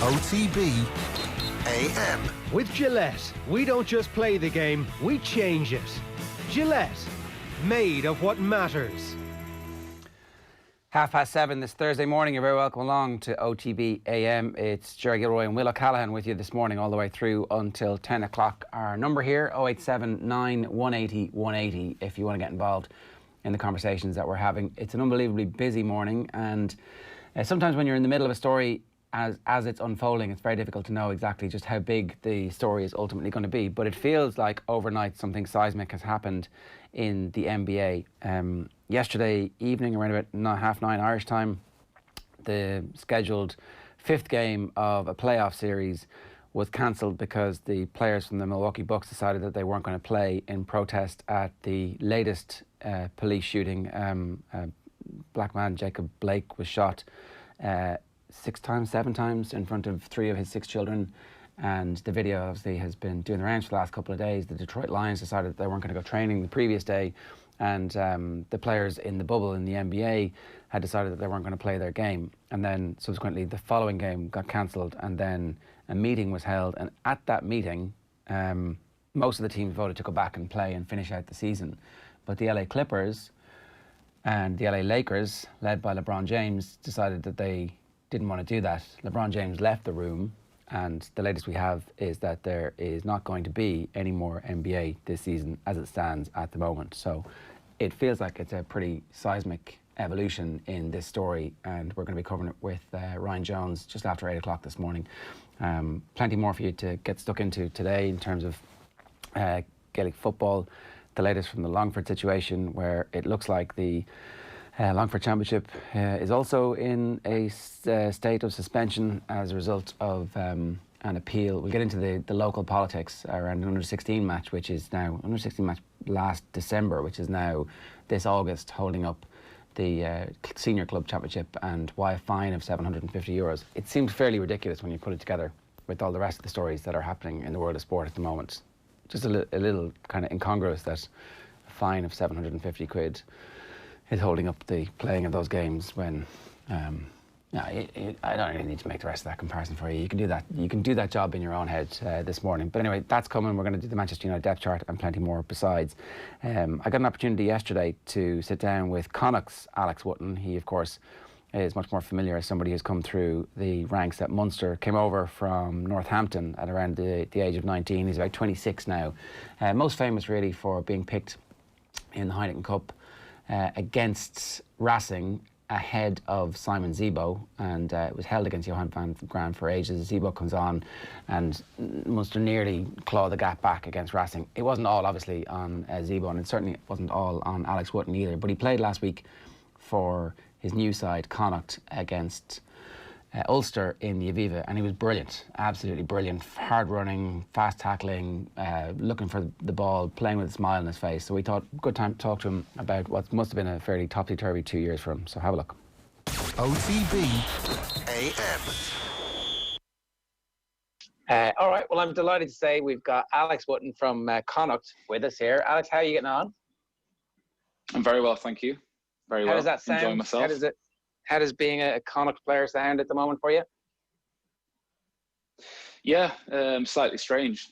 OTB AM. With Gillette, we don't just play the game, we change it. Gillette, made of what matters. 7:30 this Thursday morning. You're very welcome along to OTB AM. It's Jerry Gilroy and Will O'Callaghan with you this morning all the way through until 10 o'clock. Our number here, 0879 180 180, if you want to get involved in the conversations that we're having. It's an unbelievably busy morning, and sometimes when you're in the middle of a story as it's unfolding, it's very difficult to know exactly just how big the story is ultimately going to be. But it feels like overnight something seismic has happened in the NBA. Yesterday evening, around about 9:30 Irish time, the scheduled fifth game of a playoff series was cancelled because the players from the Milwaukee Bucks decided that they weren't going to play in protest at the latest police shooting. Black man Jacob Blake was shot 7 times in front of 3 of his 6 children, and the video obviously has been doing the rounds for the last couple of days. The Detroit Lions decided that they weren't going to go training the previous day, and the players in the bubble in the NBA had decided that they weren't going to play their game, and then subsequently the following game got cancelled, and then a meeting was held, and at that meeting most of the teams voted to go back and play and finish out the season. But the LA Clippers and the LA Lakers, led by LeBron James, decided that they didn't want to do that. LeBron James left the room, and the latest we have is that there is not going to be any more NBA this season as it stands at the moment. So it feels like it's a pretty seismic evolution in this story, and we're going to be covering it with Ryan Jones just after 8 o'clock this morning. Plenty more for you to get stuck into today in terms of Gaelic football. The latest from the Longford situation, where it looks like the Longford Championship is also in a state of suspension as a result of an appeal. We'll get into the local politics around an under-16 match, which is now under-16 match last December, which is now this August, holding up the Senior Club Championship, and why a fine of €750. It seems fairly ridiculous when you put it together with all the rest of the stories that are happening in the world of sport at the moment. Just a little kind of incongruous that a fine of £750 is holding up the playing of those games when I don't really need to make the rest of that comparison for you. You can do that. You can do that job in your own head this morning. But anyway, that's coming. We're going to do the Manchester United depth chart and plenty more besides. I got an opportunity yesterday to sit down with Connacht's Alex Wootton. He, of course, is much more familiar as somebody who's come through the ranks at Munster, came over from Northampton at around the age of 19. He's about 26 now. Most famous really for being picked in the Heineken Cup against Racing ahead of Simon Zebo, and it was held against Johan van Graan for ages. Zebo comes on and Munster nearly claw the gap back against Racing. It wasn't all obviously on Zebo, and it certainly wasn't all on Alex Wootton either, but he played last week for his new side, Connacht, against Ulster in the Aviva, and he was brilliant, absolutely brilliant, hard running, fast tackling, looking for the ball, playing with a smile on his face. So we thought good time to talk to him about what must have been a fairly topsy-turvy 2 years for him. So have a look. OTB AM. All right, well, I'm delighted to say we've got Alex Wootton from Connacht with us here. Alex, how are you getting on? I'm very well, thank you. Very well. How does that sound? Enjoying myself. How does being a Connacht player sound at the moment for you? Yeah, slightly strange.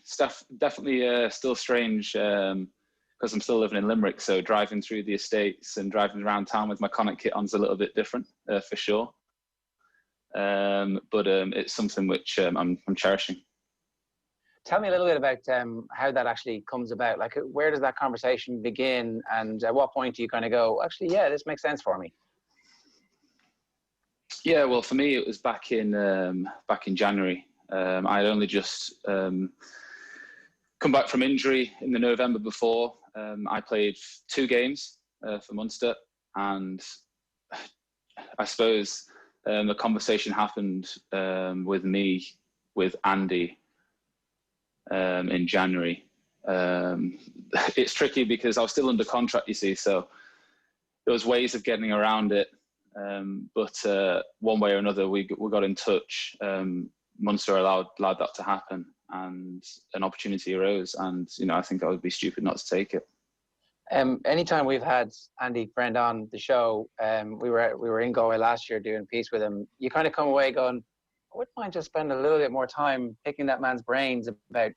Definitely still strange because I'm still living in Limerick, so driving through the estates and driving around town with my Connacht kit on is a little bit different, for sure. But it's something which I'm cherishing. Tell me a little bit about how that actually comes about. Like, where does that conversation begin, and at what point do you kind of go, actually, yeah, this makes sense for me? Yeah, well, for me, it was back in January. I'd only just come back from injury in the November before. I played 2 games for Munster, and I suppose the conversation happened with me, with Andy, in January. It's tricky because I was still under contract, you see, so there was ways of getting around it. But one way or another, we got in touch. Munster allowed that to happen, and an opportunity arose. And I think I would be stupid not to take it. Anytime we've had Andy Friend on the show, we were in Galway last year doing a piece with him. You kind of come away going, wouldn't mind just spending a little bit more time picking that man's brains about,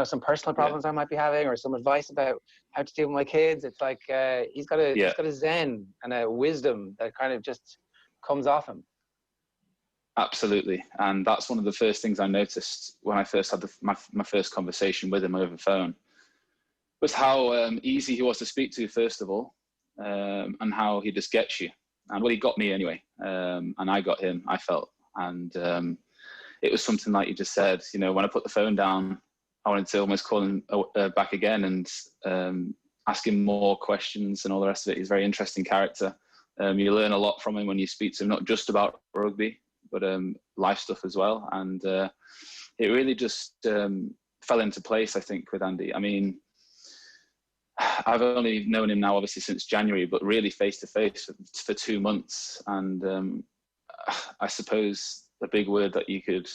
some personal problems I might be having, or some advice about how to deal with my kids. It's like he's got a zen and a wisdom that kind of just comes off him. Absolutely, and that's one of the first things I noticed when I first had my first conversation with him over the phone, was how easy he was to speak to, first of all, and how he just gets you. And well, he got me anyway, and I got him, I felt. And it was something like you just said, when I put the phone down, I wanted to almost call him back again and ask him more questions and all the rest of it. He's a very interesting character. You learn a lot from him when you speak to him, not just about rugby, but life stuff as well. And it really just fell into place, I think, with Andy. I mean, I've only known him now, obviously, since January, but really face-to-face for 2 months. And I suppose the big word that you could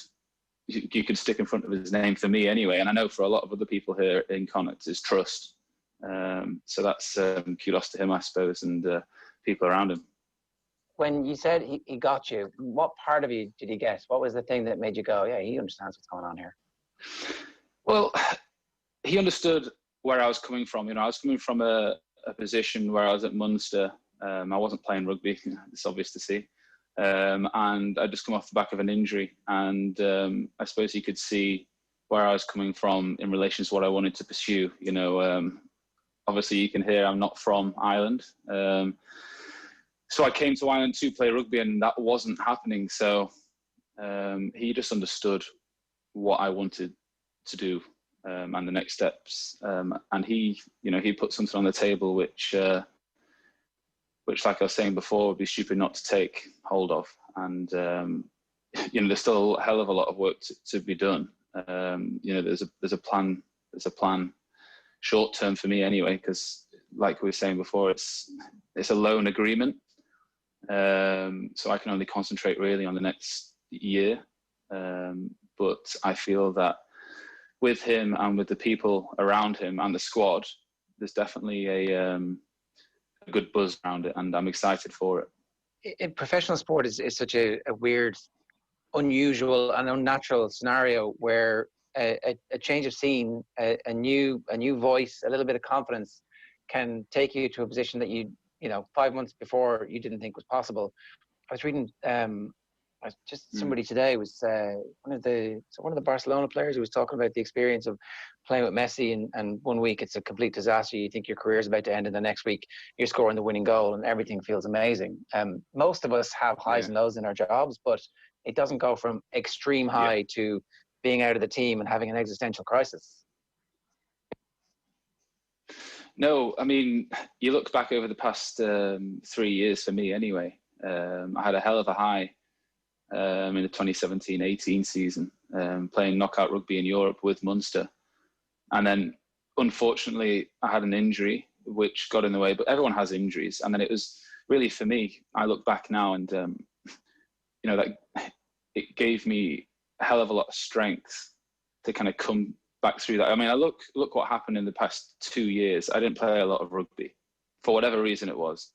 stick in front of his name, for me anyway, and I know for a lot of other people here in Connacht, is trust. So that's kudos to him, I suppose, and people around him. When you said he got you, what part of you did he get? What was the thing that made you go, yeah, he understands what's going on here? Well, he understood where I was coming from. I was coming from a position where I was at Munster. I wasn't playing rugby, it's obvious to see. And I'd just come off the back of an injury. And I suppose he could see where I was coming from in relation to what I wanted to pursue. Obviously you can hear I'm not from Ireland. So I came to Ireland to play rugby, and that wasn't happening. So he just understood what I wanted to do and the next steps. And he put something on the table which, like I was saying before, would be stupid not to take hold of. And there's still a hell of a lot of work to be done. There's a plan. There's a plan, short term for me anyway, because like we were saying before, it's a loan agreement. So I can only concentrate really on the next year. But I feel that with him and with the people around him and the squad, there's definitely a good buzz around it, and I'm excited for it. In professional sport is such a weird, unusual and unnatural scenario where a change of scene, a new voice, a little bit of confidence can take you to a position that you 5 months before you didn't think was possible. I was reading somebody today was one of the Barcelona players who was talking about the experience of playing with Messi, and 1 week it's a complete disaster. You think your career is about to end, and the next week you're scoring the winning goal and everything feels amazing. Most of us have highs and lows in our jobs, but it doesn't go from extreme high to being out of the team and having an existential crisis. No, I mean, you look back over the past 3 years for me anyway. I had a hell of a high in the 2017-18 season, playing knockout rugby in Europe with Munster. And then, unfortunately, I had an injury which got in the way, but everyone has injuries. And then it was really, for me, I look back now and, that it gave me a hell of a lot of strength to kind of come back through that. I mean, I look what happened in the past 2 years. I didn't play a lot of rugby for whatever reason it was.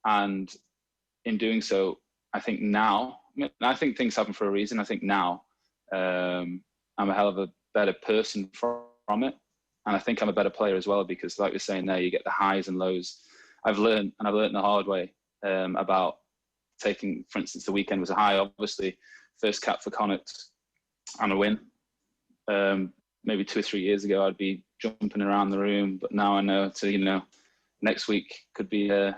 And in doing so, I think now, I think things happen for a reason. I think now I'm a hell of a better person from it. And I think I'm a better player as well, because like we're saying there, you get the highs and lows. I've learned the hard way about taking, for instance, the weekend was a high, obviously, first cap for Connacht and a win. Maybe 2 or 3 years ago, I'd be jumping around the room, but now I know next week could be a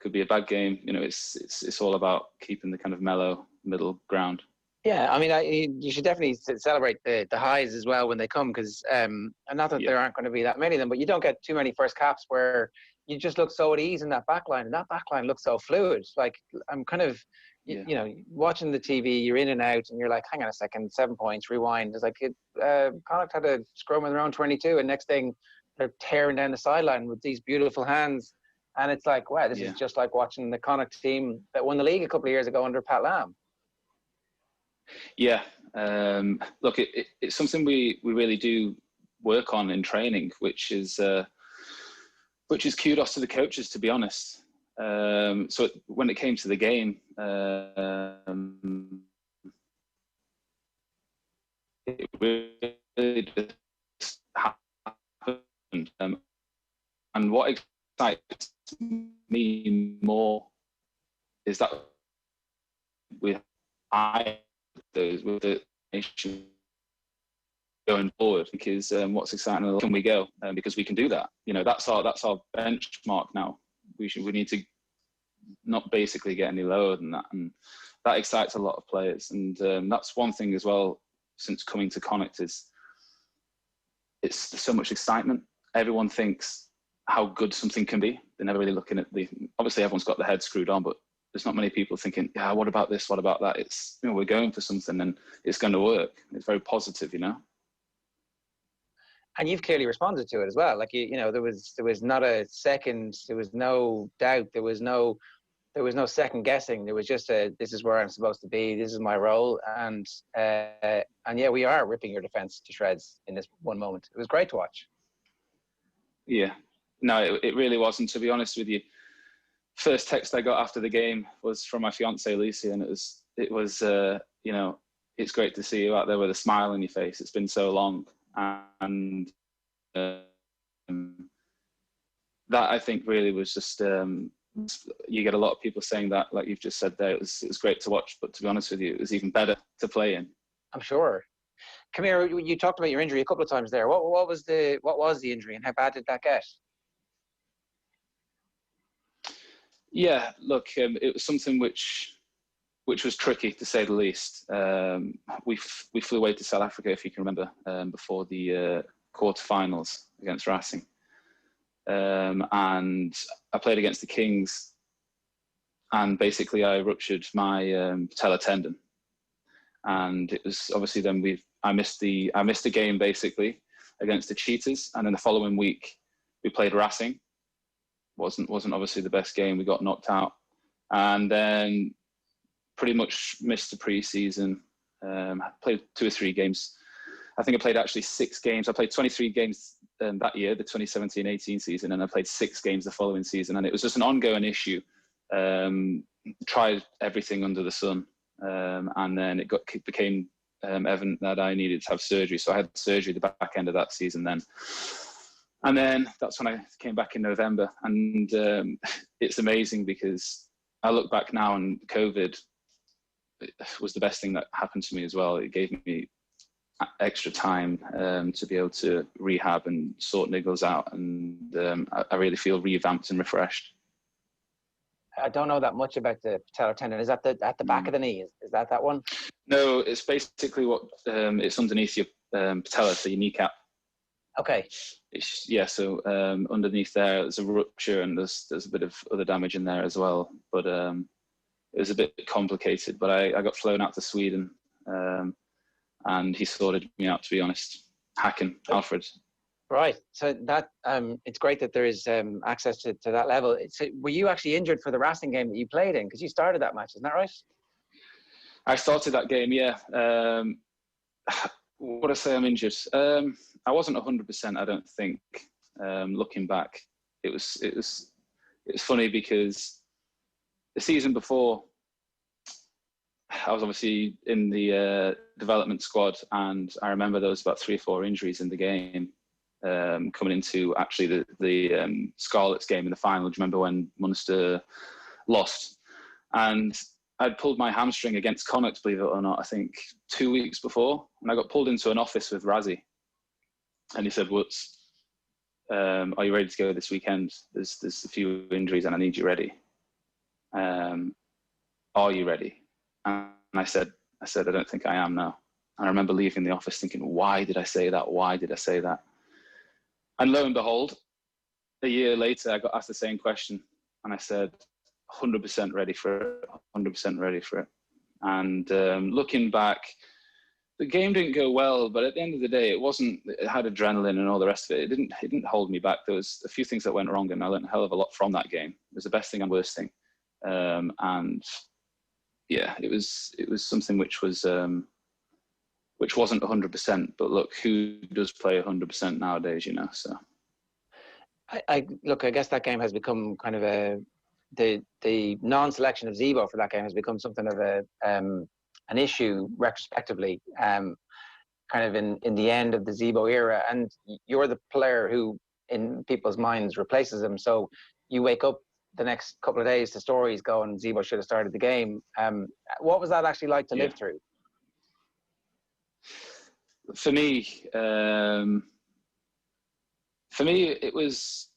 bad game. It's all about keeping the kind of mellow middle ground. Yeah, I mean, you should definitely celebrate the highs as well when they come, because not that there aren't going to be that many of them, but you don't get too many first caps where you just look so at ease in that backline, and that backline looks so fluid. Like, I'm kind of, watching the TV, you're in and out, and you're like, hang on a second, 7 points, rewind. It's like, Connacht had a scrum in their own 22, and next thing, they're tearing down the sideline with these beautiful hands. And it's like, wow, this is just like watching the Connacht team that won the league a couple of years ago under Pat Lam. Yeah, look, it's something we really do work on in training, which is kudos to the coaches, to be honest. So when it came to the game, the nation going forward, because what's exciting, can we go? Because we can do that. You know, that's our benchmark now. We need to not basically get any lower than that, and that excites a lot of players. And that's one thing as well since coming to Connacht, is there's so much excitement. Everyone thinks how good something can be. They're never really looking at obviously everyone's got their head screwed on, but there's not many people thinking, yeah, what about this? What about that? It's, you know, we're going for something and it's going to work. It's very positive, you know. And you've clearly responded to it as well. Like, you know, there was not a second, there was no doubt, there was no second guessing. There was just this is where I'm supposed to be. This is my role. And yeah, we are ripping your defense to shreds in this one moment. It was great to watch. Yeah. No, it really wasn't, to be honest with you. First text I got after the game was from my fiancée Lucy, and it was you know, it's great to see you out there with a smile on your face. It's been so long, and that I think really was just you get a lot of people saying that, like you've just said there. It was great to watch, but to be honest with you, it was even better to play in. I'm sure. Come here. You talked about your injury a couple of times there. What was the injury, and how bad did that get? Yeah, look, it was something which was tricky, to say the least. We flew away to South Africa, if you can remember, before the quarterfinals against Racing, and I played against the Kings, and basically I ruptured my patellar tendon, and it was obviously then I missed the game basically against the Cheetahs, and then the following week we played Racing. Wasn't obviously the best game. We got knocked out, and then pretty much missed the pre-season. I played 2 or 3 games. I think I played actually 6 games. I played 23 games that year, the 2017-18 season, and I played 6 games the following season. And it was just an ongoing issue. Tried everything under the sun, and then it became evident that I needed to have surgery. So I had surgery the back end of that season then. And then that's when I came back in November. And it's amazing because I look back now, and COVID was the best thing that happened to me as well. It gave me extra time to be able to rehab and sort niggles out. And I really feel revamped and refreshed. I don't know that much about the patellar tendon. Is that at the back of the knee? Is that one? No, it's basically what it's underneath your patella, so your kneecap. Okay. So underneath there's a rupture, and there's a bit of other damage in there as well. But it was a bit complicated. But I got flown out to Sweden, and he sorted me out, to be honest. Hacken, Alfred. Right. So that it's great that there is access to that level. Were you actually injured for the Racing game that you played in? Because you started that match, isn't that right? I started that game, yeah. Would I say I'm injured? I wasn't 100%, I don't think. Looking back, it was funny because the season before, I was obviously in the development squad, and I remember there was about 3 or 4 injuries in the game coming into actually the Scarlets game in the final. Do you remember when Munster lost? And I'd pulled my hamstring against Connacht, believe it or not, I think 2 weeks before. And I got pulled into an office with Razzie. And he said, Woots, are you ready to go this weekend? There's a few injuries and I need you ready. Are you ready? And I said, I don't think I am now. And I remember leaving the office thinking, why did I say that? Why did I say that? And lo and behold, a year later, I got asked the same question. And I said, 100% ready for it, 100% ready for it. And looking back, the game didn't go well, but at the end of the day, it had adrenaline and all the rest of it. It didn't hold me back. There was a few things that went wrong, and I learned a hell of a lot from that game. It was the best thing and worst thing. And yeah, it was something which wasn't 100%, but look, who does play 100% nowadays, you know? So I guess that game has become kind of the non-selection of Zebo for that game has become something of an issue retrospectively, kind of in the end of the Zebo era. And you're the player who, in people's minds, replaces him. So you wake up the next couple of days to stories going, Zebo should have started the game. What was that actually like to live through? For me, it was.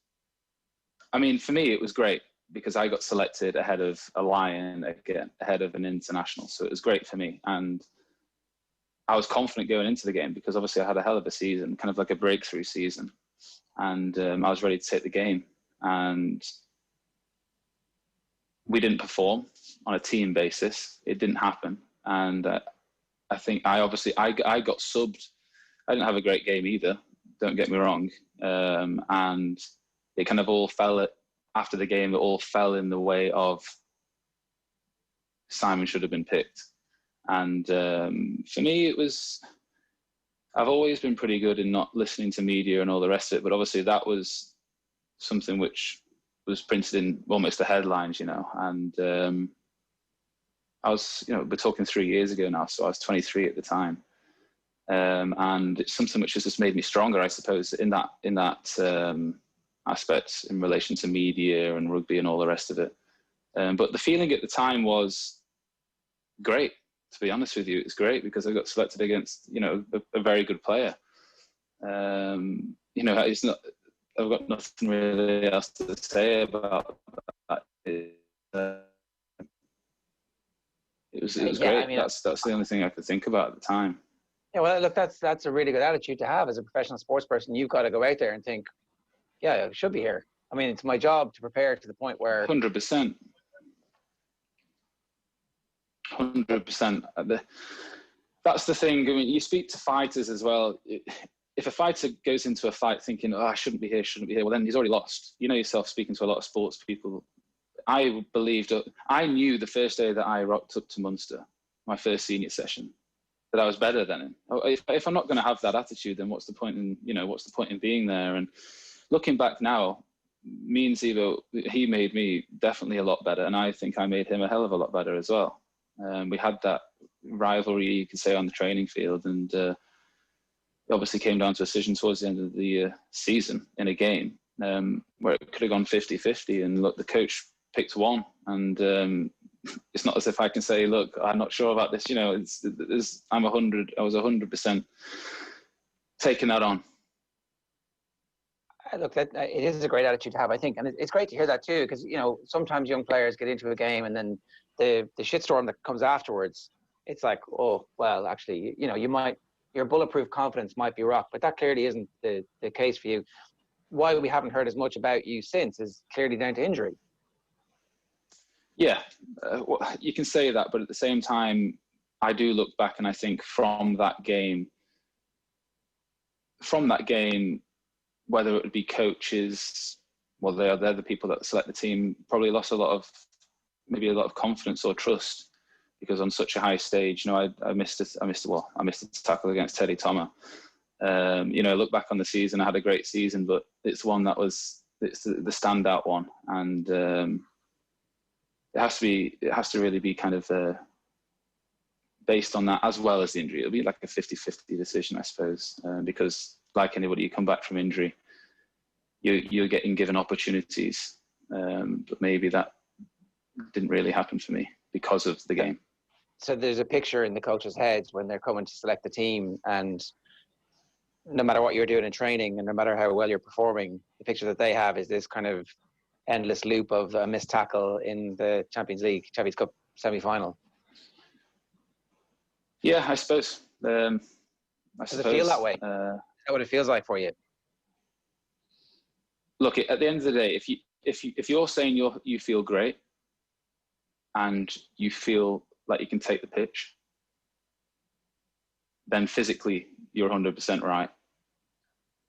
I mean, for me, it was great because I got selected ahead of a Lion again, ahead of an international. So it was great for me, and I was confident going into the game because obviously I had a hell of a season, kind of like a breakthrough season, and I was ready to take the game. And we didn't perform on a team basis. It didn't happen, and I think I got subbed. I didn't have a great game either. Don't get me wrong, and it kind of all fell after the game. It all fell in the way of Simon should have been picked, and for me, it was. I've always been pretty good in not listening to media and all the rest of it, but obviously that was something which was printed in almost the headlines, and I was, we're talking 3 years ago now, so I was 23 at the time, and it's something which has just made me stronger, I suppose, in that aspect in relation to media and rugby and all the rest of it. But the feeling at the time was great. To be honest with you, it's great because I got selected against, a very good player. It's not. I've got nothing really else to say about that. It was great. I mean, that's the only thing I could think about at the time. Yeah, well, look, that's a really good attitude to have as a professional sports person. You've got to go out there and think, yeah, I should be here. I mean, it's my job to prepare to the point where 100%. 100%. That's the thing. I mean, you speak to fighters as well. If a fighter goes into a fight thinking, "Oh, I shouldn't be here," well, then he's already lost. You know yourself, speaking to a lot of sports people. I knew the first day that I rocked up to Munster, my first senior session, that I was better than him. If I'm not going to have that attitude, then what's the point in being there? And looking back now, me and Zivo, he made me definitely a lot better, and I think I made him a hell of a lot better as well. We had that rivalry, you could say, on the training field, and it obviously came down to a decision towards the end of the season in a game where it could have gone 50-50, and look, the coach picked one, and it's not as if I can say, look, I'm not sure about this. I was 100% taking that on. Look, it is a great attitude to have, I think, and it's great to hear that too, because sometimes young players get into a game and then the shitstorm that comes afterwards, it's like, oh well, actually, your bulletproof confidence might be rocked, but that clearly isn't the case for you. Why we haven't heard as much about you since is clearly down to injury. Yeah, well, you can say that, but at the same time, I do look back and I think from that game, whether it would be coaches, well, they're the people that select the team, probably lost maybe a lot of confidence or trust, because on such a high stage, I missed a tackle against Teddy Thomas. Look back on the season, I had a great season, but it's one it's the standout one, and it has to really be kind of based on that, as well as the injury. It'll be like a 50-50 decision, I suppose, because like anybody, you come back from injury, you're getting given opportunities, but maybe that didn't really happen for me because of the game. So there's a picture in the coaches' heads when they're coming to select the team, and no matter what you're doing in training and no matter how well you're performing, the picture that they have is this kind of endless loop of a missed tackle in the Champions Cup semi-final. Yeah, I suppose. Does it feel that way? Is that what it feels like for you? Look, at the end of the day, if you're saying you feel great and you feel like you can take the pitch, then physically you're 100% right.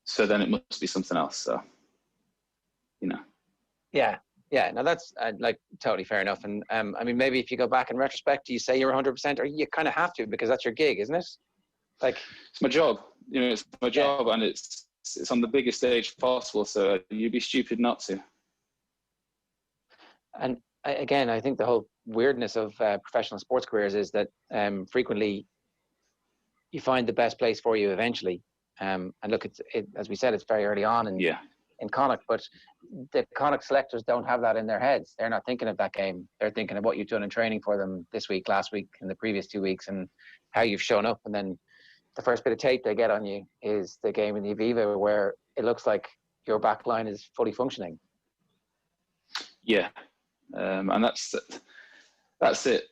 So then it must be something else. So, Yeah. No, that's totally fair enough. And maybe if you go back in retrospect, do you say you're 100%, or you kind of have to because that's your gig, isn't it? Like, it's my job. It's my job, and it's on the biggest stage possible. So you'd be stupid not to. And I think the whole weirdness of professional sports careers is that frequently you find the best place for you eventually. And look, as we said, it's very early on in Connacht, but the Connacht selectors don't have that in their heads. They're not thinking of that game. They're thinking of what you've done in training for them this week, last week, and the previous 2 weeks, and how you've shown up. And then, the first bit of tape they get on you is the game in the Aviva where it looks like your back line is fully functioning. Yeah, and that's it.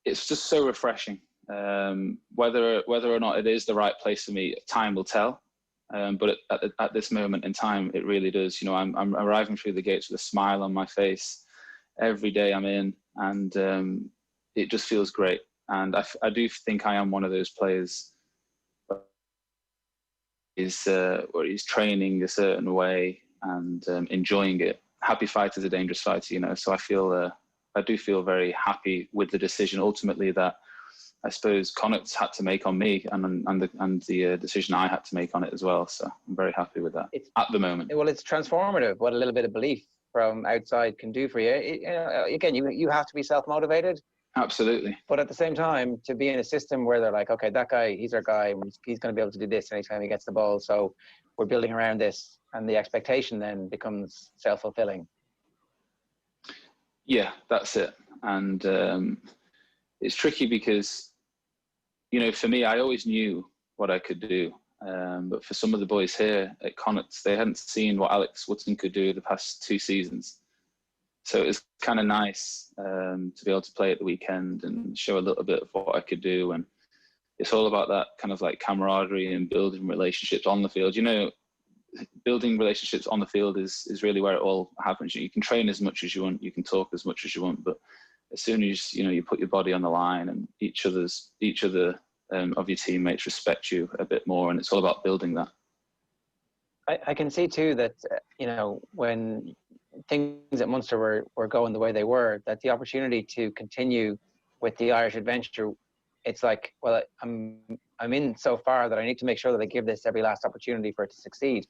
It's just so refreshing. Whether or not it is the right place for me, time will tell. But at this moment in time, it really does. You know, I'm arriving through the gates with a smile on my face every day I'm in, and it just feels great. And I do think I am one of those players where he's training a certain way and enjoying it. Happy fighter is a dangerous fighter, you know. So I do feel very happy with the decision ultimately that I suppose Connacht had to make on me, and the decision I had to make on it as well. So I'm very happy with that at the moment. Well, it's transformative. What a little bit of belief from outside can do for you. Again, you have to be self-motivated. Absolutely. But at the same time, to be in a system where they're like, okay, that guy, he's our guy, he's going to be able to do this anytime he gets the ball. So we're building around this, and the expectation then becomes self-fulfilling. Yeah, that's it. And it's tricky because, you know, for me, I always knew what I could do. But for some of the boys here at Connacht, they hadn't seen what Alex Wootton could do the past 2 seasons. So it was kind of nice to be able to play at the weekend and show a little bit of what I could do. And it's all about that kind of like camaraderie and building relationships on the field. You know, building relationships on the field is really where it all happens. You can train as much as you want, you can talk as much as you want, but as soon as you put your body on the line and each other of your teammates respect you a bit more, and it's all about building that. I can see too that when things at Munster were going the way they were, that the opportunity to continue with the Irish adventure, it's like, well, I'm in so far that I need to make sure that I give this every last opportunity for it to succeed.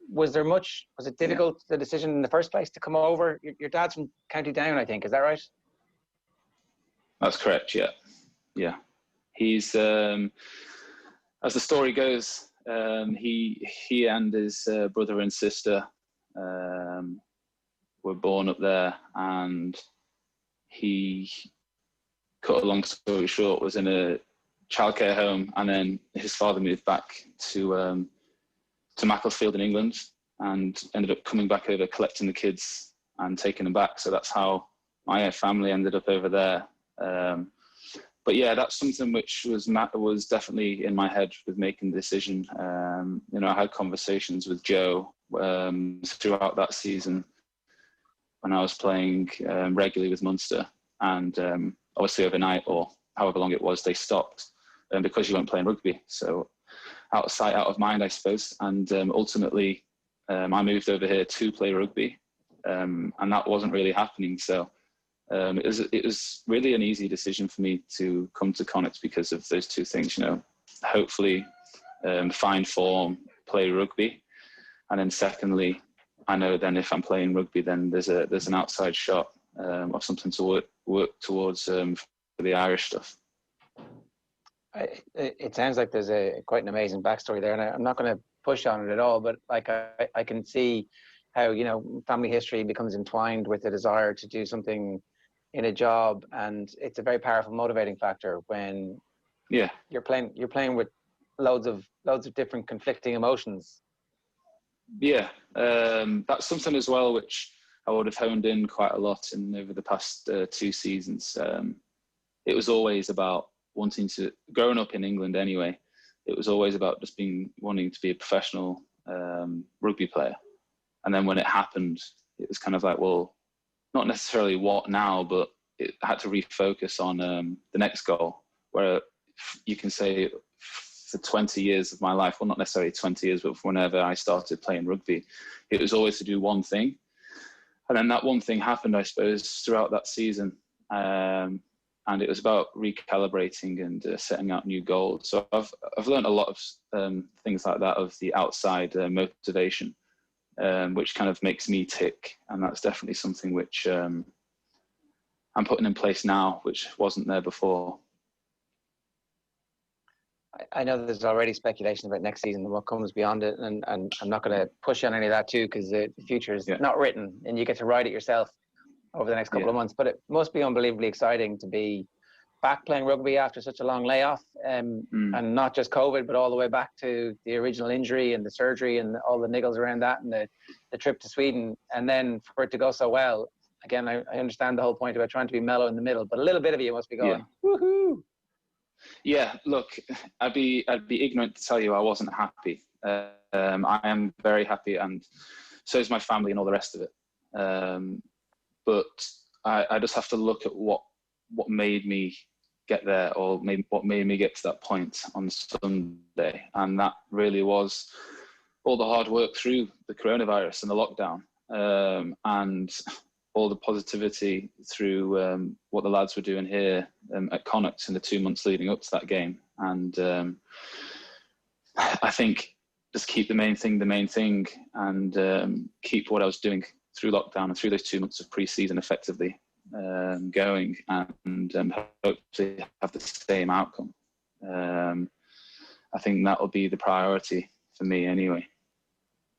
Was it difficult, the decision in the first place to come over? Your dad's from County Down, I think, is that right? That's correct, yeah. He's, as the story goes, he and his brother and sister were born up there, and he, cut a long story short, was in a childcare home, and then his father moved back to Macclesfield in England and ended up coming back over, collecting the kids and taking them back. So that's how my family ended up over there. But yeah, that's something which was definitely in my head with making the decision. I had conversations with Joe throughout that season when I was playing regularly with Munster, and obviously overnight or however long it was, they stopped because you weren't playing rugby. So out of sight, out of mind, I suppose. And ultimately, I moved over here to play rugby, and that wasn't really happening. So it was really an easy decision for me to come to Connacht because of those two things. Hopefully find form, play rugby, and then secondly, I know then if I'm playing rugby, then there's an outside shot of something to work towards for the Irish stuff. It sounds like there's quite an amazing backstory there, and I'm not going to push on it at all, but like I can see how family history becomes entwined with the desire to do something in a job, and it's a very powerful motivating factor when you're playing with loads of different conflicting emotions. Yeah, that's something as well which I would have honed in quite a lot over the past 2 seasons. It was always about growing up in England anyway, it was always about just wanting to be a professional rugby player. And then when it happened, it was kind of like, well, not necessarily what now, but it had to refocus on the next goal, where you can say for 20 years of my life, well, not necessarily 20 years, but whenever I started playing rugby, it was always to do one thing. And then that one thing happened, I suppose, throughout that season. And it was about recalibrating and setting out new goals. So I've learned a lot of things like that, of the outside motivation, which kind of makes me tick. And that's definitely something which I'm putting in place now, which wasn't there before. I know there's already speculation about next season and what comes beyond it, and I'm not going to push on any of that too, because the future is not written, and you get to write it yourself over the next couple of months. But it must be unbelievably exciting to be back playing rugby after such a long layoff, and not just COVID, but all the way back to the original injury and the surgery and all the niggles around that, and the trip to Sweden, and then for it to go so well. Again, I understand the whole point about trying to be mellow in the middle, but a little bit of you must be going, woohoo! Yeah, look, I'd be ignorant to tell you I wasn't happy. I am very happy, and so is my family and all the rest of it. But I just have to look at what made me get there, or what made me get to that point on Sunday, and that really was all the hard work through the coronavirus and the lockdown, and all the positivity through what the lads were doing here at Connacht in the 2 months leading up to that game. And I think just keep the main thing, and keep what I was doing through lockdown and through those 2 months of pre-season effectively going, and hopefully have the same outcome. I think that will be the priority for me anyway.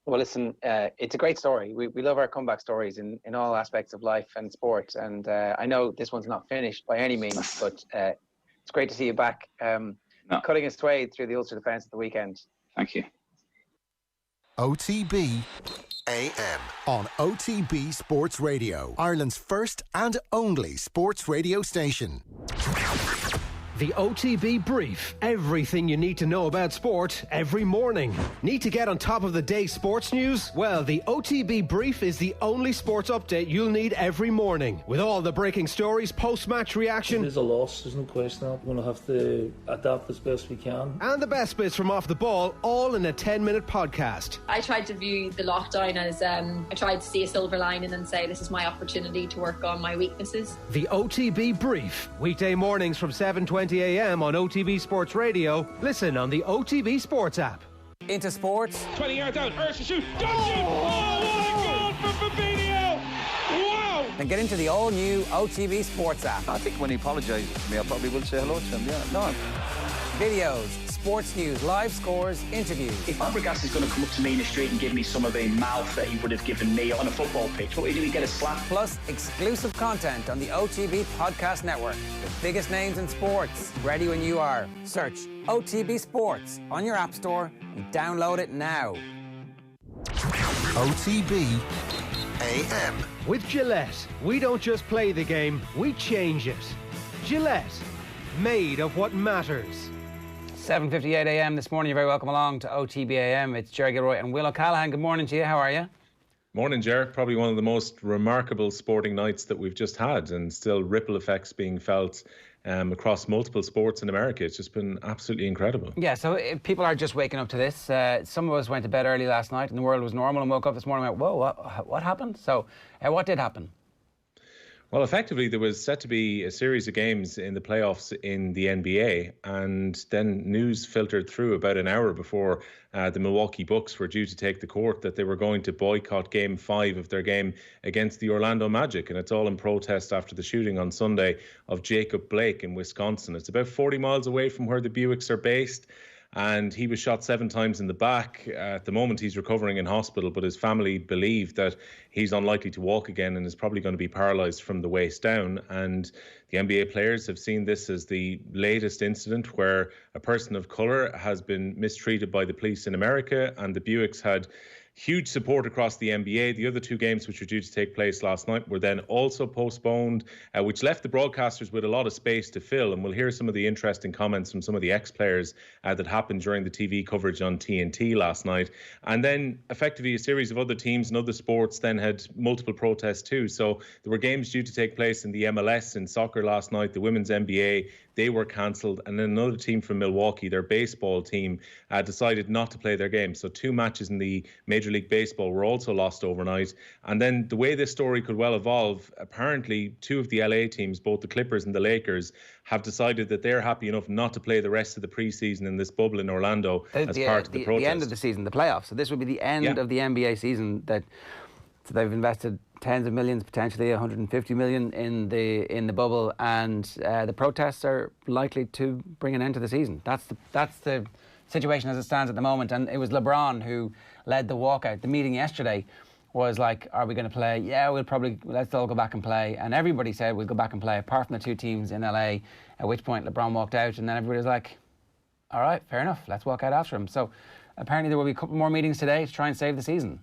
Well, listen, it's a great story. We love our comeback stories in all aspects of life and sport. And I know this one's not finished by any means, but it's great to see you back, cutting a swathe through the Ulster defence at the weekend. Thank you. OTB AM on OTB Sports Radio, Ireland's first and only sports radio station. The OTB Brief. Everything you need to know about sport every morning. Need to get on top of the day's sports news? Well, the OTB Brief is the only sports update you'll need every morning. With all the breaking stories, post-match reaction. It is a loss, there's no question. We're going to have to adapt as best we can. And the best bits from off the ball, all in a 10-minute podcast. I tried to view the lockdown as, I tried to see a silver lining and say this is my opportunity to work on my weaknesses. The OTB Brief. Weekday mornings from 7:20 AM on OTB Sports Radio. Listen on the OTB Sports app. Into sports. 20 yards out, Ursh to shoot. Got it! Oh, what a goal from Fabinho! Wow! Then get into the all-new OTB Sports app. I think when he apologises to me, I probably will say hello to him, yeah. No. Videos, sports news, live scores, interviews. If Fabregas is going to come up to me in the street and give me some of the mouth that he would have given me on a football pitch, what do we get a slap? Plus, exclusive content on the OTB Podcast Network. The biggest names in sports. Ready when you are. Search OTB Sports on your app store and download it now. OTB AM. With Gillette, we don't just play the game, we change it. Gillette, made of what matters. 7:58 AM this morning. You're very welcome along to OTB AM. It's Jerry Gilroy and Will O'Callaghan. Good morning to you. How are you? Morning, Ger. Probably one of the most remarkable sporting nights that we've just had, and still ripple effects being felt across multiple sports in America. It's just been absolutely incredible. Yeah, so if people are just waking up to this. Some of us went to bed early last night and the world was normal, and woke up this morning and went, whoa, what happened? So what did happen? Well, effectively, there was set to be a series of games in the playoffs in the NBA, and then news filtered through about an hour before the Milwaukee Bucks were due to take the court that they were going to boycott Game 5 of their game against the Orlando Magic, and it's all in protest after the shooting on Sunday of Jacob Blake in Wisconsin. It's about 40 miles away from where the Buicks are based. And he was shot 7 times in the back. At the moment, he's recovering in hospital, but his family believe that he's unlikely to walk again and is probably going to be paralysed from the waist down. And the NBA players have seen this as the latest incident where a person of colour has been mistreated by the police in America, and the Buicks had huge support across the NBA. The other 2 games which were due to take place last night were then also postponed, which left the broadcasters with a lot of space to fill. And we'll hear some of the interesting comments from some of the ex-players that happened during the TV coverage on TNT last night. And then effectively a series of other teams and other sports then had multiple protests too. So there were games due to take place in the MLS in soccer last night, the women's NBA. They were cancelled. And then another team from Milwaukee, their baseball team, decided not to play their game. So 2 matches in the Major League Baseball were also lost overnight. And then the way this story could well evolve, apparently 2 of the LA teams, both the Clippers and the Lakers, have decided that they're happy enough not to play the rest of the preseason in this bubble in Orlando as part of the protest. The end of the season, the playoffs. So this would be the end of the NBA season. So they've invested tens of millions, potentially 150 million in the bubble, and the protests are likely to bring an end to the season. That's the situation as it stands at the moment. And it was LeBron who led the walkout. The meeting yesterday was like, are we going to play? Yeah, let's all go back and play. And everybody said we'll go back and play, apart from the two teams in LA, at which point LeBron walked out, and then everybody was like, all right, fair enough, let's walk out after him. So apparently there will be a couple more meetings today to try and save the season.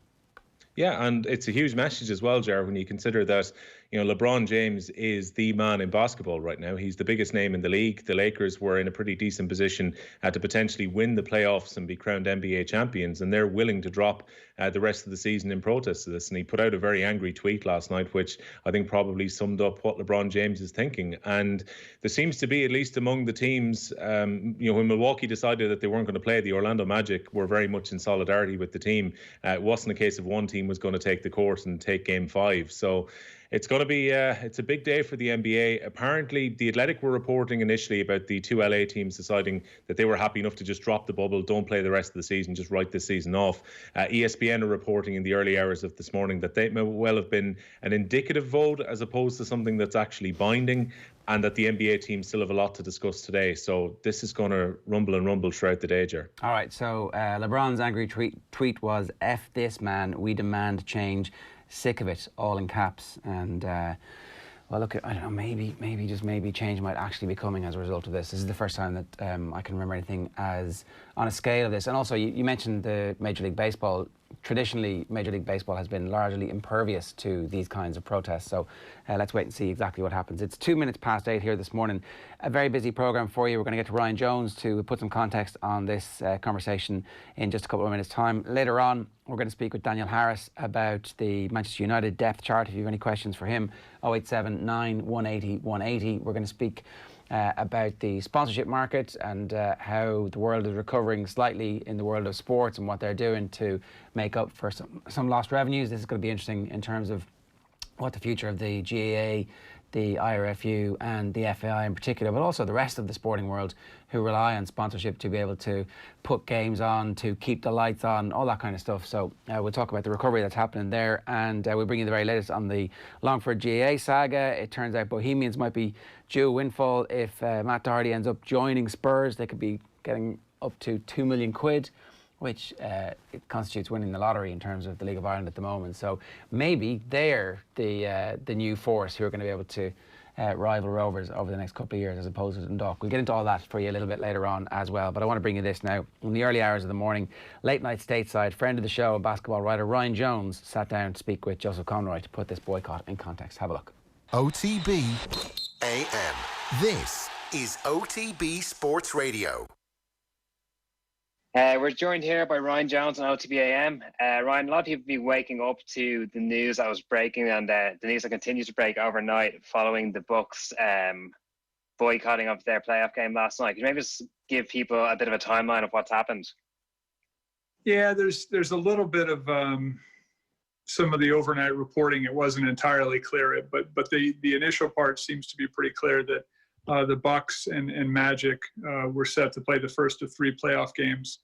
Yeah, and it's a huge message as well, Ger, when you consider that, LeBron James is the man in basketball right now. He's the biggest name in the league. The Lakers were in a pretty decent position to potentially win the playoffs and be crowned NBA champions, and they're willing to drop the rest of the season in protest of this. And he put out a very angry tweet last night, which I think probably summed up what LeBron James is thinking. And there seems to be, at least among the teams, when Milwaukee decided that they weren't going to play, the Orlando Magic were very much in solidarity with the team. It wasn't a case of one team was going to take the court and take Game 5. So it's going to be it's a big day for the NBA. Apparently, The Athletic were reporting initially about the two LA teams deciding that they were happy enough to just drop the bubble, don't play the rest of the season, just write this season off. ESPN are reporting in the early hours of this morning that they may well have been an indicative vote as opposed to something that's actually binding, and that the NBA teams still have a lot to discuss today. So this is going to rumble and rumble throughout the day, Ger. All right, so LeBron's angry tweet was, F this man, we demand change. Sick of it, all in caps. And well, look, I don't know, maybe change might actually be coming as a result of this. This is the first time that I can remember anything as on a scale of this. And also, you mentioned the Major League Baseball. Traditionally, Major League Baseball has been largely impervious to these kinds of protests. So let's wait and see exactly what happens. It's 8:02 here this morning. A very busy programme for you. We're going to get to Ryan Jones to put some context on this conversation in just a couple of minutes' time. Later on, we're going to speak with Daniel Harris about the Manchester United depth chart. If you have any questions for him, 0879 180 180. We're going to speak about the sponsorship market and how the world is recovering slightly in the world of sports and what they're doing to make up for some lost revenues. This is going to be interesting in terms of what the future of the GAA, the IRFU and the FAI in particular, but also the rest of the sporting world who rely on sponsorship to be able to put games on, to keep the lights on, all that kind of stuff. So we'll talk about the recovery that's happening there, and we'll bring you the very latest on the Longford GAA saga. It turns out Bohemians might be due a windfall if Matt Doherty ends up joining Spurs. They could be getting up to £2 million, which it constitutes winning the lottery in terms of the League of Ireland at the moment. So maybe they're the new force who are going to be able to rival Rovers over the next couple of years as opposed to Dundalk. We'll get into all that for you a little bit later on as well. But I want to bring you this now. In the early hours of the morning, late night stateside, friend of the show, basketball writer Ryan Jones sat down to speak with Joseph Conroy to put this boycott in context. Have a look. OTB AM. This is OTB Sports Radio. We're joined here by Ryan Jones on OTB AM. Ryan, a lot of people have been waking up to the news that was breaking and the news that continues to break overnight following the Bucks boycotting of their playoff game last night. Can you maybe just give people a bit of a timeline of what's happened? Yeah, there's a little bit of some of the overnight reporting. It wasn't entirely clear, but the initial part seems to be pretty clear that the Bucks and Magic were set to play the first of 3 playoff games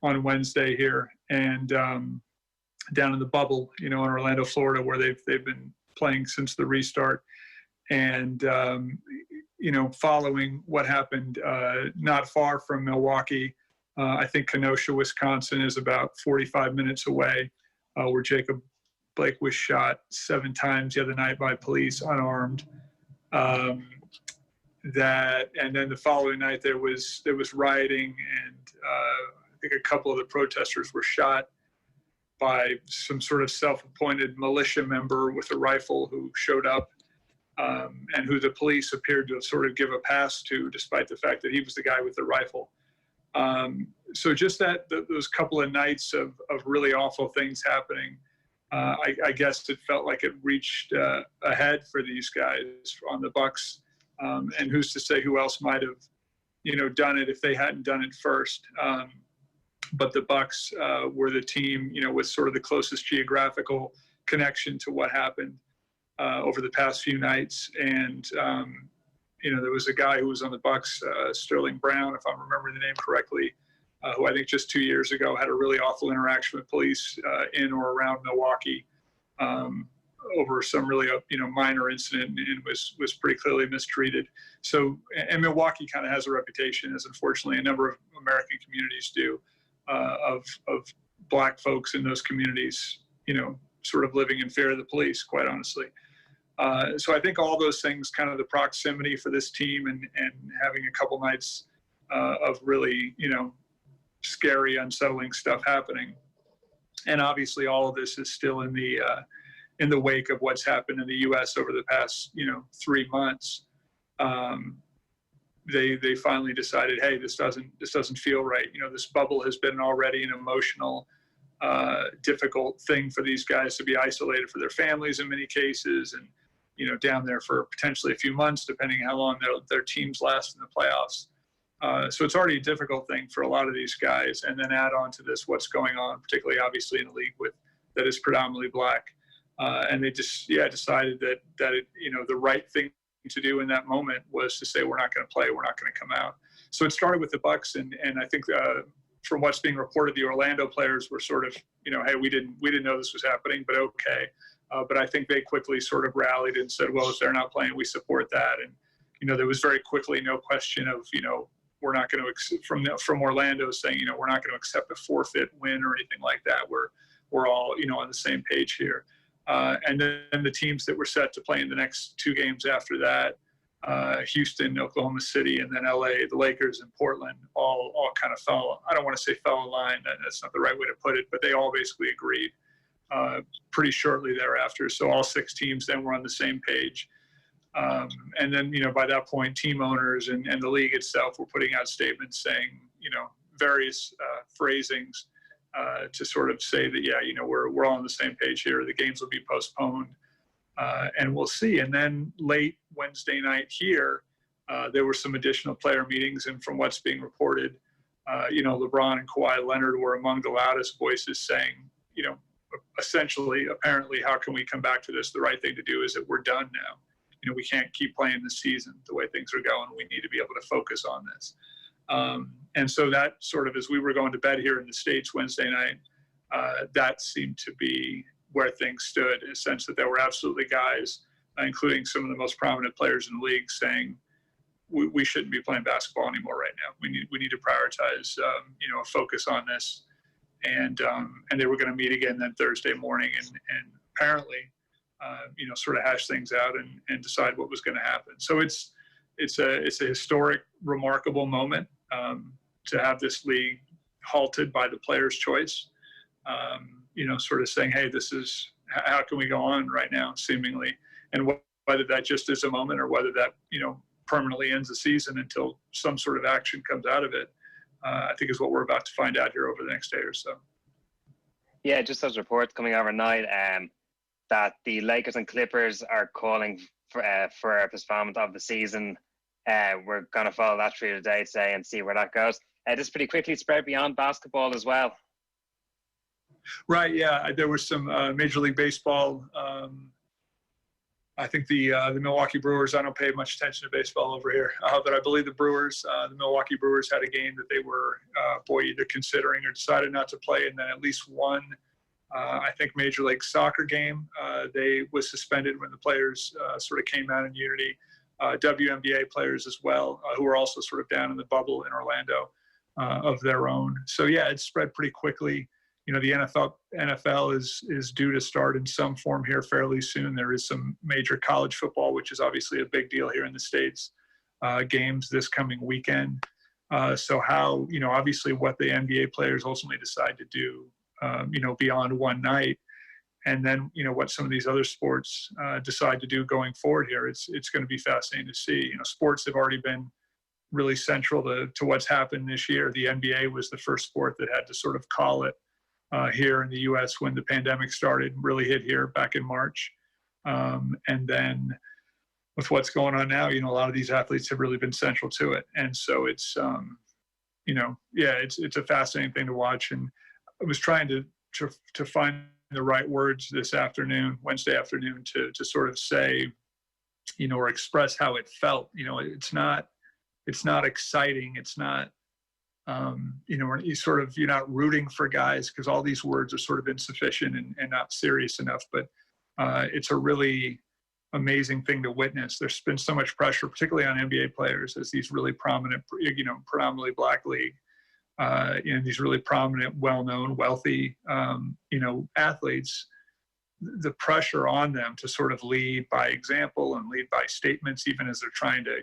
on Wednesday here, and down in the bubble, in Orlando, Florida, where they've been playing since the restart. And following what happened not far from Milwaukee, I think Kenosha, Wisconsin is about 45 minutes away, where Jacob Blake was shot 7 times the other night by police, unarmed. And then the following night there was rioting, and I think a couple of the protesters were shot by some sort of self-appointed militia member with a rifle who showed up and who the police appeared to sort of give a pass to, despite the fact that he was the guy with the rifle. So just those couple of nights of really awful things happening, I guess it felt like it reached ahead for these guys on the Bucks. And who's to say who else might have, done it if they hadn't done it first. But the Bucks were the team, with sort of the closest geographical connection to what happened over the past few nights. And, there was a guy who was on the Bucks, Sterling Brown, if I'm remembering the name correctly, who I think just 2 years ago had a really awful interaction with police in or around Milwaukee. Over some really, minor incident, and was pretty clearly mistreated. So, and Milwaukee kind of has a reputation, as unfortunately a number of American communities do, of black folks in those communities, sort of living in fear of the police, quite honestly. So I think all those things, kind of the proximity for this team and having a couple nights of really, scary, unsettling stuff happening. And obviously all of this is still in the wake of what's happened in the U.S. over the past, 3 months. They finally decided, hey, this doesn't feel right. This bubble has been already an emotional, difficult thing for these guys to be isolated for their families in many cases, and down there for potentially a few months, depending how long their teams last in the playoffs. So it's already a difficult thing for a lot of these guys, and then add on to this what's going on, particularly obviously in a league that is predominantly black, and they just decided that the right thing to do in that moment was to say, we're not going to play, we're not going to come out. So it started with the Bucks, and I think from what's being reported, the Orlando players were sort of, hey, we didn't know this was happening, but okay. But I think they quickly sort of rallied and said, well, if they're not playing, we support that. And there was very quickly no question of we're not going to from Orlando saying we're not going to accept a forfeit win or anything like that. We're all on the same page here. And then the teams that were set to play in the next 2 games after that, Houston, Oklahoma City, and then LA, the Lakers, and Portland all kind of fell. I don't want to say fell in line. That's not the right way to put it, but they all basically agreed pretty shortly thereafter. So all 6 teams then were on the same page. And then, by that point, team owners and the league itself were putting out statements saying, various phrasings to sort of say that, we're all on the same page here. The games will be postponed, and we'll see. And then late Wednesday night here, there were some additional player meetings, and from what's being reported, LeBron and Kawhi Leonard were among the loudest voices saying, essentially, apparently, how can we come back to this? The right thing to do is that we're done now. We can't keep playing this season the way things are going. We need to be able to focus on this. And so that sort of, as we were going to bed here in the States Wednesday night, that seemed to be where things stood, in the sense that there were absolutely guys, including some of the most prominent players in the league, saying, we shouldn't be playing basketball anymore right now. We need to prioritize, a focus on this. And they were going to meet again then Thursday morning and apparently, sort of hash things out and decide what was going to happen. So it's a historic, remarkable moment to have this league halted by the player's choice. Sort of saying, hey, this is how can we go on right now, seemingly, and whether that just is a moment or whether that permanently ends the season until some sort of action comes out of it. I think is what we're about to find out here over the next day or so. Yeah, just those reports coming overnight that the Lakers and Clippers are calling for a postponement of the season. We're going to follow that through today and see where that goes. This pretty quickly spread beyond basketball as well. Right, yeah. There was some Major League Baseball. I think the Milwaukee Brewers, I don't pay much attention to baseball over here, but I believe the Milwaukee Brewers had a game that they were, either considering or decided not to play, and then at least one, I think, Major League Soccer game, they was suspended when the players sort of came out in unity. WNBA players as well, who were also sort of down in the bubble in Orlando of their own. So, yeah, it spread pretty quickly. The NFL is due to start in some form here fairly soon. There is some major college football, which is obviously a big deal here in the States, games this coming weekend. So how, obviously what the NBA players ultimately decide to do, beyond one night, and then, what some of these other sports decide to do going forward here, it's going to be fascinating to see. Sports have already been really central to what's happened this year. The NBA was the first sport that had to sort of call it here in the U.S. when the pandemic started, really hit here back in March. And then with what's going on now, a lot of these athletes have really been central to it. And so it's, it's a fascinating thing to watch. And I was trying to find the right words this afternoon, Wednesday afternoon, to sort of say, or express how it felt. It's not exciting. It's not, you're not rooting for guys because all these words are sort of insufficient and not serious enough. But it's a really amazing thing to witness. There's been so much pressure, particularly on NBA players, as these really prominent, predominantly black league, these really prominent, well-known, wealthy, athletes the pressure on them to sort of lead by example and lead by statements, even as they're trying to,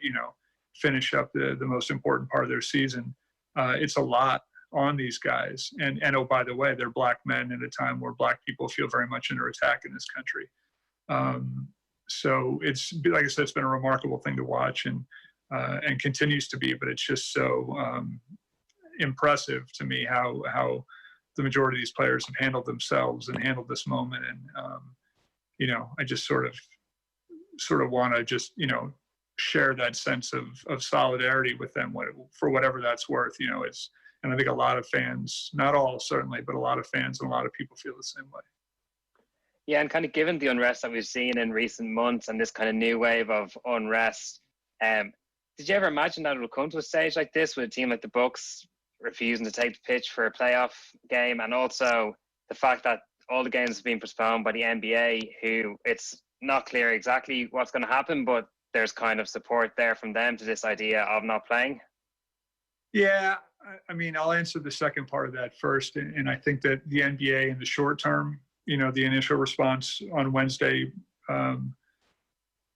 finish up the most important part of their season. It's a lot on these guys. And oh, by the way, they're black men at a time where black people feel very much under attack in this country. So it's, like I said, it's been a remarkable thing to watch and continues to be, but it's just so impressive to me how the majority of these players have handled themselves and handled this moment. And, I just sort of want to just, share that sense of solidarity with them for whatever that's worth. And I think a lot of fans, not all certainly, but a lot of fans and a lot of people feel the same way. Yeah, and kind of given the unrest that we've seen in recent months and this kind of new wave of unrest, did you ever imagine that it would come to a stage like this with a team like the Bucks refusing to take the pitch for a playoff game, and also the fact that all the games have been postponed by the NBA, who it's not clear exactly what's going to happen, but there's kind of support there from them to this idea of not playing? Yeah, I mean, I'll answer the second part of that first. And I think that the NBA in the short term, the initial response on Wednesday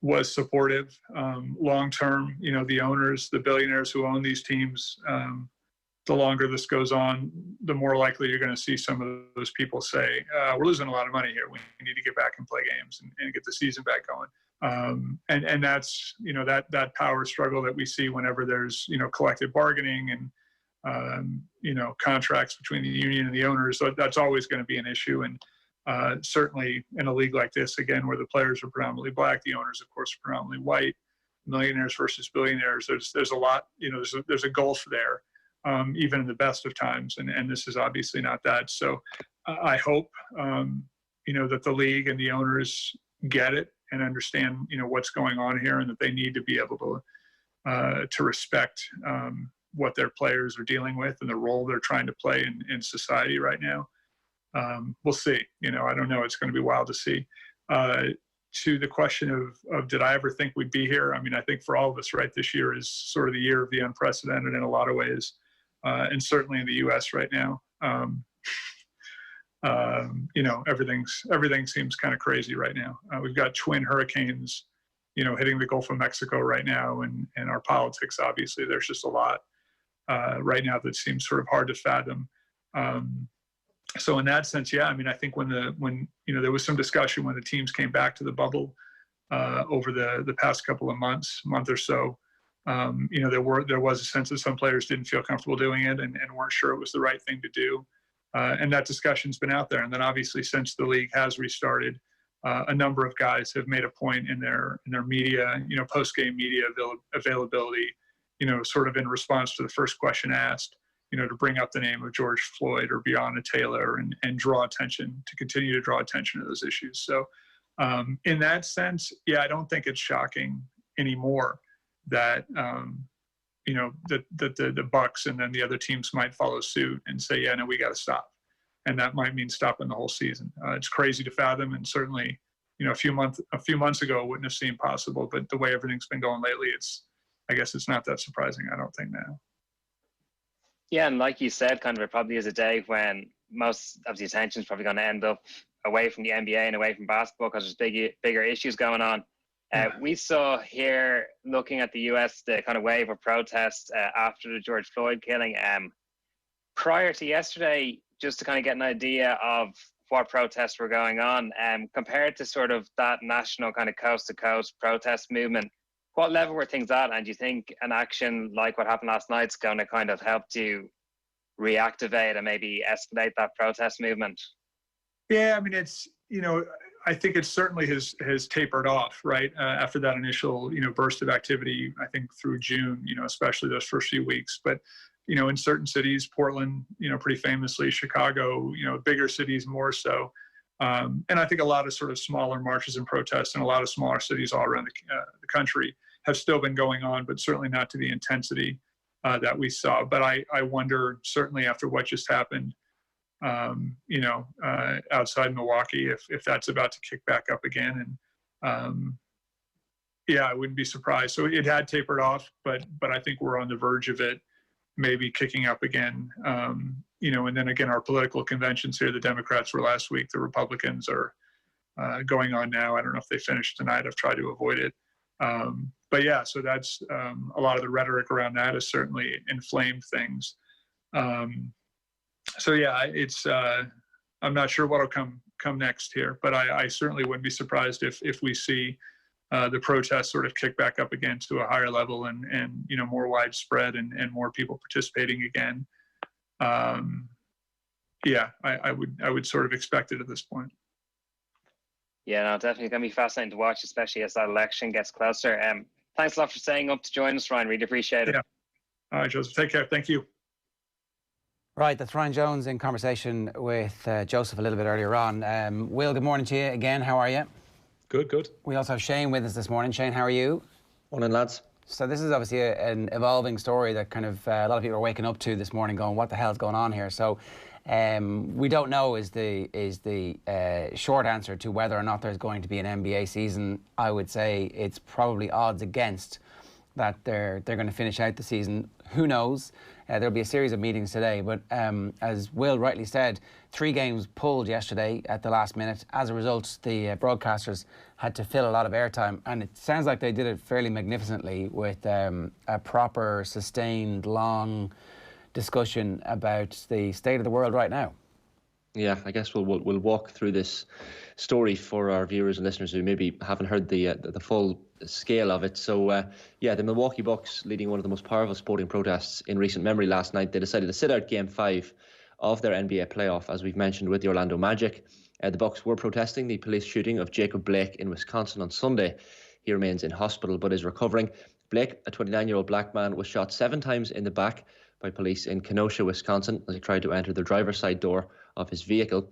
was supportive. Long term, the owners, the billionaires who own these teams, the longer this goes on, the more likely you're going to see some of those people say, we're losing a lot of money here. We need to get back and play games and get the season back going. And that's, that power struggle that we see whenever there's, collective bargaining and, contracts between the union and the owners. So that's always going to be an issue. And certainly in a league like this, again, where the players are predominantly black, the owners, of course, are predominantly white, millionaires versus billionaires, there's a lot, there's a gulf there. Even in the best of times, and this is obviously not that. So I hope, that the league and the owners get it and understand, what's going on here, and that they need to be able to respect what their players are dealing with and the role they're trying to play in society right now. We'll see. I don't know. It's going to be wild to see. To the question of did I ever think we'd be here? I mean, I think for all of us, right, this year is sort of the year of the unprecedented in a lot of ways. And certainly in the U.S. right now, everything seems kind of crazy right now. We've got twin hurricanes, hitting the Gulf of Mexico right now, and our politics, obviously, there's just a lot right now that seems sort of hard to fathom. So in that sense, yeah, I mean, I think when there was some discussion when the teams came back to the bubble over the past couple of month or so. There was a sense that some players didn't feel comfortable doing it and weren't sure it was the right thing to do. And that discussion's been out there. And then obviously since the league has restarted, a number of guys have made a point in their media, post-game media availability, sort of in response to the first question asked, to bring up the name of George Floyd or Breonna Taylor and continue to draw attention to those issues. So in that sense, yeah, I don't think it's shocking anymore that the Bucks and then the other teams might follow suit and say, yeah, no, we got to stop, and that might mean stopping the whole season. It's crazy to fathom, and certainly, a few months ago it wouldn't have seemed possible. But the way everything's been going lately, I guess it's not that surprising. I don't think now. Yeah, and like you said, kind of it probably is a day when most of the attention is probably going to end up away from the NBA and away from basketball because there's bigger issues going on. We saw here, looking at the US, the kind of wave of protests after the George Floyd killing. Prior to yesterday, just to kind of get an idea of what protests were going on, compared to sort of that national kind of coast-to-coast protest movement, what level were things at? And do you think an action like what happened last night is going to kind of help to reactivate and maybe escalate that protest movement? Yeah, I mean, it's, I think it certainly has tapered off, right? After that initial, burst of activity, I think through June, especially those first few weeks. But, in certain cities, Portland, pretty famously, Chicago, bigger cities more so. And I think a lot of sort of smaller marches and protests in a lot of smaller cities all around the country have still been going on, but certainly not to the intensity that we saw. But I wonder, certainly after what just happened, outside Milwaukee, if that's about to kick back up again. And yeah, I wouldn't be surprised. So it had tapered off, but I think we're on the verge of it maybe kicking up again. And then again, our political conventions here, the Democrats were last week, the Republicans are going on now. I don't know if they finish tonight. I've tried to avoid it. But yeah, so that's a lot of the rhetoric around that has certainly inflamed things. So yeah, it's I'm not sure what'll come next here, but I certainly wouldn't be surprised if we see the protests sort of kick back up again to a higher level and more widespread and more people participating again. Yeah, I would sort of expect it at this point. Yeah, no, definitely going to be fascinating to watch, especially as that election gets closer. Thanks a lot for staying up to join us, Ryan. Really appreciate it. Yeah. All right, Joseph. Take care. Thank you. Right, that's Ryan Jones in conversation with Joseph a little bit earlier on. Will, good morning to you again. How are you? Good, good. We also have Shane with us this morning. Shane, how are you? Morning, lads. So this is obviously an evolving story that kind of a lot of people are waking up to this morning going, what the hell's going on here? So we don't know is the short answer to whether or not there's going to be an NBA season. I would say it's probably odds against that they're going to finish out the season. Who knows? There'll be a series of meetings today, but as Will rightly said, 3 games pulled yesterday at the last minute. As a result, the broadcasters had to fill a lot of airtime, and it sounds like they did it fairly magnificently with a proper, sustained, long discussion about the state of the world right now. Yeah, I guess we'll walk through this story for our viewers and listeners who maybe haven't heard the full scale of it. So, yeah, the Milwaukee Bucks, leading one of the most powerful sporting protests in recent memory last night, they decided to sit out Game 5 of their NBA playoff, as we've mentioned, with the Orlando Magic. The Bucks were protesting the police shooting of Jacob Blake in Wisconsin on Sunday. He remains in hospital but is recovering. Blake, a 29-year-old black man, was shot 7 times in the back by police in Kenosha, Wisconsin, as he tried to enter the driver's side door of his vehicle.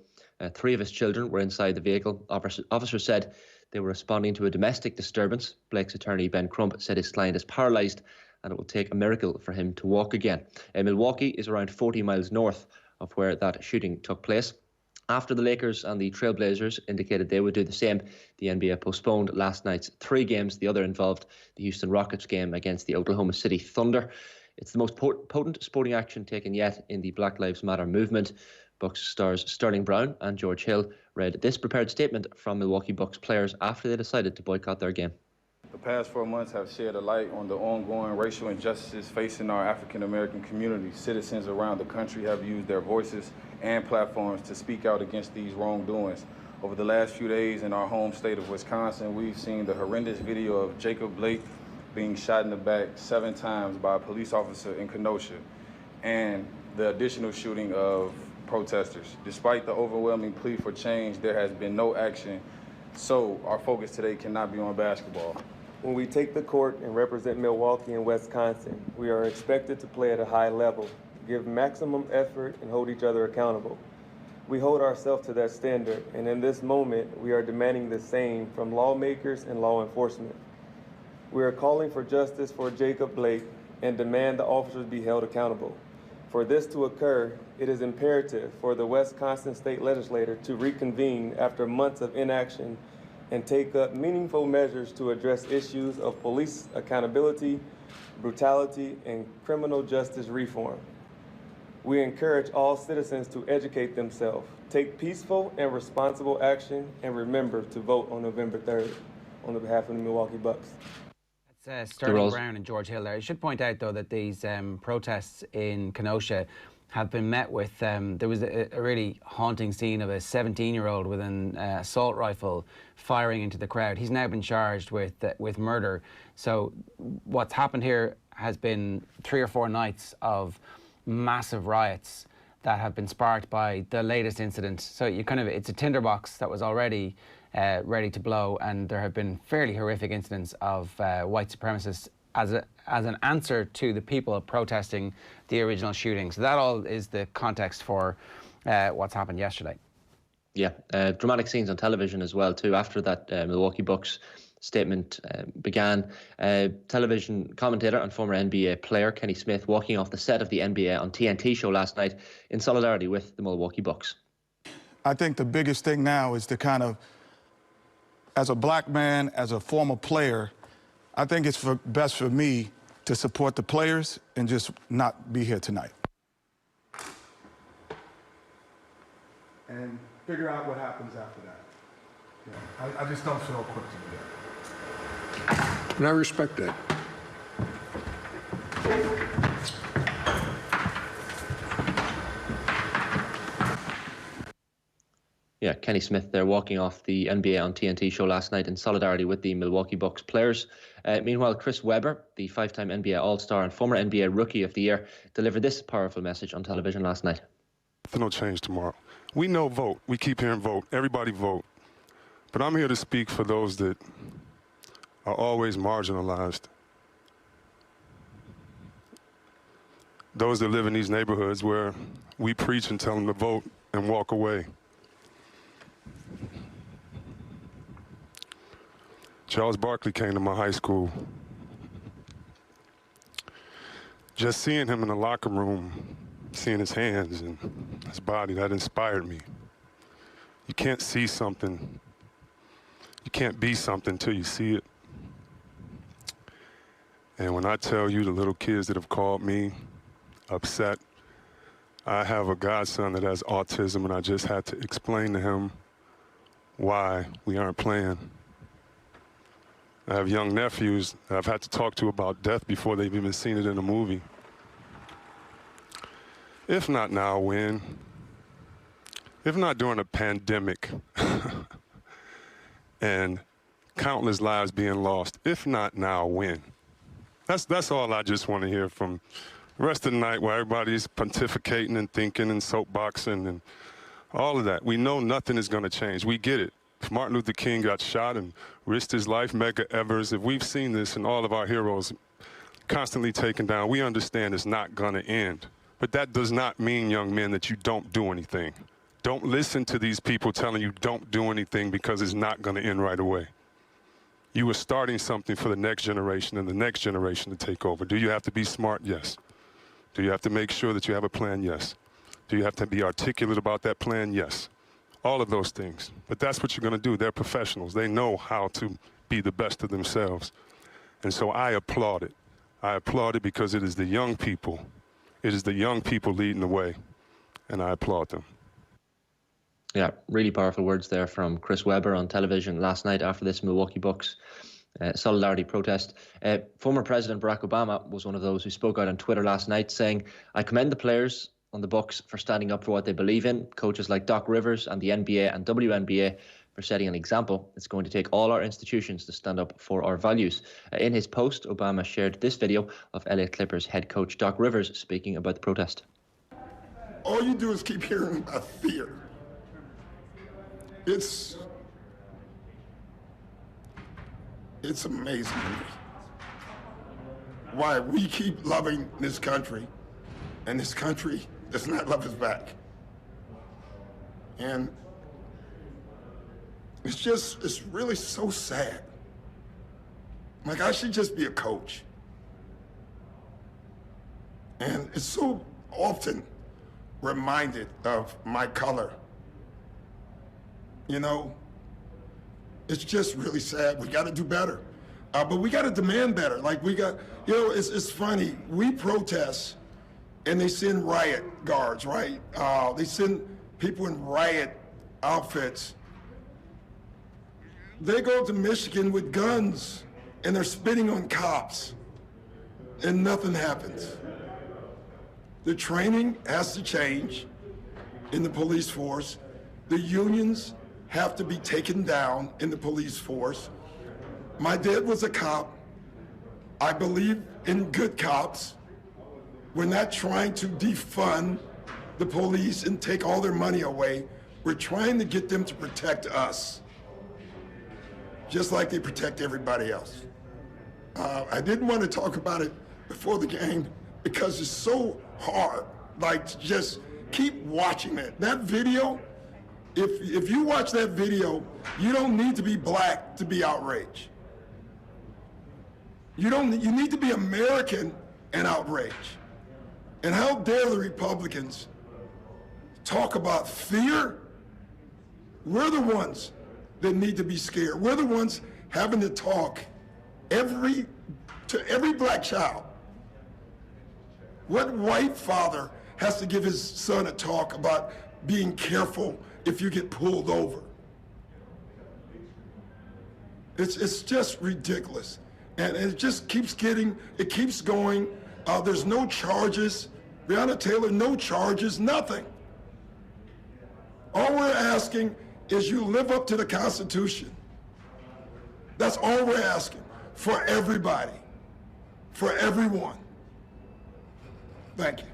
3 of his children were inside the vehicle. Officers said they were responding to a domestic disturbance. Blake's attorney, Ben Crump, said his client is paralysed and it will take a miracle for him to walk again. Milwaukee is around 40 miles north of where that shooting took place. After the Lakers and the Trailblazers indicated they would do the same, the NBA postponed last night's 3 games. The other involved the Houston Rockets game against the Oklahoma City Thunder. It's the most potent sporting action taken yet in the Black Lives Matter movement. Bucks stars Sterling Brown and George Hill read this prepared statement from Milwaukee Bucks players after they decided to boycott their game. The past 4 months have shed a light on the ongoing racial injustices facing our African-American community. Citizens around the country have used their voices and platforms to speak out against these wrongdoings. Over the last few days in our home state of Wisconsin, we've seen the horrendous video of Jacob Blake being shot in the back 7 times by a police officer in Kenosha, and the additional shooting of protesters. Despite the overwhelming plea for change, there has been no action, so our focus today cannot be on basketball. When we take the court and represent Milwaukee and Wisconsin, we are expected to play at a high level, give maximum effort, and hold each other accountable. We hold ourselves to that standard, and in this moment, we are demanding the same from lawmakers and law enforcement. We are calling for justice for Jacob Blake and demand the officers be held accountable. For this to occur, it is imperative for the Wisconsin State Legislature to reconvene after months of inaction and take up meaningful measures to address issues of police accountability, brutality, and criminal justice reform. We encourage all citizens to educate themselves, take peaceful and responsible action, and remember to vote on November 3rd on behalf of the Milwaukee Bucks. That's Sterling Brown and George Hill there. I should point out, though, that these protests in Kenosha have been met with, there was a really haunting scene of a 17-year-old with an assault rifle firing into the crowd. He's now been charged with murder. So what's happened here has been 3 or 4 nights of massive riots that have been sparked by the latest incident. So it's a tinderbox that was already ready to blow, and there have been fairly horrific incidents of white supremacists as an answer to the people protesting the original shooting. So that all is the context for what's happened yesterday. Yeah, dramatic scenes on television as well too. After that Milwaukee Bucks statement began, television commentator and former NBA player Kenny Smith walking off the set of the NBA on TNT show last night in solidarity with the Milwaukee Bucks. I think the biggest thing now is to kind of, as a black man, as a former player, I think it's best for me to support the players and just not be here tonight. And figure out what happens after that. Yeah, I just don't feel equipped to do that. And I respect that. Yeah, Kenny Smith there walking off the NBA on TNT show last night in solidarity with the Milwaukee Bucks players. Meanwhile, Chris Webber, the 5-time NBA All-Star and former NBA Rookie of the Year, delivered this powerful message on television last night. Nothing will change tomorrow. We know vote. We keep hearing vote. Everybody vote. But I'm here to speak for those that are always marginalized. Those that live in these neighborhoods where we preach and tell them to vote and walk away. Charles Barkley came to my high school. Just seeing him in the locker room, seeing his hands and his body, that inspired me. You can't see something, you can't be something till you see it. And when I tell you the little kids that have called me upset, I have a godson that has autism, and I just had to explain to him why we aren't playing. I have young nephews that I've had to talk to about death before they've even seen it in a movie. If not now, when? If not during a pandemic and countless lives being lost, if not now, when? That's all I just want to hear from the rest of the night, where everybody's pontificating and thinking and soapboxing and all of that. We know nothing is going to change. We get it. If Martin Luther King got shot and risked his life, Medgar Evers, if we've seen this and all of our heroes constantly taken down, we understand it's not going to end. But that does not mean, young men, that you don't do anything. Don't listen to these people telling you don't do anything, because it's not going to end right away. You are starting something for the next generation and the next generation to take over. Do you have to be smart? Yes. Do you have to make sure that you have a plan? Yes. Do you have to be articulate about that plan? Yes. All of those things. But that's what you're going to do. They're professionals. They know how to be the best of themselves. And so I applaud it. I applaud it because it is the young people. It is the young people leading the way. And I applaud them. Yeah, really powerful words there from Chris Webber on television last night after this Milwaukee Bucks solidarity protest. Former President Barack Obama was one of those who spoke out on Twitter last night saying, "I commend the players on the Bucks for standing up for what they believe in, coaches like Doc Rivers and the NBA and WNBA for setting an example. It's going to take all our institutions to stand up for our values." In his post, Obama shared this video of LA Clippers head coach Doc Rivers speaking about the protest. All you do is keep hearing about fear. It's amazing to me why we keep loving this country and this country does not love us back. And it's really so sad. Like, I should just be a coach. And it's so often reminded of my color. You know, it's just really sad. We got to do better. But we got to demand better. Like, we got, you know, it's funny. We protest and they send riot guards, right? They send people in riot outfits. They go to Michigan with guns and they're spitting on cops and nothing happens. The training has to change in the police force. The unions have to be taken down in the police force. My dad was a cop. I believe in good cops. We're not trying to defund the police and take all their money away. We're trying to get them to protect us, just like they protect everybody else. I didn't want to talk about it before the game because it's so hard, like, to just keep watching it. That video, if you watch that video, you don't need to be black to be outraged. You need to be American and outraged. And how dare the Republicans talk about fear? We're the ones that need to be scared. We're the ones having to talk to every black child. What white father has to give his son a talk about being careful if you get pulled over? It's just ridiculous. And it just keeps going. There's no charges. Breonna Taylor, no charges, nothing. All we're asking is you live up to the Constitution. That's all we're asking for everybody, for everyone. Thank you.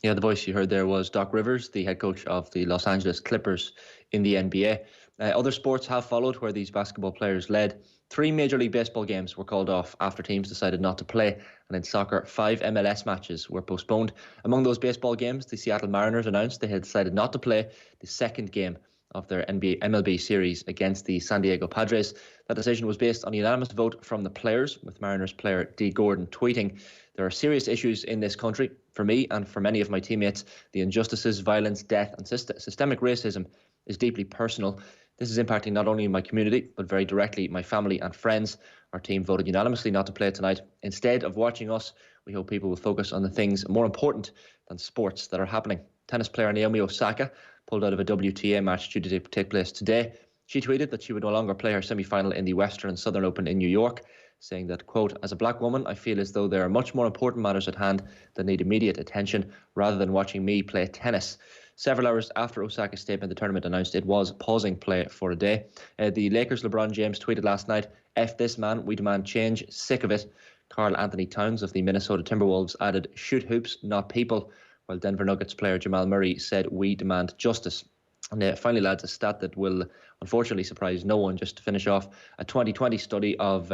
Yeah, the voice you heard there was Doc Rivers, the head coach of the Los Angeles Clippers in the NBA. Other sports have followed where these basketball players led. 3 Major League Baseball games were called off after teams decided not to play. And in soccer, 5 MLS matches were postponed. Among those baseball games, the Seattle Mariners announced they had decided not to play the second game of their MLB series against the San Diego Padres. That decision was based on a unanimous vote from the players, with Mariners player D. Gordon tweeting, "There are serious issues in this country. For me and for many of my teammates, the injustices, violence, death and systemic racism is deeply personal. This is impacting not only my community, but very directly my family and friends. Our team voted unanimously not to play tonight. Instead of watching us, we hope people will focus on the things more important than sports that are happening." Tennis player Naomi Osaka pulled out of a WTA match due to take place today. She tweeted that she would no longer play her semi-final in the Western and Southern Open in New York, saying that, quote, "As a black woman, I feel as though there are much more important matters at hand that need immediate attention rather than watching me play tennis." Several hours after Osaka's statement, the tournament announced it was pausing play for a day. The Lakers' LeBron James tweeted last night, "F this man, we demand change, sick of it." Karl Anthony Towns of the Minnesota Timberwolves added, "Shoot hoops, not people," while Denver Nuggets player Jamal Murray said, "We demand justice." And finally, lads, a stat that will unfortunately surprise no one, just to finish off. A 2020 study of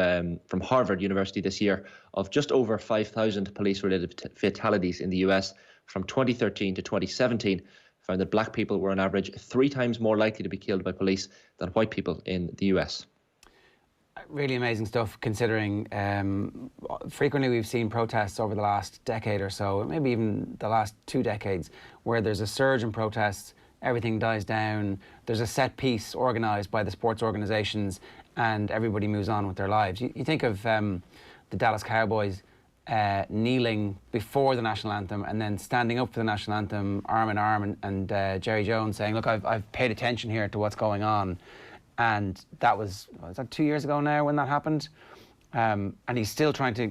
from Harvard University this year of just over 5,000 police-related fatalities in the US from 2013 to 2017 found that black people were on average 3 times more likely to be killed by police than white people in the US. Really amazing stuff, considering frequently we've seen protests over the last decade or so, maybe even the last 2 decades, where there's a surge in protests, everything dies down, there's a set piece organised by the sports organisations, and everybody moves on with their lives. You think of the Dallas Cowboys kneeling before the national anthem and then standing up for the national anthem arm in arm, and Jerry Jones saying, "Look, I've paid attention here to what's going on." And that was that 2 years ago now when that happened, and he's still trying to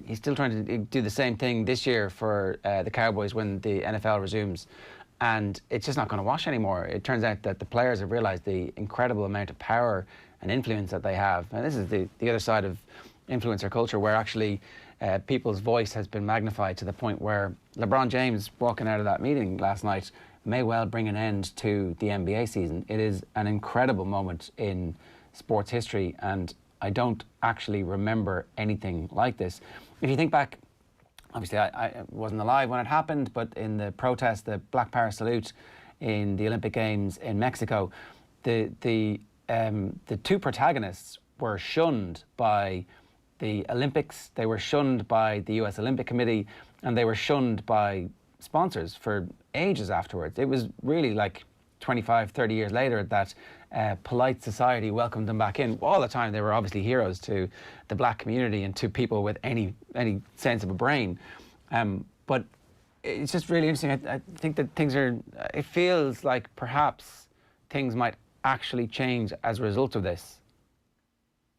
do the same thing this year for the Cowboys when the NFL resumes, and it's just not going to wash anymore. It turns out that the players have realised the incredible amount of power and influence that they have, and this is the other side of influencer culture, where actually people's voice has been magnified to the point where LeBron James walking out of that meeting last night may well bring an end to the NBA season. It is an incredible moment in sports history, and I don't actually remember anything like this. If you think back, obviously I wasn't alive when it happened, but in the protest, the Black Power salute in the Olympic Games in Mexico, the 2 protagonists were shunned by the Olympics, they were shunned by the US Olympic Committee, and they were shunned by sponsors for ages afterwards. It was really like 25, 30 years later that polite society welcomed them back in. All the time they were obviously heroes to the black community and to people with any sense of a brain. But it's just really interesting. I think that it feels like perhaps things might actually change as a result of this.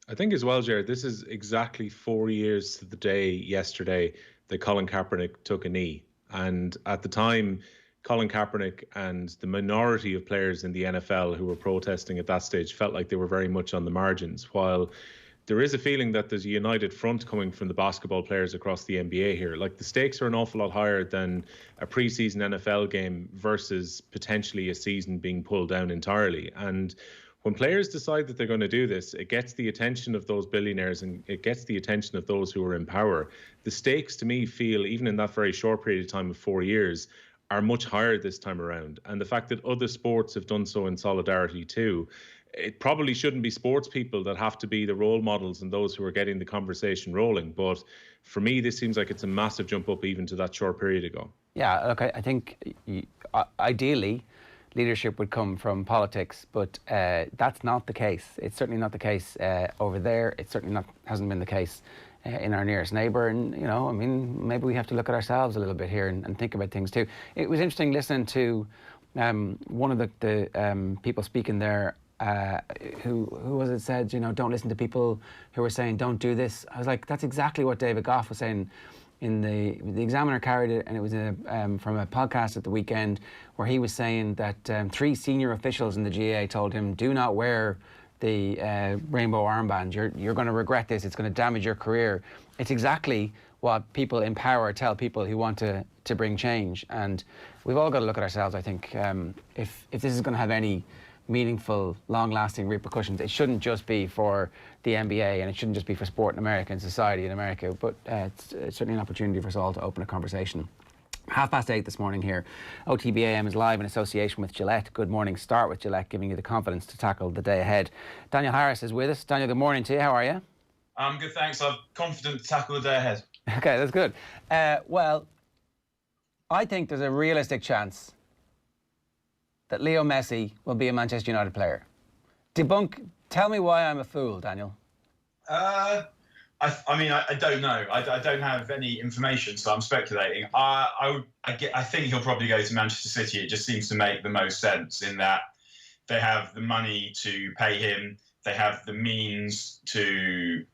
I think as well, Jared, this is exactly 4 years to the day yesterday that Colin Kaepernick took a knee. And at the time, Colin Kaepernick and the minority of players in the NFL who were protesting at that stage felt like they were very much on the margins, while there is a feeling that there's a united front coming from the basketball players across the NBA here. Like, the stakes are an awful lot higher than a preseason NFL game versus potentially a season being pulled down entirely. And when players decide that they're going to do this, it gets the attention of those billionaires and it gets the attention of those who are in power. The stakes, to me, feel, even in that very short period of time of 4 years, are much higher this time around. And the fact that other sports have done so in solidarity too, it probably shouldn't be sports people that have to be the role models and those who are getting the conversation rolling. But for me, this seems like it's a massive jump up even to that short period ago. Yeah, look, I think ideally leadership would come from politics, but that's not the case. It's certainly not the case over there. It certainly hasn't been the case in our nearest neighbour. And, you know, I mean, maybe we have to look at ourselves a little bit here and think about things too. It was interesting listening to one of the people speaking there who was it said, don't listen to people who were saying don't do this. I was like, that's exactly what David Goff was saying. In the Examiner carried it, and it was from a podcast at the weekend where he was saying that 3 senior officials in the GAA told him, do not wear the rainbow armband. You're going to regret this. It's going to damage your career. It's exactly what people in power tell people who want to bring change. And we've all got to look at ourselves, I think. If this is going to have any meaningful, long-lasting repercussions, it shouldn't just be for the NBA, and it shouldn't just be for sport in America and society in America, but it's certainly an opportunity for us all to open a conversation. 8:30 this morning here. OTB AM is live in association with Gillette. Good morning. Start with Gillette, giving you the confidence to tackle the day ahead. Daniel Harris is with us. Daniel, good morning to you. How are you? I'm good, thanks. I'm confident to tackle the day ahead. Okay, that's good. Well, I think there's a realistic chance that Leo Messi will be a Manchester United player. Tell me why I'm a fool, Daniel. I don't know. I don't have any information, so I'm speculating. I think he'll probably go to Manchester City. It just seems to make the most sense in that they have the money to pay him. They have the means to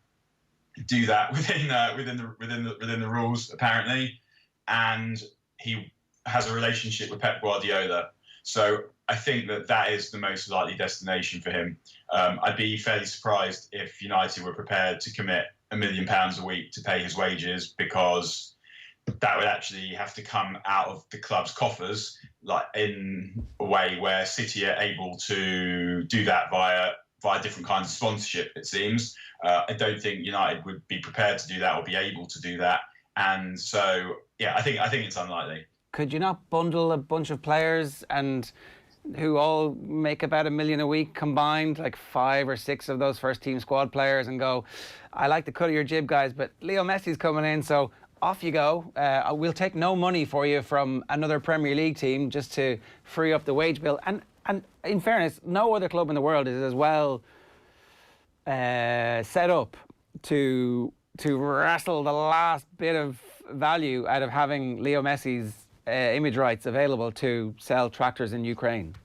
do that within the rules, apparently, and he has a relationship with Pep Guardiola. So I think that is the most likely destination for him. I'd be fairly surprised if United were prepared to commit £1 million a week to pay his wages, because that would actually have to come out of the club's coffers, like in a way where City are able to do that via different kinds of sponsorship, it seems. I don't think United would be prepared to do that or be able to do that. And so, yeah, I think it's unlikely. Could you not bundle a bunch of players and who all make about $1 million a week combined, like 5 or 6 of those first team squad players, and go, I like the cut of your jib, guys, but Leo Messi's coming in, so off you go. We'll take no money for you from another Premier League team just to free up the wage bill. And in fairness, no other club in the world is as well set up to wrestle the last bit of value out of having Leo Messi's image rights available to sell tractors in Ukraine.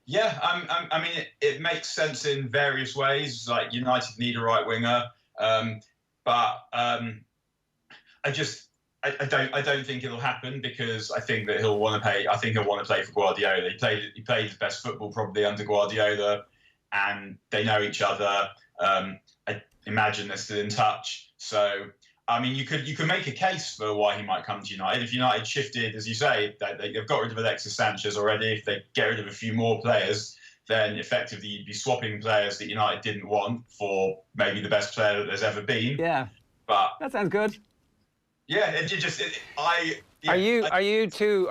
Yeah, I mean, it makes sense in various ways. Like, United need a right winger, but I don't think it'll happen, because I think that he'll want to pay. I think he'll want to play for Guardiola. He played his best football probably under Guardiola, and they know each other. I imagine they're still in touch. So, I mean, you could make a case for why he might come to United. If United shifted, as you say, they've got rid of Alexis Sanchez already. If they get rid of a few more players, then effectively you'd be swapping players that United didn't want for maybe the best player that there's ever been. Yeah, but that sounds good. Yeah, Are you too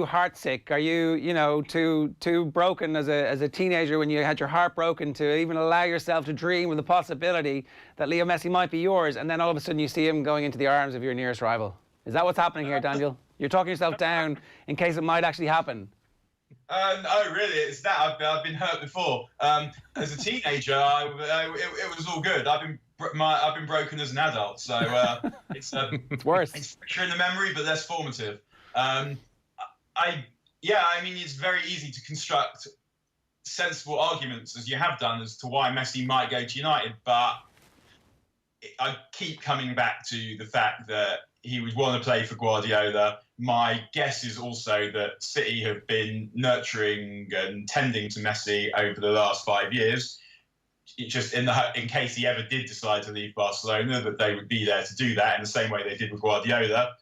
heartsick? Are you too broken as a teenager when you had your heart broken to even allow yourself to dream of the possibility that Leo Messi might be yours, and then all of a sudden you see him going into the arms of your nearest rival? Is that what's happening here, Daniel? You're talking yourself down in case it might actually happen. Oh, really? It's that. I've been hurt before. As a teenager, it was all good. I've been broken as an adult, so it's worse. It's fresher in the memory, but less formative. I mean, it's very easy to construct sensible arguments, as you have done, as to why Messi might go to United, but I keep coming back to the fact that he would want to play for Guardiola. My guess is also that City have been nurturing and tending to Messi over the last 5 years. Just in case he ever did decide to leave Barcelona, that they would be there to do that in the same way they did with Guardiola.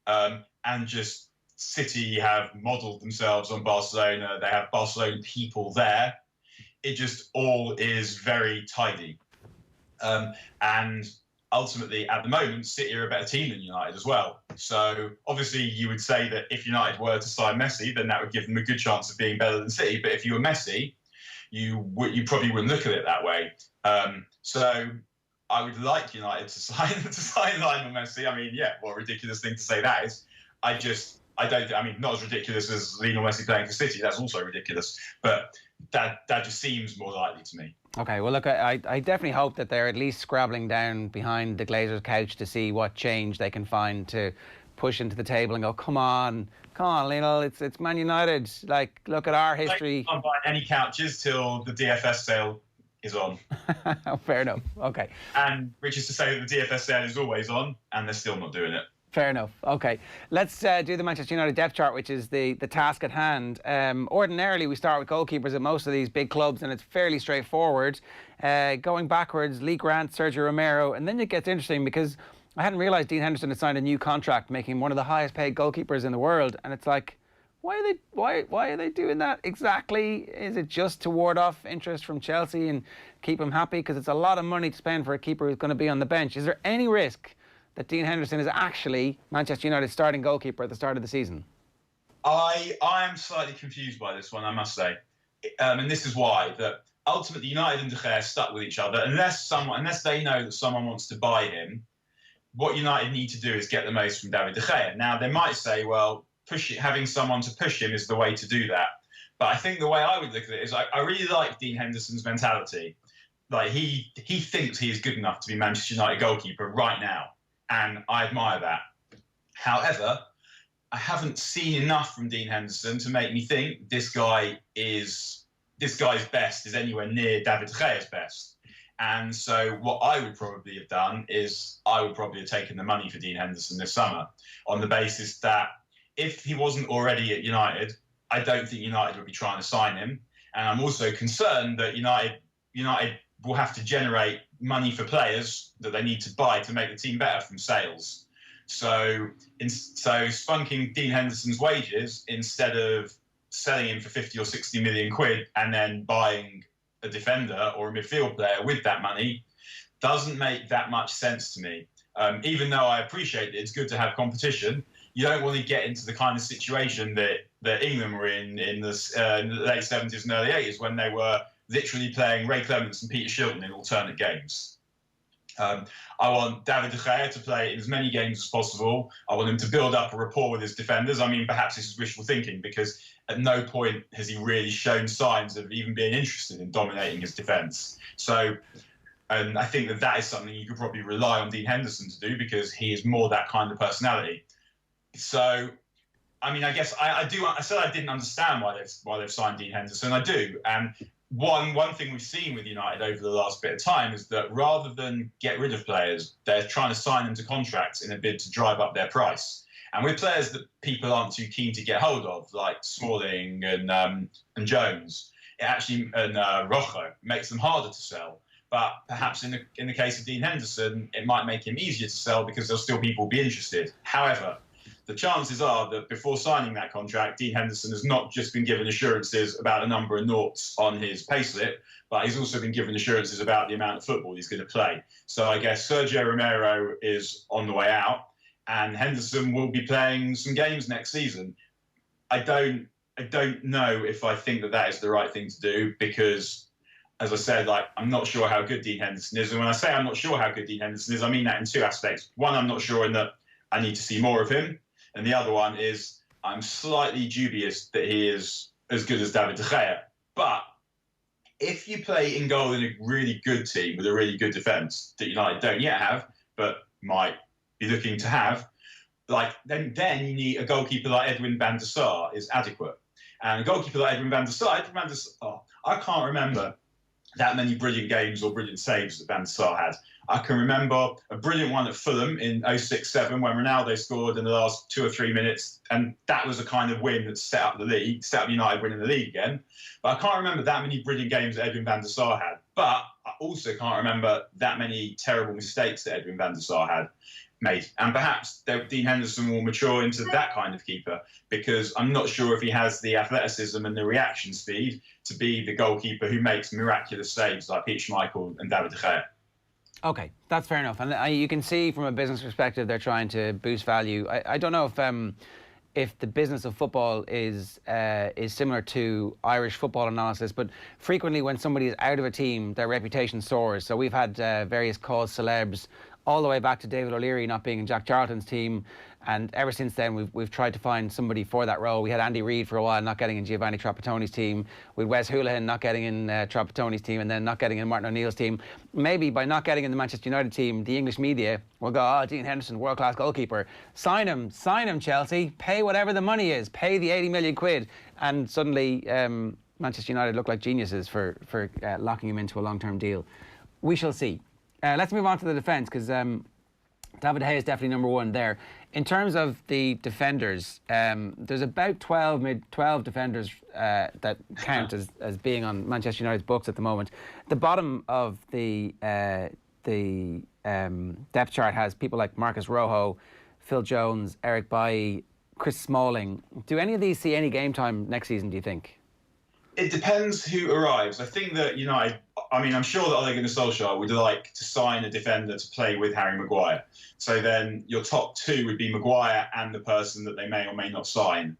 And just City have modelled themselves on Barcelona. They have Barcelona people there. It just all is very tidy. And ultimately, at the moment, City are a better team than United as well. So obviously you would say that if United were to sign Messi, then that would give them a good chance of being better than City. But if you were Messi, you probably wouldn't look at it that way. So I would like United to sign Lionel Messi. I mean, yeah, what a ridiculous thing to say that is. I mean, not as ridiculous as Lionel Messi playing for City. That's also ridiculous. But that just seems more likely to me. Okay, well, look, I definitely hope that they're at least scrabbling down behind the Glazers' couch to see what change they can find to push into the table and go, come on, Come on, Lionel, it's Man United. Like, look at our history. I can't buy any couches till the DFS sale is on. Fair enough. Okay. And which is to say that the DFS sale is always on, and they're still not doing it. Fair enough. Okay. Let's do the Manchester United depth chart, which is the task at hand. Ordinarily, we start with goalkeepers at most of these big clubs, and it's fairly straightforward. Going backwards, Lee Grant, Sergio Romero, and then it gets interesting because I hadn't realised Dean Henderson had signed a new contract, making him one of the highest paid goalkeepers in the world. And it's like, why are they doing that exactly? Is it just to ward off interest from Chelsea and keep him happy? Because it's a lot of money to spend for a keeper who's going to be on the bench. Is there any risk that Dean Henderson is actually Manchester United's starting goalkeeper at the start of the season? I am slightly confused by this one, I must say. And this is why, that ultimately United and De Gea are stuck with each other. Unless they know that someone wants to buy him, what United need to do is get the most from David De Gea. Now, they might say, well, having someone to push him is the way to do that. But I think the way I would look at it is I really like Dean Henderson's mentality. Like, he thinks he is good enough to be Manchester United goalkeeper right now. And I admire that. However, I haven't seen enough from Dean Henderson to make me think this guy's best is anywhere near David De Gea's best. And so what I would probably have done is I would probably have taken the money for Dean Henderson this summer on the basis that if he wasn't already at United, I don't think United would be trying to sign him. And I'm also concerned that United will have to generate money for players that they need to buy to make the team better from sales. So spunking Dean Henderson's wages instead of selling him for 50 or 60 million quid and then buying a defender or a midfield player with that money doesn't make that much sense to me. Even though I appreciate that it's good to have competition, you don't want to get into the kind of situation that England were in the late 70s and early 80s when they were literally playing Ray Clements and Peter Shilton in alternate games. I want David De Gea to play in as many games as possible. I want him to build up a rapport with his defenders. I mean, perhaps this is wishful thinking because at no point has he really shown signs of even being interested in dominating his defence. So, and I think that is something you could probably rely on Dean Henderson to do because he is more that kind of personality. So, I mean, I guess I said I didn't understand why they've signed Dean Henderson. I do, and one thing we've seen with United over the last bit of time is that rather than get rid of players, they're trying to sign them to contracts in a bid to drive up their price. And with players that people aren't too keen to get hold of, like Smalling and Jones, it actually and Rojo makes them harder to sell. But perhaps in the case of Dean Henderson, it might make him easier to sell because there'll still people be interested. However, the chances are that before signing that contract, Dean Henderson has not just been given assurances about a number of noughts on his payslip, but he's also been given assurances about the amount of football he's going to play. So I guess Sergio Romero is on the way out, and Henderson will be playing some games next season. I don't know if I think that is the right thing to do because, as I said, I'm not sure how good Dean Henderson is. And when I say I'm not sure how good Dean Henderson is, I mean that in two aspects. One, I'm not sure in that I need to see more of him. And the other one is I'm slightly dubious that he is as good as David De Gea. But if you play in goal in a really good team with a really good defence that United don't yet have, but might be looking to have, then you need a goalkeeper like Edwin van der Sar is adequate. And a goalkeeper like Edwin van der Sar, I can't remember that many brilliant games or brilliant saves that Van der Sar had. I can remember a brilliant one at Fulham in 06-07 when Ronaldo scored in the last 2 or 3 minutes, and that was a kind of win that set up United winning the league again. But I can't remember that many brilliant games that Edwin van der Sar had. But I also can't remember that many terrible mistakes that Edwin van der Sar had made. And perhaps Dean Henderson will mature into that kind of keeper because I'm not sure if he has the athleticism and the reaction speed to be the goalkeeper who makes miraculous saves like Peter Schmeichel and David De Gea. Okay, that's fair enough. And you can see from a business perspective they're trying to boost value. I don't know if the business of football is similar to Irish football analysis, but frequently when somebody is out of a team, their reputation soars. So we've had various cause celebs all the way back to David O'Leary not being in Jack Charlton's team. And ever since then, we've tried to find somebody for that role. We had Andy Reid for a while, not getting in Giovanni Trapattoni's team. With Wes Hoolahan not getting in Trapattoni's team, and then not getting in Martin O'Neill's team. Maybe by not getting in the Manchester United team, the English media will go, oh, Dean Henderson, world-class goalkeeper. Sign him, Chelsea. Pay whatever the money is. Pay the 80 million quid. And suddenly, Manchester United look like geniuses for locking him into a long-term deal. We shall see. Let's move on to the defence, because David Hay is definitely number one there. In terms of the defenders, there's about 12 defenders that count as being on Manchester United's books at the moment. The bottom of the depth chart has people like Marcus Rojo, Phil Jones, Eric Bailly, Chris Smalling. Do any of these see any game time next season, do you think? It depends who arrives. I think that United, I'm sure that Ole Gunnar Solskjaer would like to sign a defender to play with Harry Maguire. So then your top two would be Maguire and the person that they may or may not sign.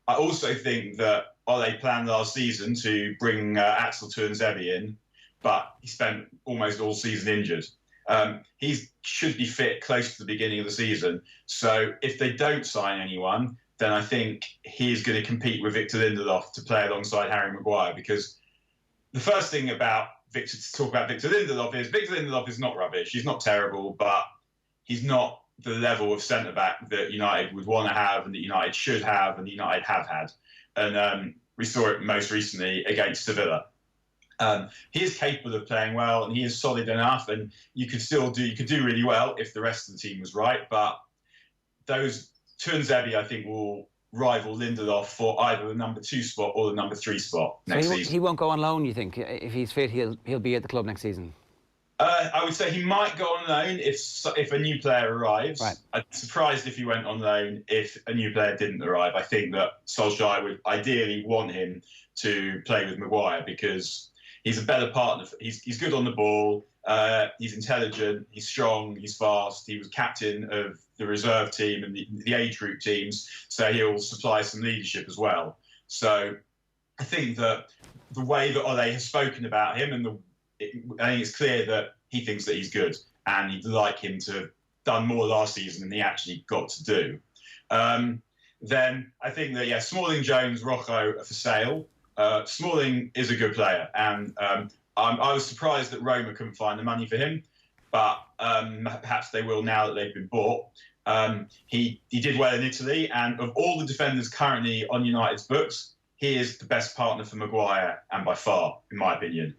I also think that Ole planned last season to bring Axel Tuanzebe in, but he spent almost all season injured. He should be fit close to the beginning of the season. So if they don't sign anyone, then I think he's going to compete with Victor Lindelof to play alongside Harry Maguire, because the first thing about Victor Lindelof is not rubbish. He's not terrible, but he's not the level of centre-back that United would want to have and that United should have and that United have had. And we saw it most recently against Sevilla. He is capable of playing well and he is solid enough, and you could do really well if the rest of the team was right, but those Tuanzebe, I think, will rival Lindelof for either the number 2 spot or the number 3 spot next season. He won't go on loan, you think? If he's fit, he'll be at the club next season? I would say he might go on loan if a new player arrives. Right. I'd be surprised if he went on loan if a new player didn't arrive. I think that Solskjaer would ideally want him to play with Maguire because he's a better partner. He's good on the ball. He's intelligent, he's strong, he's fast. He was captain of the reserve team and the age group teams, so he'll supply some leadership as well. So I think that the way that Ole has spoken about him, I think it's clear that he thinks that he's good, and he'd like him to have done more last season than he actually got to do. Then I think that, Smalling, Jones, Rojo are for sale. Smalling is a good player, and I was surprised that Roma couldn't find the money for him, but perhaps they will now that they've been bought. He did well in Italy, and of all the defenders currently on United's books, he is the best partner for Maguire, and by far, in my opinion.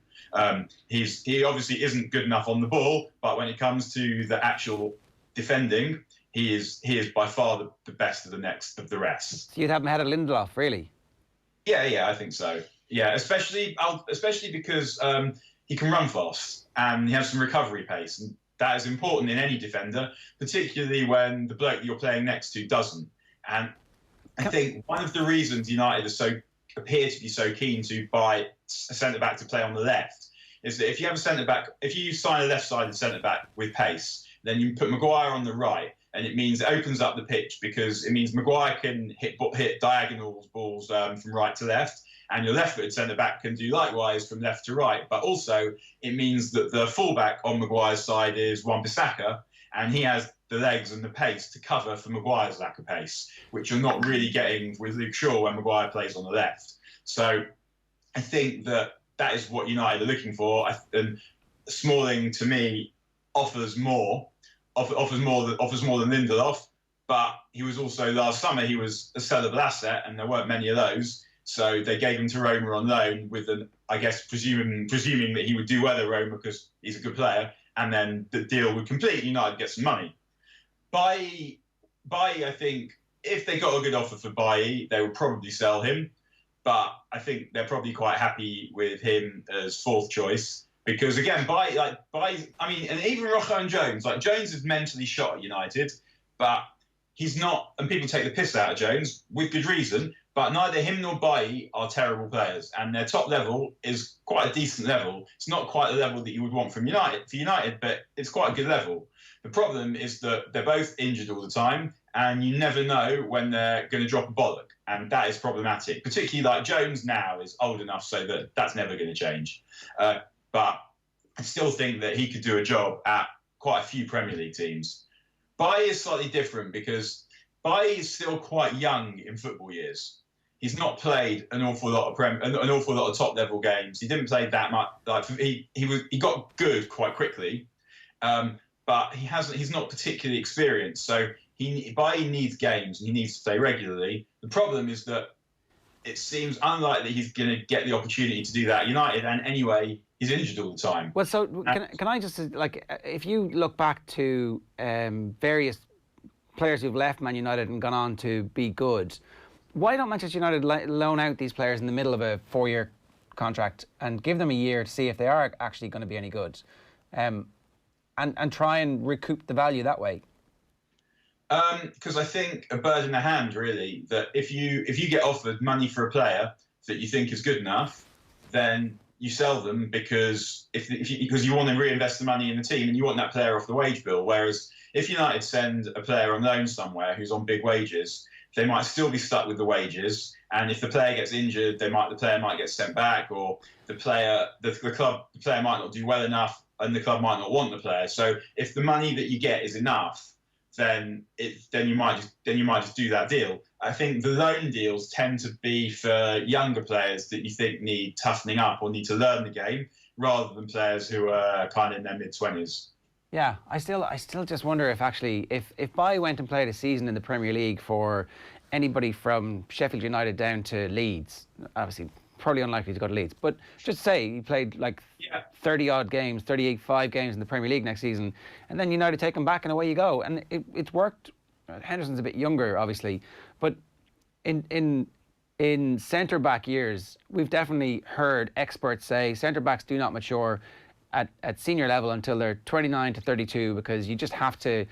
He obviously isn't good enough on the ball, but when it comes to the actual defending, he is by far the best of the rest. So you'd have him ahead of Lindelof, really? Yeah, I think so. Yeah, especially because he can run fast and he has some recovery pace, and that is important in any defender, particularly when the bloke you're playing next to doesn't. And I think one of the reasons United appear to be so keen to buy a centre-back to play on the left is that if you have a centre-back, if you sign a left-sided centre-back with pace, then you put Maguire on the right, and it means it opens up the pitch because it means Maguire can hit diagonal balls from right to left, and your left-footed centre-back can do likewise from left to right. But also, it means that the full-back on Maguire's side is Wan-Bissaka, and he has the legs and the pace to cover for Maguire's lack of pace, which you're not really getting with Luke Shaw when Maguire plays on the left. So I think that is what United are looking for. And Smalling, to me, offers more than Lindelof, but he was also, last summer, he was a sellable asset, and there weren't many of those. So they gave him to Roma on loan with presuming that he would do well at Roma because he's a good player, and then the deal would complete. United get some money. Bailly, I think, if they got a good offer for Bailly, they would probably sell him. But I think they're probably quite happy with him as fourth choice because, again, Bailly, and even Rojo and Jones, Jones is mentally shot at United, but he's not, and people take the piss out of Jones with good reason. But neither him nor Bailly are terrible players, and their top level is quite a decent level. It's not quite the level that you would want for United, but it's quite a good level. The problem is that they're both injured all the time, and you never know when they're going to drop a bollock, and that is problematic. Particularly Jones now is old enough so that that's never going to change. But I still think that he could do a job at quite a few Premier League teams. Bailly is slightly different because Bailly is still quite young in football years. He's not played an awful lot of top level games. He didn't play that much. Like he got good quite quickly, but he's not particularly experienced. So Bailly needs games and he needs to play regularly. The problem is that it seems unlikely he's going to get the opportunity to do that at United, and anyway, he's injured all the time. Well, so can I just, like, if you look back to various players who've left Man United and gone on to be good, why don't Manchester United loan out these players in the middle of a 4-year contract and give them a year to see if they are actually going to be any good, and try and recoup the value that way? Because I think a bird in the hand, really, that if you get offered money for a player that you think is good enough, then you sell them because because you want to reinvest the money in the team and you want that player off the wage bill. Whereas if United send a player on loan somewhere who's on big wages, they might still be stuck with the wages. And if the player gets injured, the player might get sent back, or the player might not do well enough, and the club might not want the player. So if the money that you get is enough, then you might just do that deal. I think the loan deals tend to be for younger players that you think need toughening up or need to learn the game, rather than players who are kind of in their mid-20s. Yeah, I still just wonder if Bailly went and played a season in the Premier League for anybody from Sheffield United down to Leeds, obviously probably unlikely to go to Leeds, but just say he played like 30-odd games, 35 games in the Premier League next season, and then United take him back and away you go. And it's worked. Henderson's a bit younger, obviously, but in centre-back years, we've definitely heard experts say centre-backs do not mature at senior level until they're 29 to 32, because you have to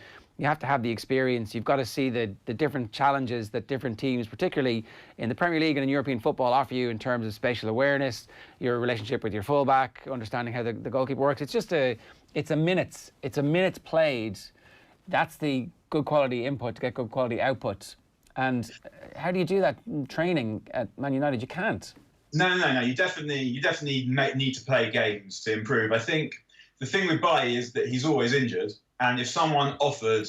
have the experience. You've got to see the different challenges that different teams, particularly in the Premier League and in European football, offer you in terms of spatial awareness, your relationship with your fullback, understanding how the goalkeeper works. It's a minutes played. That's the good quality input to get good quality output. And how do you do that in training at Man United? You can't. No. You definitely need to play games to improve. I think the thing with Bailly is that he's always injured, and if someone offered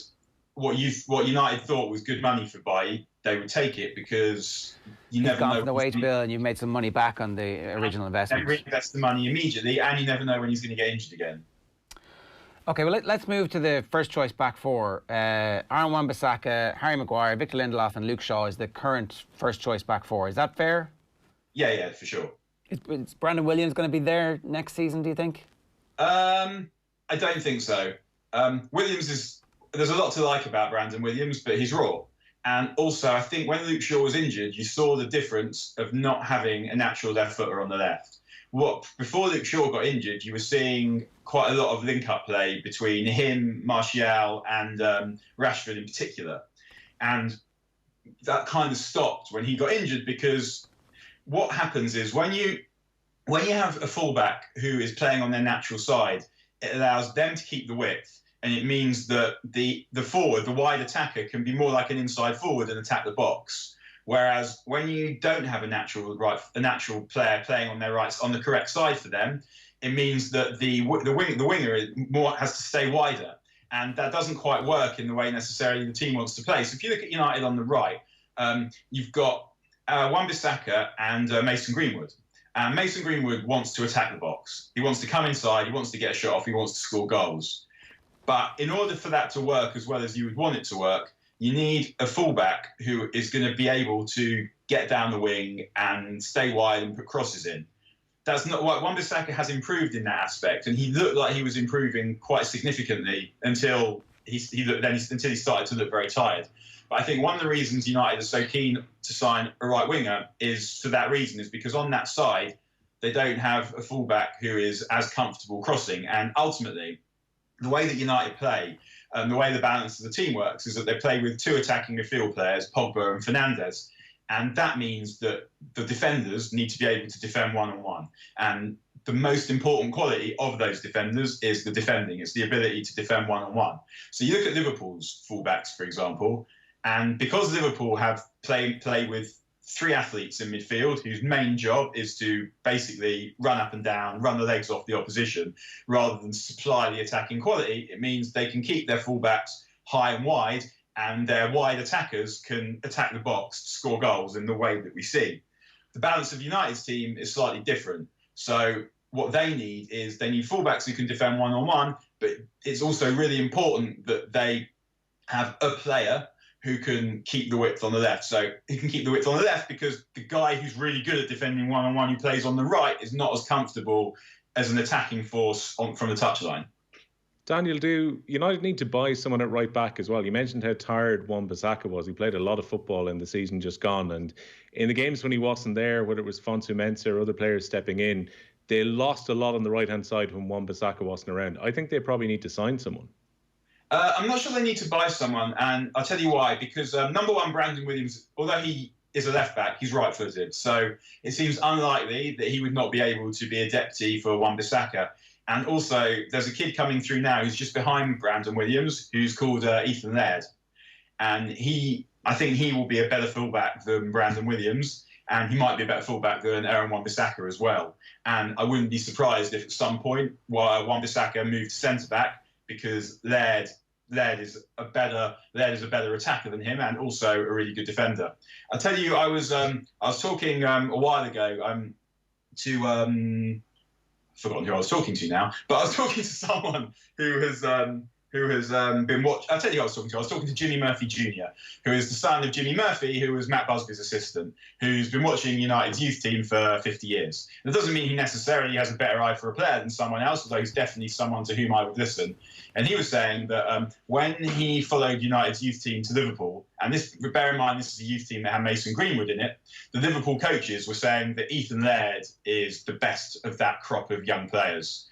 what United thought was good money for Bailly, they would take it, because you never know. He's gone for the wage bill, and you've made some money back on the original investment. They reinvest the money immediately, and you never know when he's going to get injured again. Okay, well, let's move to the first choice back four. Aaron Wan-Bissaka, Harry Maguire, Victor Lindelof and Luke Shaw is the current first choice back four. Is that fair? Yeah, for sure. Is Brandon Williams going to be there next season, do you think? I don't think so. There's a lot to like about Brandon Williams, but he's raw. And also, I think when Luke Shaw was injured, you saw the difference of not having a natural left footer on the left. Before Luke Shaw got injured, you were seeing quite a lot of link-up play between him, Martial, and Rashford in particular. And that kind of stopped when he got injured, because what happens is when you have a fullback who is playing on their natural side, it allows them to keep the width, and it means that the forward, the wide attacker, can be more like an inside forward and attack the box. Whereas when you don't have a natural player playing on their rights on the correct side for them, it means that the winger has to stay wider, and that doesn't quite work in the way necessarily the team wants to play. So if you look at United on the right, you've got Wan-Bissaka and Mason Greenwood. And Mason Greenwood wants to attack the box. He wants to come inside. He wants to get a shot off. He wants to score goals. But in order for that to work as well as you would want it to work, you need a fullback who is going to be able to get down the wing and stay wide and put crosses in. That's not what Wan-Bissaka has improved in that aspect, and he looked like he was improving quite significantly until he started to look very tired. But I think one of the reasons United are so keen to sign a right winger is for that reason, is because on that side they don't have a fullback who is as comfortable crossing. And ultimately, the way that United play, the way the balance of the team works, is that they play with two attacking midfield players, Pogba and Fernandes. And that means that the defenders need to be able to defend one-on-one. And the most important quality of those defenders is the defending. It's the ability to defend one-on-one. So you look at Liverpool's fullbacks, for example, and because Liverpool have play with three athletes in midfield whose main job is to basically run up and down, run the legs off the opposition, rather than supply the attacking quality, it means they can keep their fullbacks high and wide, and their wide attackers can attack the box to score goals in the way that we see. The balance of United's team is slightly different. So what they need is they need fullbacks who can defend one-on-one, but it's also really important that they have a player who can keep the width on the left. So he can keep the width on the left because the guy who's really good at defending one-on-one who plays on the right is not as comfortable as an attacking force from the touchline. Daniel, do United need to buy someone at right back as well? You mentioned how tired Wan-Bissaka was. He played a lot of football in the season just gone. And in the games when he wasn't there, whether it was Fonsu Mensah or other players stepping in, they lost a lot on the right-hand side when Wan-Bissaka wasn't around. I think they probably need to sign someone. I'm not sure they need to buy someone, and I'll tell you why. Because number one, Brandon Williams, although he is a left-back, he's right-footed. So it seems unlikely that he would not be able to be a deputy for Wan-Bissaka. And also, there's a kid coming through now who's just behind Brandon Williams, who's called Ethan Laird. And I think he will be a better fullback than Brandon Williams, and he might be a better fullback than Aaron Wan-Bissaka as well. And I wouldn't be surprised if at some point Wan-Bissaka moved to centre-back, because Laird is a better attacker than him, and also a really good defender. I'll tell you, I was talking a while ago to I've forgotten who I was talking to now, but I was talking to someone who has been watching. I'll tell you who I was talking to. I was talking to Jimmy Murphy Jr., who is the son of Jimmy Murphy, who was Matt Busby's assistant, who's been watching United's youth team for 50 years. And it doesn't mean he necessarily has a better eye for a player than someone else, although he's definitely someone to whom I would listen. And he was saying that when he followed United's youth team to Liverpool, and bear in mind this is a youth team that had Mason Greenwood in it, the Liverpool coaches were saying that Ethan Laird is the best of that crop of young players.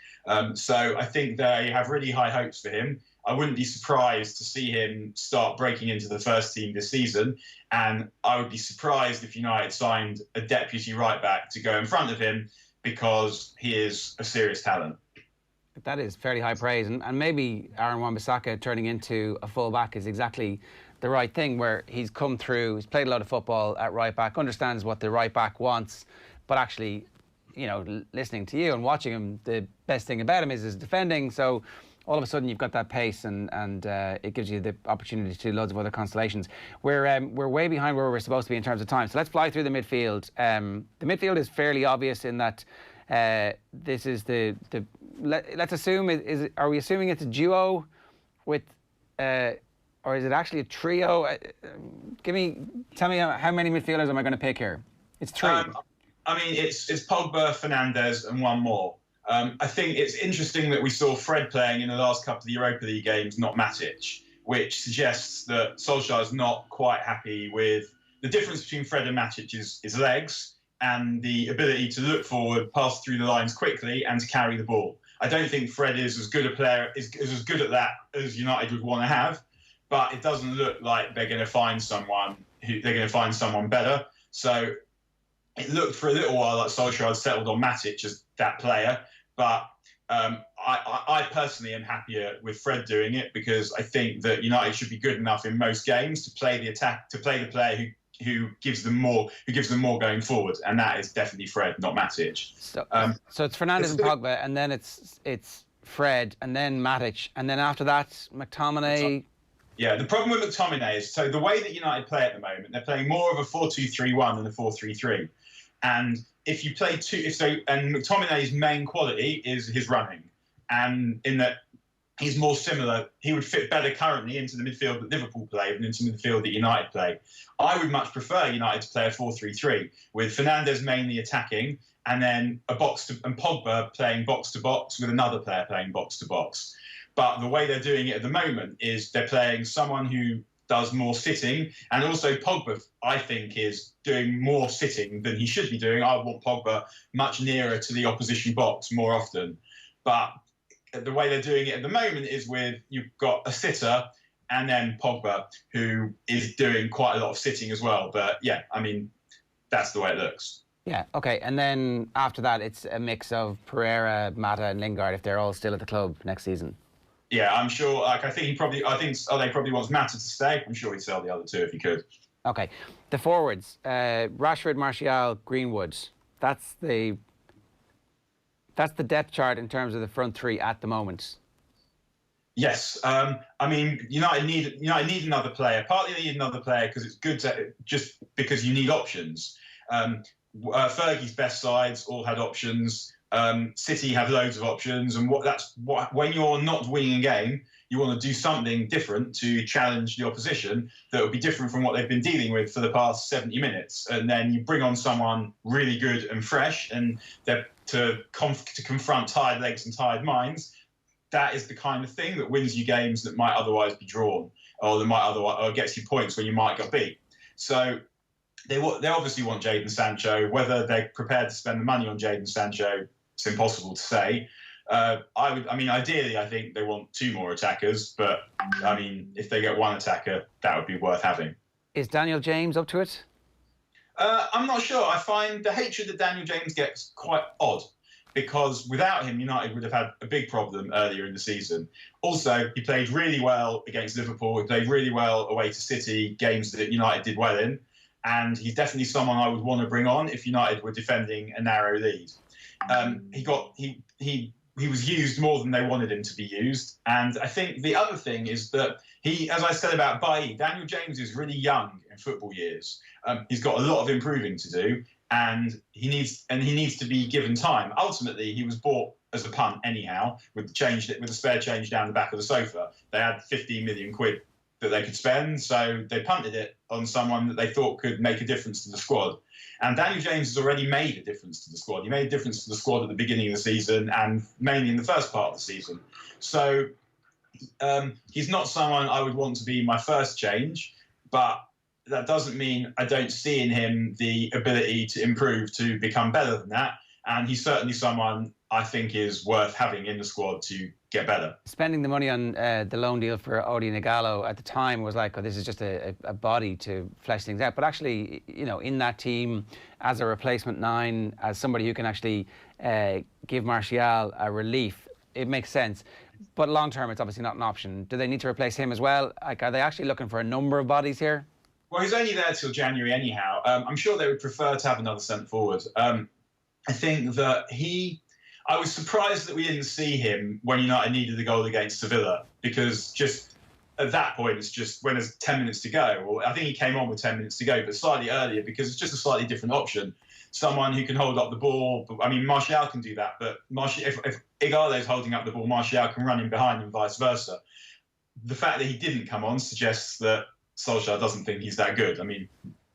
So I think they have really high hopes for him. I wouldn't be surprised to see him start breaking into the first team this season. And I would be surprised if United signed a deputy right back to go in front of him, because he is a serious talent. That is fairly high praise. And maybe Aaron Wan-Bissaka turning into a full back is exactly the right thing, where he's come through, he's played a lot of football at right back, understands what the right back wants, but actually, listening to you and watching him, the best thing about him is his defending. So all of a sudden you've got that pace, and it gives you the opportunity to do loads of other constellations. We're way behind where we're supposed to be in terms of time, so let's fly through the midfield. The midfield is fairly obvious in that this is let's assume, are we assuming it's a duo with, or is it actually a trio? Tell me how many midfielders am I going to pick here? It's three. It's Pogba, Fernandes, and one more. I think it's interesting that we saw Fred playing in the last couple of Europa League games, not Matic, which suggests that Solskjaer is not quite happy with the difference between Fred and Matic is legs and the ability to look forward, pass through the lines quickly, and to carry the ball. I don't think Fred is as good a player, is as good at that as United would want to have, but it doesn't look like they're going to find someone better. So it looked for a little while like Solskjaer had settled on Matic as that player, but I personally am happier with Fred doing it, because I think that United should be good enough in most games to play the attack, to play the player who gives them more going forward, and that is definitely Fred, not Matic. So it's Fernandes and Pogba, and then it's Fred, and then Matic, and then after that McTominay. Yeah, the problem with McTominay is, so the way that United play at the moment, they're playing more of a 4-2-3-1 than a 4-3-3. And if you play and McTominay's main quality is his running, and in that he's more similar, he would fit better currently into the midfield that Liverpool play than into the midfield that United play. I would much prefer United to play a 4-3-3 with Fernandes mainly attacking, and then and Pogba playing box to box with another player playing box to box. But the way they're doing it at the moment is they're playing someone who does more sitting, and also Pogba, I think, is doing more sitting than he should be doing. I want Pogba much nearer to the opposition box more often. But the way they're doing it at the moment is you've got a sitter and then Pogba, who is doing quite a lot of sitting as well. But yeah, that's the way it looks. Yeah, okay. And then after that, it's a mix of Pereira, Mata, and Lingard, if they're all still at the club next season. Yeah, I'm sure. I think Ole probably wants Mata to stay. I'm sure he'd sell the other two if he could. Okay, the forwards: Rashford, Martial, Greenwood. That's the depth chart in terms of the front three at the moment. Yes, I mean United need another player. Partly they need another player because it's good just because you need options. Fergie's best sides all had options. City have loads of options, and when you're not winning a game, you want to do something different to challenge the opposition that would be different from what they've been dealing with for the past 70 minutes. And then you bring on someone really good and fresh, and to confront tired legs and tired minds. That is the kind of thing that wins you games that might otherwise be drawn, or gets you points when you might get beat. So they obviously want Jadon Sancho. Whether they're prepared to spend the money on Jadon Sancho, it's impossible to say. Ideally, I think they want 2 more attackers, but I mean, if they get 1 attacker, that would be worth having. Is Daniel James up to it? I'm not sure. I find the hatred that Daniel James gets quite odd, because without him, United would have had a big problem earlier in the season. Also, he played really well against Liverpool. He played really well away to City, games that United did well in. And he's definitely someone I would want to bring on if United were defending a narrow lead. He was used more than they wanted him to be used. And I think the other thing is that as I said about Bailly, Daniel James is really young in football years. He's got a lot of improving to do, and he needs to be given time. Ultimately, he was bought as a punt anyhow, with the spare change down the back of the sofa. They had 15 million quid that they could spend, so they punted it on someone that they thought could make a difference to the squad. And Daniel James has already made a difference to the squad. He made a difference to the squad at the beginning of the season and mainly in the first part of the season. So he's not someone I would want to be my first change, but that doesn't mean I don't see in him the ability to improve to become better than that. And he's certainly someone I think is worth having in the squad to get better. Spending the money on the loan deal for Odi Nagalo at the time was like, oh, this is just a body to flesh things out. But actually, in that team, as a replacement 9, as somebody who can actually give Martial a relief, it makes sense. But long term, it's obviously not an option. Do they need to replace him as well? Like, are they actually looking for a number of bodies here? Well, he's only there till January anyhow. I'm sure they would prefer to have another centre forward. I think that I was surprised that we didn't see him when United needed the goal against Sevilla, because just at that point, it's just when there's 10 minutes to go. Or I think he came on with 10 minutes to go, but slightly earlier, because it's just a slightly different option. Someone who can hold up the ball. I mean, Martial can do that, but if Igalo's holding up the ball, Martial can run in behind and vice versa. The fact that he didn't come on suggests that Solskjaer doesn't think he's that good. I mean,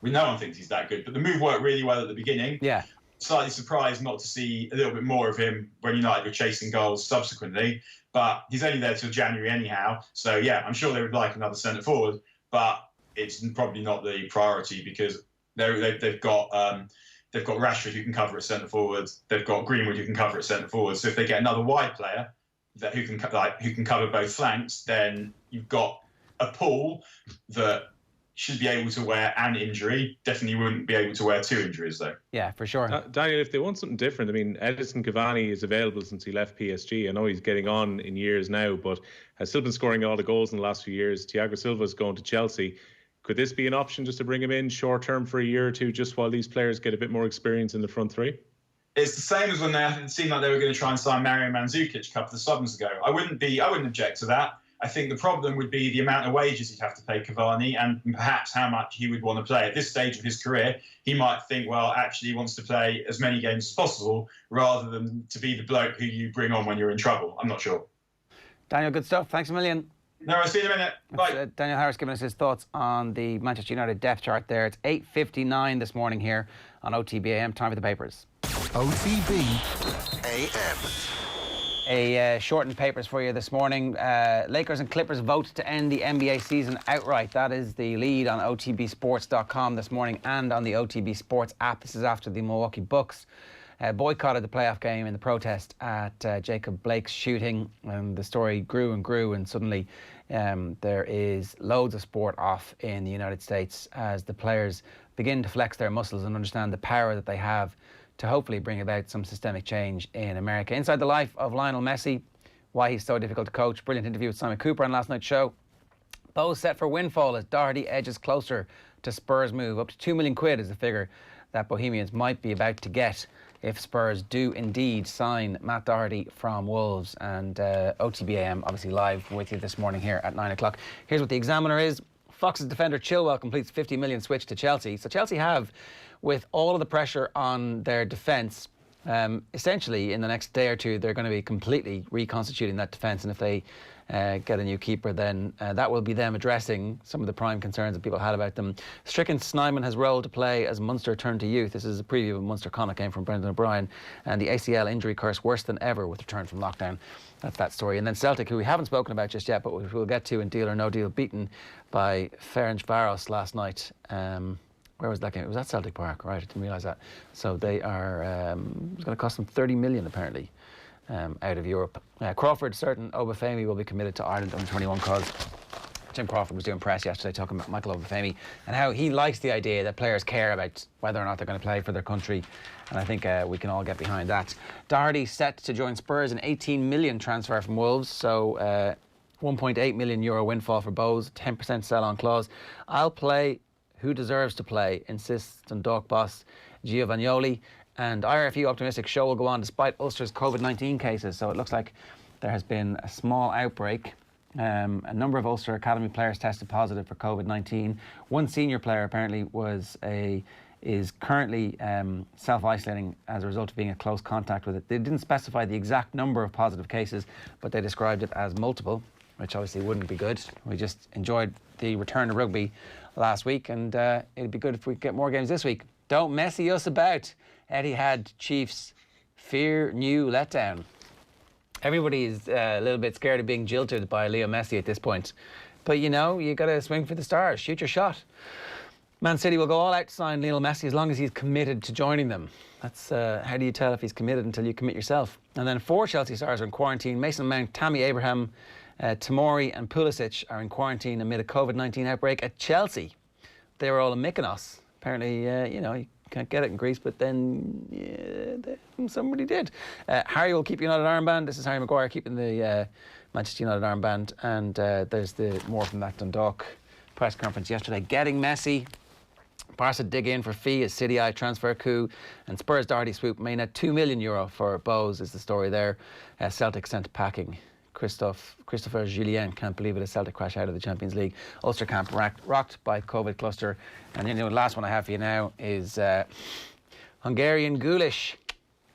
no one thinks he's that good, but the move worked really well at the beginning. Yeah. Slightly surprised not to see a little bit more of him when United were chasing goals subsequently, but he's only there till January anyhow. So yeah, I'm sure they would like another centre forward, but it's probably not the priority, because they've got Rashford who can cover at centre forward. They've got Greenwood who can cover at centre forward. So if they get another wide player who can cover both flanks, then you've got a pool that should be able to wear an injury. Definitely wouldn't be able to wear 2 injuries, though. Yeah, for sure. Daniel, if they want something different, I mean, Edison Cavani is available since he left PSG. I know he's getting on in years now, but has still been scoring all the goals in the last few years. Thiago Silva's going to Chelsea. Could this be an option just to bring him in short term for a year or two, just while these players get a bit more experience in the front three? It's the same as when it seemed like they were going to try and sign Mario Mandzukic a couple of summers ago. I wouldn't object to that. I think the problem would be the amount of wages he'd have to pay Cavani, and perhaps how much he would want to play. At this stage of his career, he might think, well, actually he wants to play as many games as possible rather than to be the bloke who you bring on when you're in trouble. I'm not sure. Daniel, good stuff. Thanks a million. No, I'll see you in a minute. Bye. Daniel Harris giving us his thoughts on the Manchester United depth chart there. It's 8:59 this morning here on OTB AM. Time for the papers. OTB AM. Shortened papers for you this morning. Lakers and Clippers vote to end the NBA season outright. That is the lead on OTBsports.com this morning and on the OTB Sports app. This is after the Milwaukee Bucks boycotted the playoff game in the protest at Jacob Blake's shooting. And the story grew and grew, and suddenly there is loads of sport off in the United States as the players begin to flex their muscles and understand the power that they have to hopefully bring about some systemic change in America. Inside the life of Lionel Messi, why he's so difficult to coach. Brilliant interview with Simon Cooper on last night's show. Bows set for windfall as Doherty edges closer to Spurs' move. Up to £2 million is the figure that Bohemians might be about to get if Spurs do indeed sign Matt Doherty from Wolves. And OTB AM obviously live with you this morning here at 9 o'clock. Here's what the Examiner is. Fox's defender Chilwell completes 50 million switch to Chelsea. So Chelsea have, with all of the pressure on their defence, essentially in the next day or two they're going to be completely reconstituting that defence, and if they get a new keeper, then that will be them addressing some of the prime concerns that people had about them. Stricken Snyman has role to play as Munster turn to youth. This is a preview of Munster Connacht game from Brendan O'Brien. And the ACL injury curse worse than ever with return from lockdown. That's that story. And then Celtic, who we haven't spoken about just yet, but we'll get to in Deal or No Deal, beaten by Ferencváros last night. Where was that game? It was at Celtic Park, right? I didn't realise that. So they are, it's going to cost them 30 million apparently. Out of Europe. Crawford, certain Obafemi will be committed to Ireland under 21 cause. Jim Crawford was doing press yesterday talking about Michael Obafemi and how he likes the idea that players care about whether or not they're going to play for their country, and I think we can all get behind that. Doherty set to join Spurs, an 18 million transfer from Wolves, so 1.8 million euro windfall for Bowes, 10% sell-on clause. I'll play who deserves to play, insists Dundalk boss Giovannioli. And IRFU optimistic show will go on despite Ulster's COVID-19 cases. So it looks like there has been a small outbreak. A number of Ulster Academy players tested positive for COVID-19. One senior player apparently is currently self-isolating as a result of being in close contact with it. They didn't specify the exact number of positive cases, but they described it as multiple, which obviously wouldn't be good. We just enjoyed the return to rugby last week, and it'd be good if we get more games this week. Don't messy us about. Etihad Chiefs fear new letdown. Everybody is a little bit scared of being jilted by Leo Messi at this point. But you know, you got to swing for the stars. Shoot your shot. Man City will go all out to sign Lionel Messi as long as he's committed to joining them. That's how do you tell if he's committed until you commit yourself? And then 4 Chelsea stars are in quarantine. Mason Mount, Tammy Abraham, Tomori and Pulisic are in quarantine amid a COVID-19 outbreak at Chelsea. They were all in Mykonos. Apparently, you know, you can't get it in Greece, but then somebody did. Harry will keep United armband. This is Harry Maguire keeping the Manchester United armband. And there's the more from that Dundalk press conference yesterday. Getting Messi. Barca dig in for fee as City Eye transfer coup, and Spurs Doherty swoop may net €2 million for Bowes is the story there. Celtic sent packing. Christopher Julien can't believe it, a Celtic crash out of the Champions League. Ulster camp rocked by COVID cluster. And you know, the last one I have for you now is Hungarian Goulash.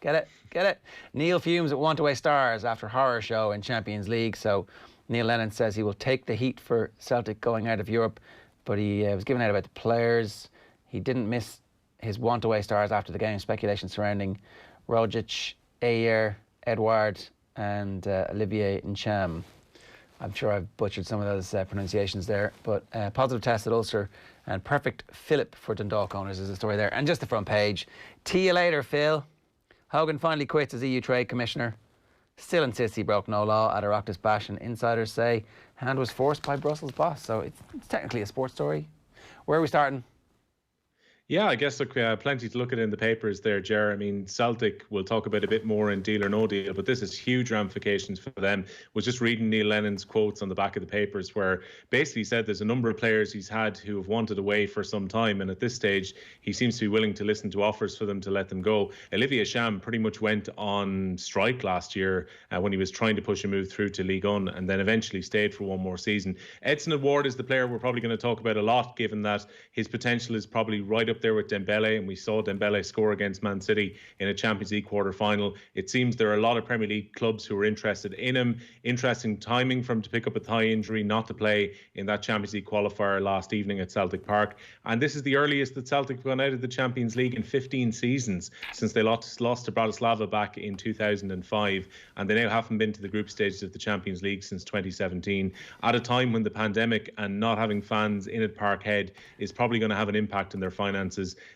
Get it? Neil fumes at Want-Away Stars after horror show in Champions League. So Neil Lennon says he will take the heat for Celtic going out of Europe, but he was given out about the players. He didn't miss his Want-Away Stars after the game. Speculation surrounding Rogic, Ayer, Edouard and Olivier Ncham. I'm sure I've butchered some of those pronunciations there, but positive test at Ulster and perfect fillip for Dundalk owners is the story there. And just the front page. See you later, Phil. Hogan finally quits as EU Trade Commissioner. Still insists he broke no law at Oireachtas bash, and insiders say hand was forced by Brussels boss. So it's technically a sports story. Where are we starting? Yeah, I guess, look, plenty to look at in the papers there, Ger. I mean, Celtic, we'll talk about a bit more in Deal or No Deal, but this is huge ramifications for them. Was just reading Neil Lennon's quotes on the back of the papers where basically he said there's a number of players he's had who have wanted away for some time, and at this stage, he seems to be willing to listen to offers for them to let them go. Olivier Ncham pretty much went on strike last year when he was trying to push a move through to Ligue 1 and then eventually stayed for one more season. Edson Edouard is the player we're probably going to talk about a lot, given that his potential is probably right up there with Dembele, and we saw Dembele score against Man City in a Champions League quarter-final. It seems there are a lot of Premier League clubs who are interested in him. Interesting timing for him to pick up a thigh injury, not to play in that Champions League qualifier last evening at Celtic Park. And this is the earliest that Celtic have gone out of the Champions League in 15 seasons since they lost to Bratislava back in 2005, and they now haven't been to the group stages of the Champions League since 2017, at a time when the pandemic and not having fans in at Parkhead is probably going to have an impact on their finances.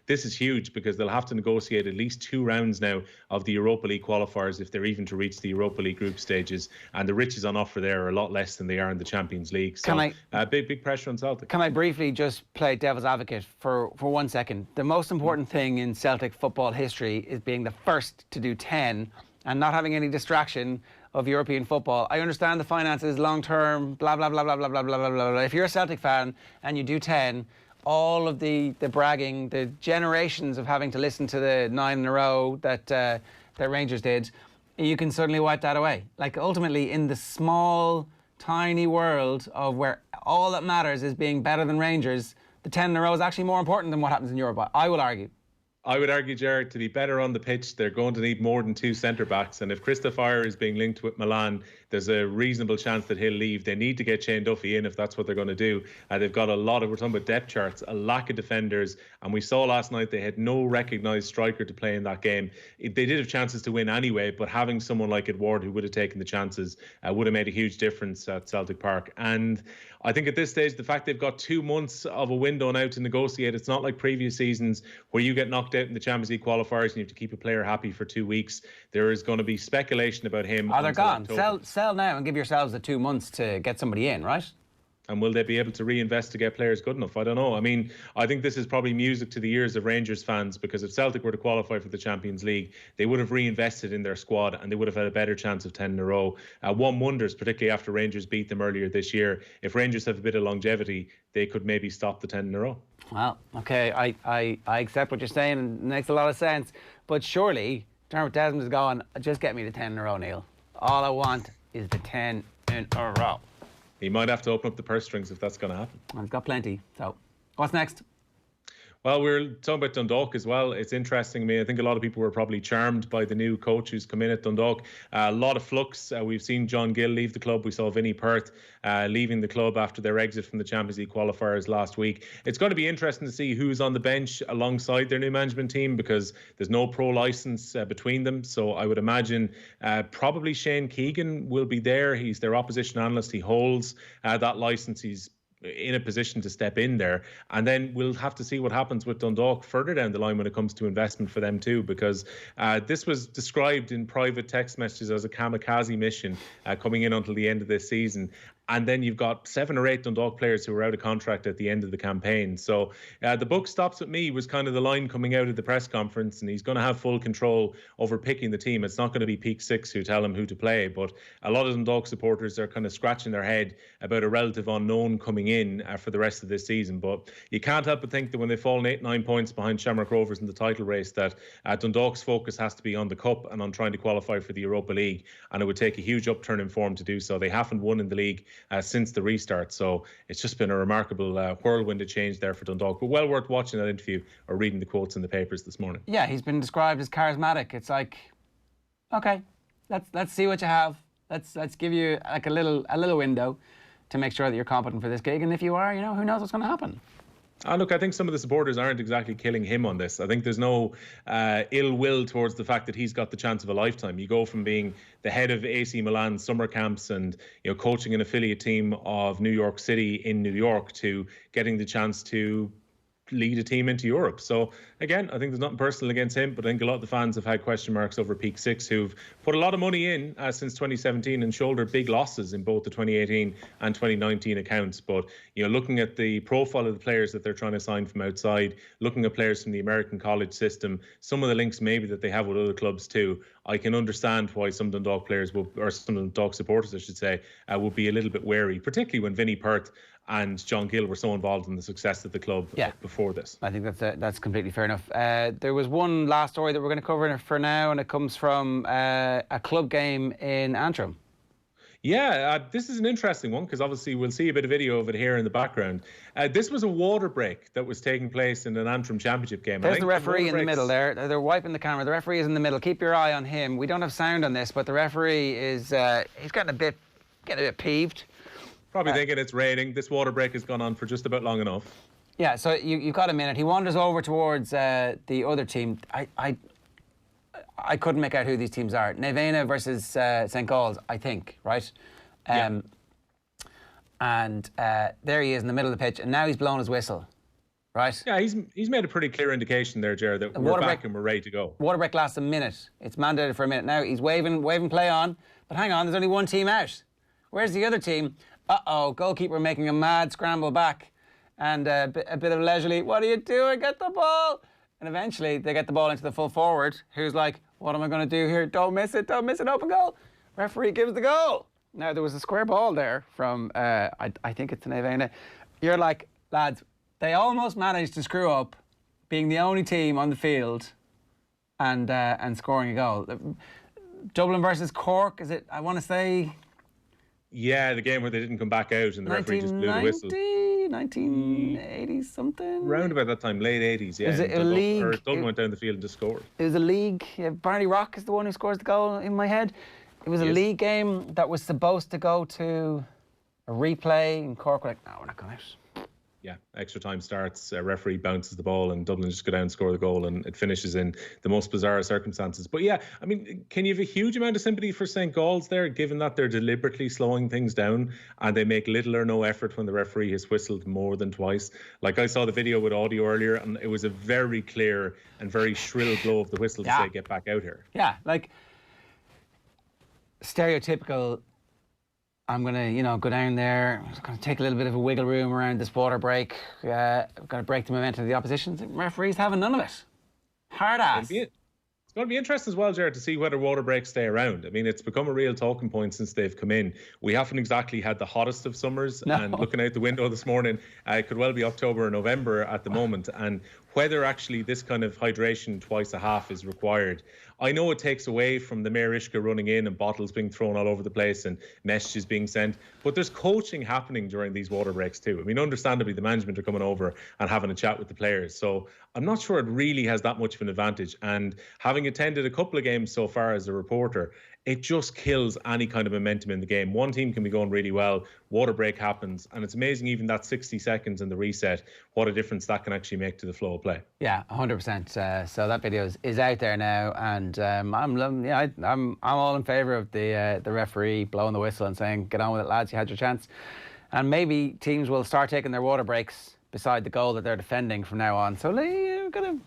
This is huge because they'll have to negotiate at least 2 rounds now of the Europa League qualifiers if they're even to reach the Europa League group stages, and the riches on offer there are a lot less than they are in the Champions League. So big pressure on Celtic. Can I briefly just play devil's advocate for 1 second? The most important thing in Celtic football history is being the first to do 10 and not having any distraction of European football. I understand the finances long term, blah, blah, blah, blah, blah, blah, blah, blah, blah. If you're a Celtic fan and you do 10, all of the bragging, the generations of having to listen to the 9 in a row that Rangers did, you can suddenly wipe that away. Like, ultimately, in the small, tiny world of where all that matters is being better than Rangers, the 10 in a row is actually more important than what happens in Europe, I will argue. I would argue, Jared, to be better on the pitch, they're going to need more than 2 centre-backs. And if Christopher is being linked with Milan, there's a reasonable chance that he'll leave. They need to get Shane Duffy in if that's what they're going to do. They've got we're talking about depth charts, a lack of defenders. And we saw last night they had no recognised striker to play in that game. They did have chances to win anyway, but having someone like Edouard who would have taken the chances would have made a huge difference at Celtic Park. And I think at this stage, the fact they've got 2 months of a window now to negotiate, it's not like previous seasons where you get knocked out in the Champions League qualifiers and you have to keep a player happy for 2 weeks. There is going to be speculation about him. Oh, they're gone. Sell now and give yourselves the 2 months to get somebody in, right? And will they be able to reinvest to get players good enough? I don't know. I mean, I think this is probably music to the ears of Rangers fans, because if Celtic were to qualify for the Champions League, they would have reinvested in their squad and they would have had a better chance of 10 in a row. One wonders, particularly after Rangers beat them earlier this year, if Rangers have a bit of longevity, they could maybe stop the 10 in a row. Well, okay, I accept what you're saying, and it makes a lot of sense. But surely, Dermot Desmond is going, just get me the 10 in a row, Neil. All I want is the 10 in a row. He might have to open up the purse strings if that's going to happen. I've got plenty. So, what's next? Well, we're talking about Dundalk as well. It's interesting to me. I think a lot of people were probably charmed by the new coach who's come in at Dundalk. A lot of flux. We've seen John Gill leave the club. We saw Vinnie Perth leaving the club after their exit from the Champions League qualifiers last week. It's going to be interesting to see who's on the bench alongside their new management team, because there's no pro license between them. So I would imagine probably Shane Keegan will be there. He's their opposition analyst. He holds that license. He's in a position to step in there, and then we'll have to see what happens with Dundalk further down the line when it comes to investment for them too, because this was described in private text messages as a kamikaze mission coming in until the end of this season. And then you've got 7 or 8 Dundalk players who were out of contract at the end of the campaign. So the book stops with me was kind of the line coming out of the press conference, and he's going to have full control over picking the team. It's not going to be Peak Six who tell him who to play, but a lot of Dundalk supporters are kind of scratching their head about a relative unknown coming in for the rest of this season. But you can't help but think that when they've fallen 8-9 points behind Shamrock Rovers in the title race, that Dundalk's focus has to be on the Cup and on trying to qualify for the Europa League, and it would take a huge upturn in form to do so. They haven't won in the league since the restart, so it's just been a remarkable whirlwind of change there for Dundalk. But well worth watching that interview or reading the quotes in the papers this morning. Yeah, he's been described as charismatic. It's like, okay, let's see what you have. Let's give you like a little window to make sure that you're competent for this gig, and if you are, who knows what's going to happen. Look, I think some of the supporters aren't exactly killing him on this. I think there's no ill will towards the fact that he's got the chance of a lifetime. You go from being the head of AC Milan summer camps and coaching an affiliate team of New York City in New York to getting the chance to lead a team into Europe. So again, I think there's nothing personal against him, but I think a lot of the fans have had question marks over Peak Six, who've put a lot of money in since 2017 and shouldered big losses in both the 2018 and 2019 accounts. But looking at the profile of the players that they're trying to sign from outside, looking at players from the American college system, some of the links maybe that they have with other clubs too, I can understand why some Dundalk players or some Dundalk supporters, I should say, would be a little bit wary, particularly when Vinnie Perth and John Gill were so involved in the success of the club before this. I think that's completely fair enough. There was one last story that we're going to cover for now, and it comes from a club game in Antrim. Yeah, this is an interesting one, because obviously we'll see a bit of video of it here in the background. This was a water break that was taking place in an Antrim Championship game. There's the referee in the middle there. They're wiping the camera. The referee is in the middle. Keep your eye on him. We don't have sound on this, but the referee is he's getting a bit peeved. Probably thinking it's raining. This water break has gone on for just about long enough. Yeah, so you've got a minute. He wanders over towards the other team. I couldn't make out who these teams are. Nevena versus St. Gall's, I think, right? And there he is in the middle of the pitch, and now he's blown his whistle, right? Yeah, he's made a pretty clear indication there, Jared, that we're back and we're ready to go. Water break lasts a minute. It's mandated for a minute. Now he's waving play on, but hang on, there's only one team out. Where's the other team? Uh-oh, goalkeeper making a mad scramble back, and a bit of leisurely, what are you doing? Get the ball! And eventually they get the ball into the full forward, who's like, what am I going to do here? Don't miss it, open goal. Referee gives the goal. Now, there was a square ball there from, I think it's Nevena. You're like, lads, They almost managed to screw up being the only team on the field and scoring a goal. Dublin versus Cork, is it? I want to say... Yeah, the game where they didn't come back out and the referee just blew the whistle. 1980 something? Round about that time, late 80s, yeah. Was it a league? Dublin went down the field and just scored. It was a league. Barney Rock is the one who scores the goal in my head. It was a league game that was supposed to go to a replay, and Cork were like, no, we're not going out. Yeah, extra time starts, referee bounces the ball and Dublin just go down and score the goal, and it finishes in the most bizarre circumstances. But yeah, I mean, can you have a huge amount of sympathy for St. Gall's there, given that they're deliberately slowing things down and they make little or no effort when the referee has whistled more than twice? Like, I saw the video with audio earlier and it was a very clear and very shrill blow of the whistle to say, get back out here. Yeah, like, stereotypical... I'm going to, go down there, I'm going to take a little bit of a wiggle room around this water break, going to break the momentum of the opposition. The referee's having none of it. Hard ass. It's going to be interesting as well, Jared, to see whether water breaks stay around. I mean, it's become a real talking point since they've come in. We haven't exactly had the hottest of summers, and looking out the window this morning, it could well be October or November at the moment, and whether actually this kind of hydration twice a half is required. I know it takes away from the Mayor Ishka running in and bottles being thrown all over the place and messages being sent, but there's coaching happening during these water breaks too. I mean, understandably, the management are coming over and having a chat with the players, so I'm not sure it really has that much of an advantage. And having attended a couple of games so far as a reporter, it just kills any kind of momentum in the game. One team can be going really well, water break happens, and it's amazing even that 60 seconds in the reset, what a difference that can actually make to the flow of play. Yeah, 100%. So that video is out there now, and I'm all in favour of the referee blowing the whistle and saying, get on with it, lads, you had your chance. And maybe teams will start taking their water breaks beside the goal that they're defending from now on. So we're kind of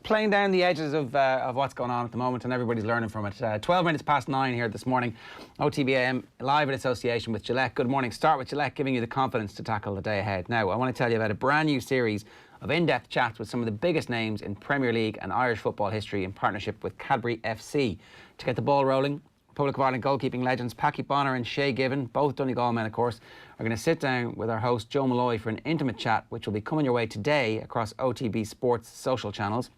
playing down the edges of what's going on at the moment, and everybody's learning from it. 12 minutes past 9 here this morning. OTB AM live in association with Gillette. Good morning. Start with Gillette giving you the confidence to tackle the day ahead. Now, I want to tell you about a brand new series of in-depth chats with some of the biggest names in Premier League and Irish football history in partnership with Cadbury FC. To get the ball rolling, Republic of Ireland goalkeeping legends Paddy Bonner and Shay Given, both Donegal men of course, are going to sit down with our host Joe Malloy for an intimate chat which will be coming your way today across OTB Sports social channels.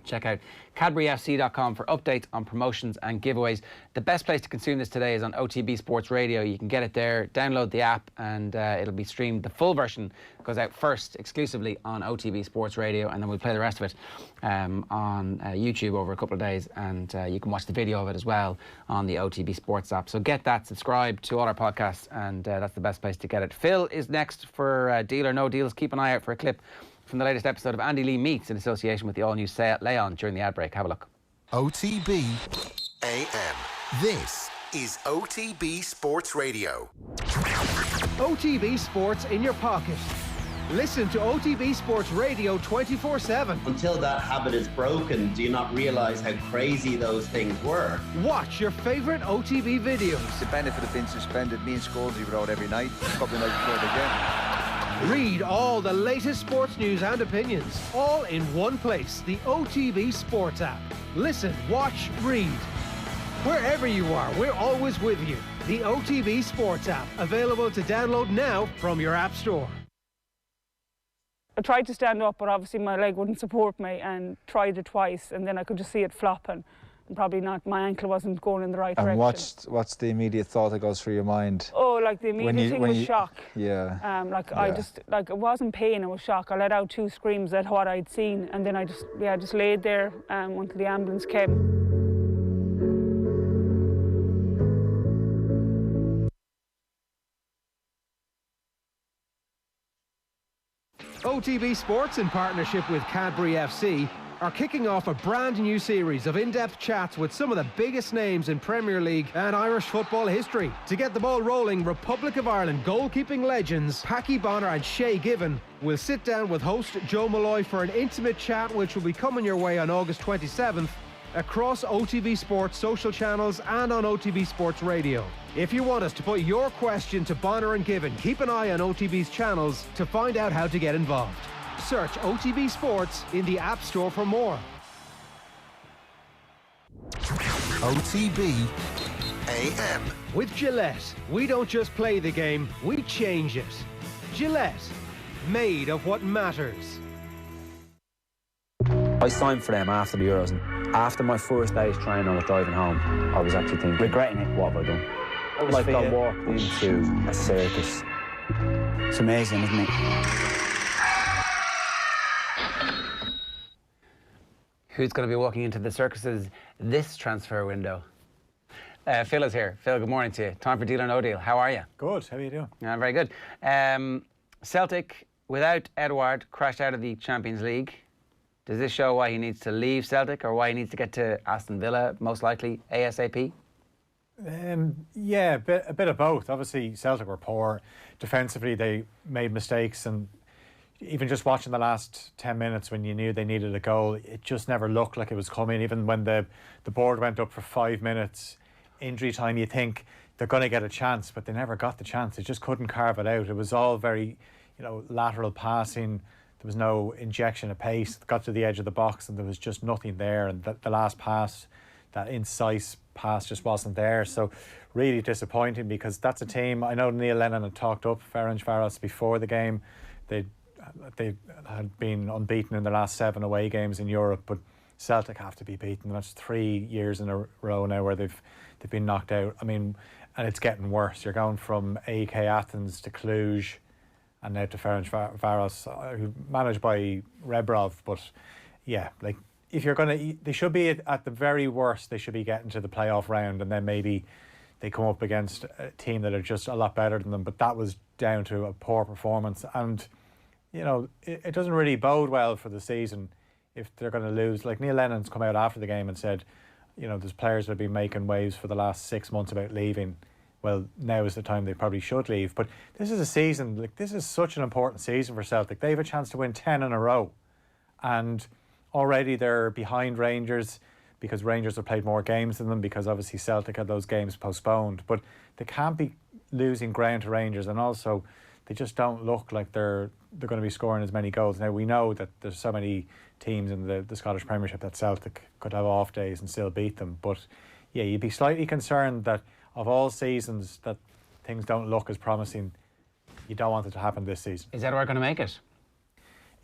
Check out CadburyFC.com for updates on promotions and giveaways. The best place to consume this today is on OTB Sports Radio. You can get it there, download the app, and it'll be streamed. The full version goes out first exclusively on OTB Sports Radio, and then we'll play the rest of it on YouTube over a couple of days, and you can watch the video of it as well on the OTB Sports app. So get that, subscribe to all our podcasts, and that's the best place to get it. Phil is next for Deal or No Deals. Keep an eye out for a clip from the latest episode of Andy Lee Meets in association with the all-new Seat Leon during the ad break. Have a look. OTB AM. This is OTB Sports Radio. OTB Sports in your pocket. Listen to OTB Sports Radio 24/7. Until that habit is broken, do you not realise how crazy those things were? Watch your favourite OTB videos. The benefit of being suspended, me and Scholesy were out every night, a couple of nights before the game. Read all the latest sports news and opinions, all in one place, the OTB Sports app. Listen, watch, read. Wherever you are, we're always with you. The OTB Sports app, available to download now from your app store. I tried to stand up, but obviously my leg wouldn't support me, and tried it twice, and then I could just see it flopping. And probably not, my ankle wasn't going in the right direction. And what's the immediate thought that goes through your mind? Oh, like the immediate thing was shock. Yeah. I just, it wasn't pain, it was shock. I let out 2 screams at what I'd seen, and then I just laid there until the ambulance came. OTB Sports, in partnership with Cadbury FC, are kicking off a brand new series of in-depth chats with some of the biggest names in Premier League and Irish football history. To get the ball rolling, Republic of Ireland goalkeeping legends Paddy Bonner and Shay Given will sit down with host Joe Malloy for an intimate chat which will be coming your way on August 27th across OTB Sports social channels and on OTB Sports Radio. If you want us to put your question to Bonner and Given, keep an eye on OTB's channels to find out how to get involved. Search OTB Sports in the App Store for more. OTB AM. With Gillette, we don't just play the game, we change it. Gillette, made of what matters. I signed for them after the Euros, and after my first day's training, I was driving home. I was actually thinking, regretting it. What have I done? Like I walked into a circus. It's amazing, isn't it? Who's going to be walking into the circuses this transfer window? Phil is here. Phil, good morning to you. Time for Deal or No Deal. How are you? Good. How are you doing? Very good. Celtic, without Edouard, crashed out of the Champions League. Does this show why he needs to leave Celtic or why he needs to get to Aston Villa, most likely, ASAP? Yeah, a bit of both. Obviously, Celtic were poor. Defensively, they made mistakes, and even just watching the last 10 minutes when you knew they needed a goal, it just never looked like it was coming. Even when the board went up for 5 minutes, injury time, you think they're going to get a chance, but they never got the chance. They just couldn't carve it out. It was all very, lateral passing. There was no injection of pace. It got to the edge of the box and there was just nothing there. And the last pass, that incisive pass, just wasn't there. So really disappointing, because that's a team. I know Neil Lennon had talked up Ferencváros before the game. They had been unbeaten in the last 7 away games in Europe, but Celtic have to be beaten. That's 3 years in a row now where they've been knocked out. I mean, and it's getting worse. You're going from AEK Athens to Cluj, and now to Ferencváros, who managed by Rebrov. But yeah, like, if you're going to, they should be at the very worst, they should be getting to the playoff round, and then maybe they come up against a team that are just a lot better than them. But that was down to a poor performance, and it doesn't really bode well for the season if they're going to lose. Like, Neil Lennon's come out after the game and said, there's players that have been making waves for the last 6 months about leaving. Well, now is the time they probably should leave. But this is a season, this is such an important season for Celtic. They have a chance to win 10 in a row. And already they're behind Rangers, because Rangers have played more games than them, because obviously Celtic had those games postponed. But they can't be losing ground to Rangers, and also they just don't look like they're going to be scoring as many goals. Now, we know that there's so many teams in the Scottish Premiership that Celtic could have off days and still beat them. But yeah, you'd be slightly concerned that of all seasons that things don't look as promising. You don't want it to happen this season. Is Edouard going to make it?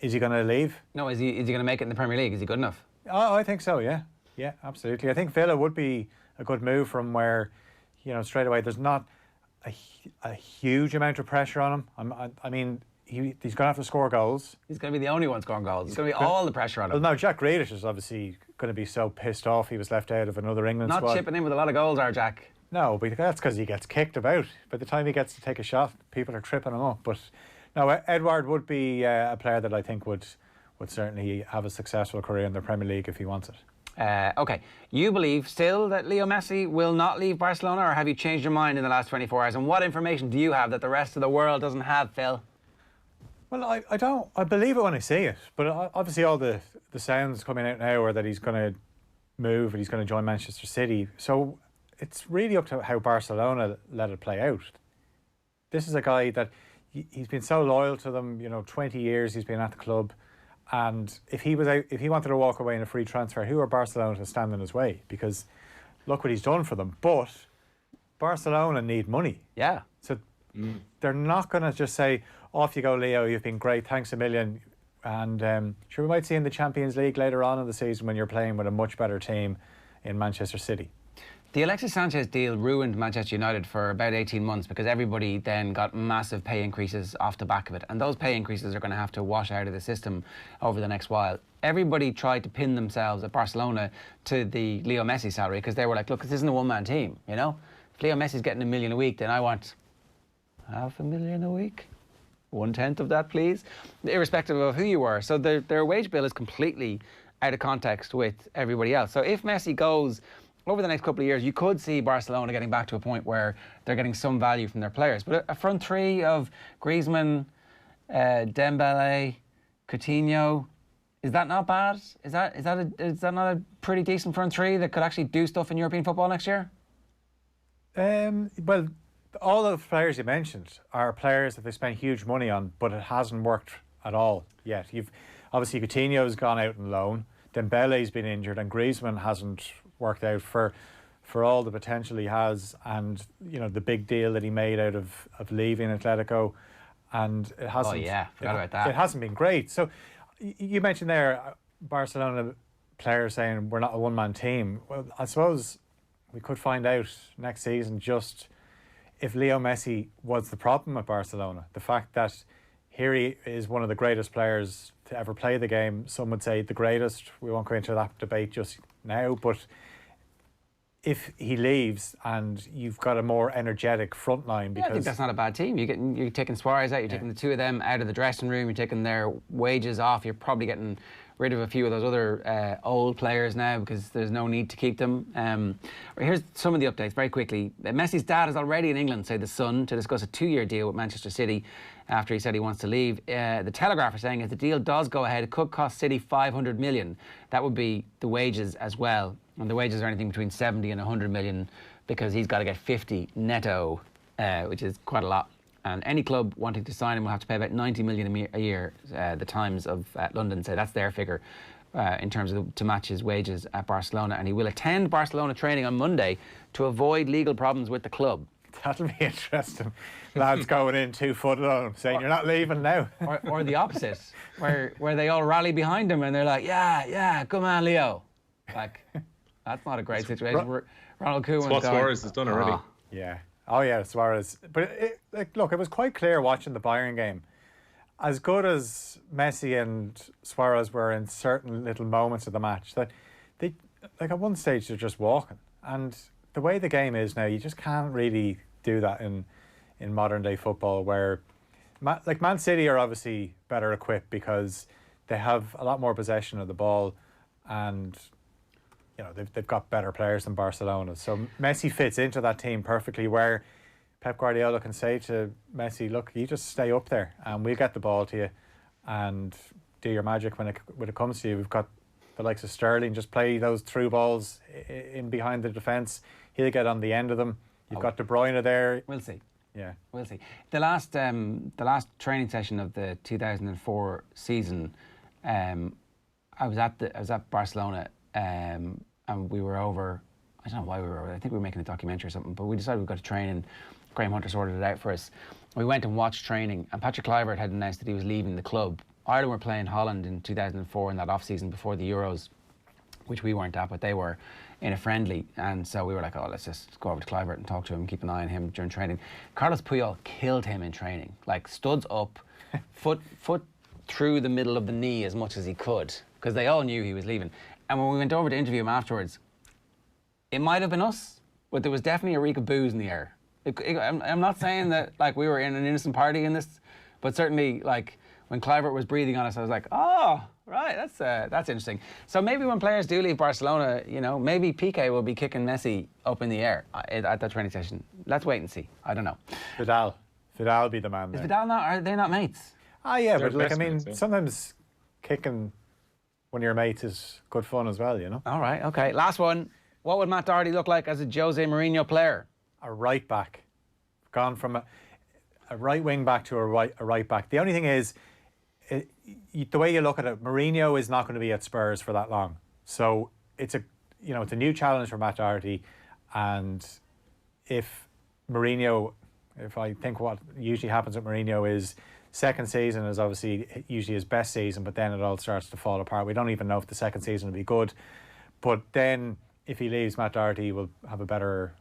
Is he going to leave? No, is he going to make it in the Premier League? Is he good enough? Oh, I think so, yeah. Yeah, absolutely. I think Villa would be a good move from where, straight away there's not a huge amount of pressure on him. I mean, he's going to have to score goals. He's going to be the only one scoring goals. It's going to be all the pressure on him. Well, no, Jack Grealish is obviously going to be so pissed off he was left out of another England squad. Not chipping in with a lot of goals, Jack. No, but that's because he gets kicked about. By the time he gets to take a shot, people are tripping him up. But no, Edouard would be a player that I think would certainly have a successful career in the Premier League if he wants it. Okay, you believe still that Leo Messi will not leave Barcelona, or have you changed your mind in the last 24 hours? And what information do you have that the rest of the world doesn't have, Phil? Well, I don't. I believe it when I see it. But obviously all the sounds coming out now are that he's going to move and he's going to join Manchester City. So it's really up to how Barcelona let it play out. This is a guy that he's been so loyal to them. 20 years he's been at the club. And if he wanted to walk away in a free transfer, who are Barcelona to stand in his way? Because look what he's done for them. But Barcelona need money. Yeah. So they're not going to just say, off you go, Leo, you've been great, thanks a million. And sure, we might see in the Champions League later on in the season when you're playing with a much better team in Manchester City. The Alexis Sanchez deal ruined Manchester United for about 18 months because everybody then got massive pay increases off the back of it. And those pay increases are going to have to wash out of the system over the next while. Everybody tried to pin themselves at Barcelona to the Leo Messi salary because they were like, look, this isn't a one-man team, If Leo Messi's getting $1 million a week, then I want $500,000 a week. 1/10 of that, please. Irrespective of who you were. So their wage bill is completely out of context with everybody else. So if Messi goes over the next couple of years, you could see Barcelona getting back to a point where they're getting some value from their players. But a front three of Griezmann, Dembele, Coutinho, is that not bad? Is that not a pretty decent front three that could actually do stuff in European football next year? Well, all the players you mentioned are players that they spent huge money on, but it hasn't worked at all yet. Obviously Coutinho's gone out on loan, Dembele's been injured, and Griezmann hasn't worked out for all the potential he has, and the big deal that he made out of leaving Atletico, and it hasn't. Oh yeah, forgot about that. It hasn't been great. So you mentioned there Barcelona players saying we're not a one-man team. Well, I suppose we could find out next season just if Leo Messi was the problem at Barcelona. The fact that here he is one of the greatest players to ever play the game. Some would say the greatest. We won't go into that debate just now, but if he leaves and you've got a more energetic front line, because I think that's not a bad team. You're taking Suarez out, you're taking the two of them out of the dressing room, you're taking their wages off, you're probably getting rid of a few of those other old players now because there's no need to keep them. Here's some of the updates very quickly. Messi's dad is already in England, say The Sun, to discuss a 2-year deal with Manchester City after he said he wants to leave. The Telegraph are saying if the deal does go ahead, it could cost City 500 million. That would be the wages as well. And the wages are anything between 70 and 100 million because he's got to get 50 netto, which is quite a lot. And any club wanting to sign him will have to pay about 90 million a year. The Times of London say that's their figure in terms of to match his wages at Barcelona. And he will attend Barcelona training on Monday to avoid legal problems with the club. That'll be interesting. Lads going in 2-footed on him, saying you're not leaving now. or the opposite, where they all rally behind him and they're like, yeah, come on, Leo. Like, that's not a great situation. Ronald Koeman. It's what Suarez has done already. Yeah. Oh, yeah, Suarez. But, look, it was quite clear watching the Bayern game. As good as Messi and Suarez were in certain little moments of the match, that they, like at one stage, they're just walking. And the way the game is now, you just can't really do that in modern-day football where, Man City are obviously better equipped because they have a lot more possession of the ball and they've got better players than Barcelona. So Messi fits into that team perfectly where Pep Guardiola can say to Messi, look, you just stay up there and we'll get the ball to you and do your magic when it comes to you. We've got the likes of Sterling, just play those through balls in behind the defence. He'll get on the end of them. You've got De Bruyne there. We'll see. Yeah. We'll see. The last training session of the 2004 season, I was at Barcelona and we were over, I don't know why we were over, I think we were making a documentary or something, but we decided we've got to train and Graham Hunter sorted it out for us. We went and watched training and Patrick Kluivert had announced that he was leaving the club. Ireland were playing Holland in 2004 in that off-season before the Euros, which we weren't at, but they were in a friendly. And so we were like, let's just go over to Kluivert and talk to him, keep an eye on him during training. Carlos Puyol killed him in training, like studs up, foot through the middle of the knee as much as he could, because they all knew he was leaving. And when we went over to interview him afterwards, it might have been us, but there was definitely a reek of booze in the air. I'm not saying that like we were in an innocent party in this, but certainly like when Kluivert was breathing on us, I was like, oh, right, that's interesting. So maybe when players do leave Barcelona, maybe Piqué will be kicking Messi up in the air at that training session. Let's wait and see. I don't know. Vidal will be the man there. Is Vidal not? Are they not mates? Yeah, but like sometimes kicking one of your mates is good fun as well, All right, okay. Last one. What would Matt Doherty look like as a Jose Mourinho player? A right back. Gone from a right wing back to a right back. The only thing is, the way you look at it, Mourinho is not going to be at Spurs for that long. So it's a new challenge for Matt Doherty. And if I think what usually happens with Mourinho is second season is obviously usually his best season, but then it all starts to fall apart. We don't even know if the second season will be good. But then if he leaves, Matt Doherty will have a better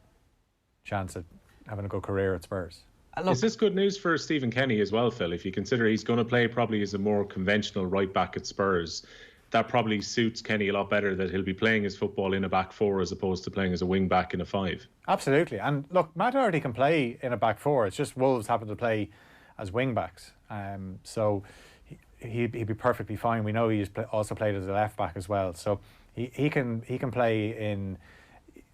chance at having a good career at Spurs. Is this good news for Stephen Kenny as well, Phil? If you consider he's going to play probably as a more conventional right back at Spurs, that probably suits Kenny a lot better, that he'll be playing his football in a back four as opposed to playing as a wing back in a five. Absolutely. And look, Matt Doherty can play in a back four. It's just Wolves happen to play as wing backs. So he'd be perfectly fine. We know he's also played as a left back as well. So he can play in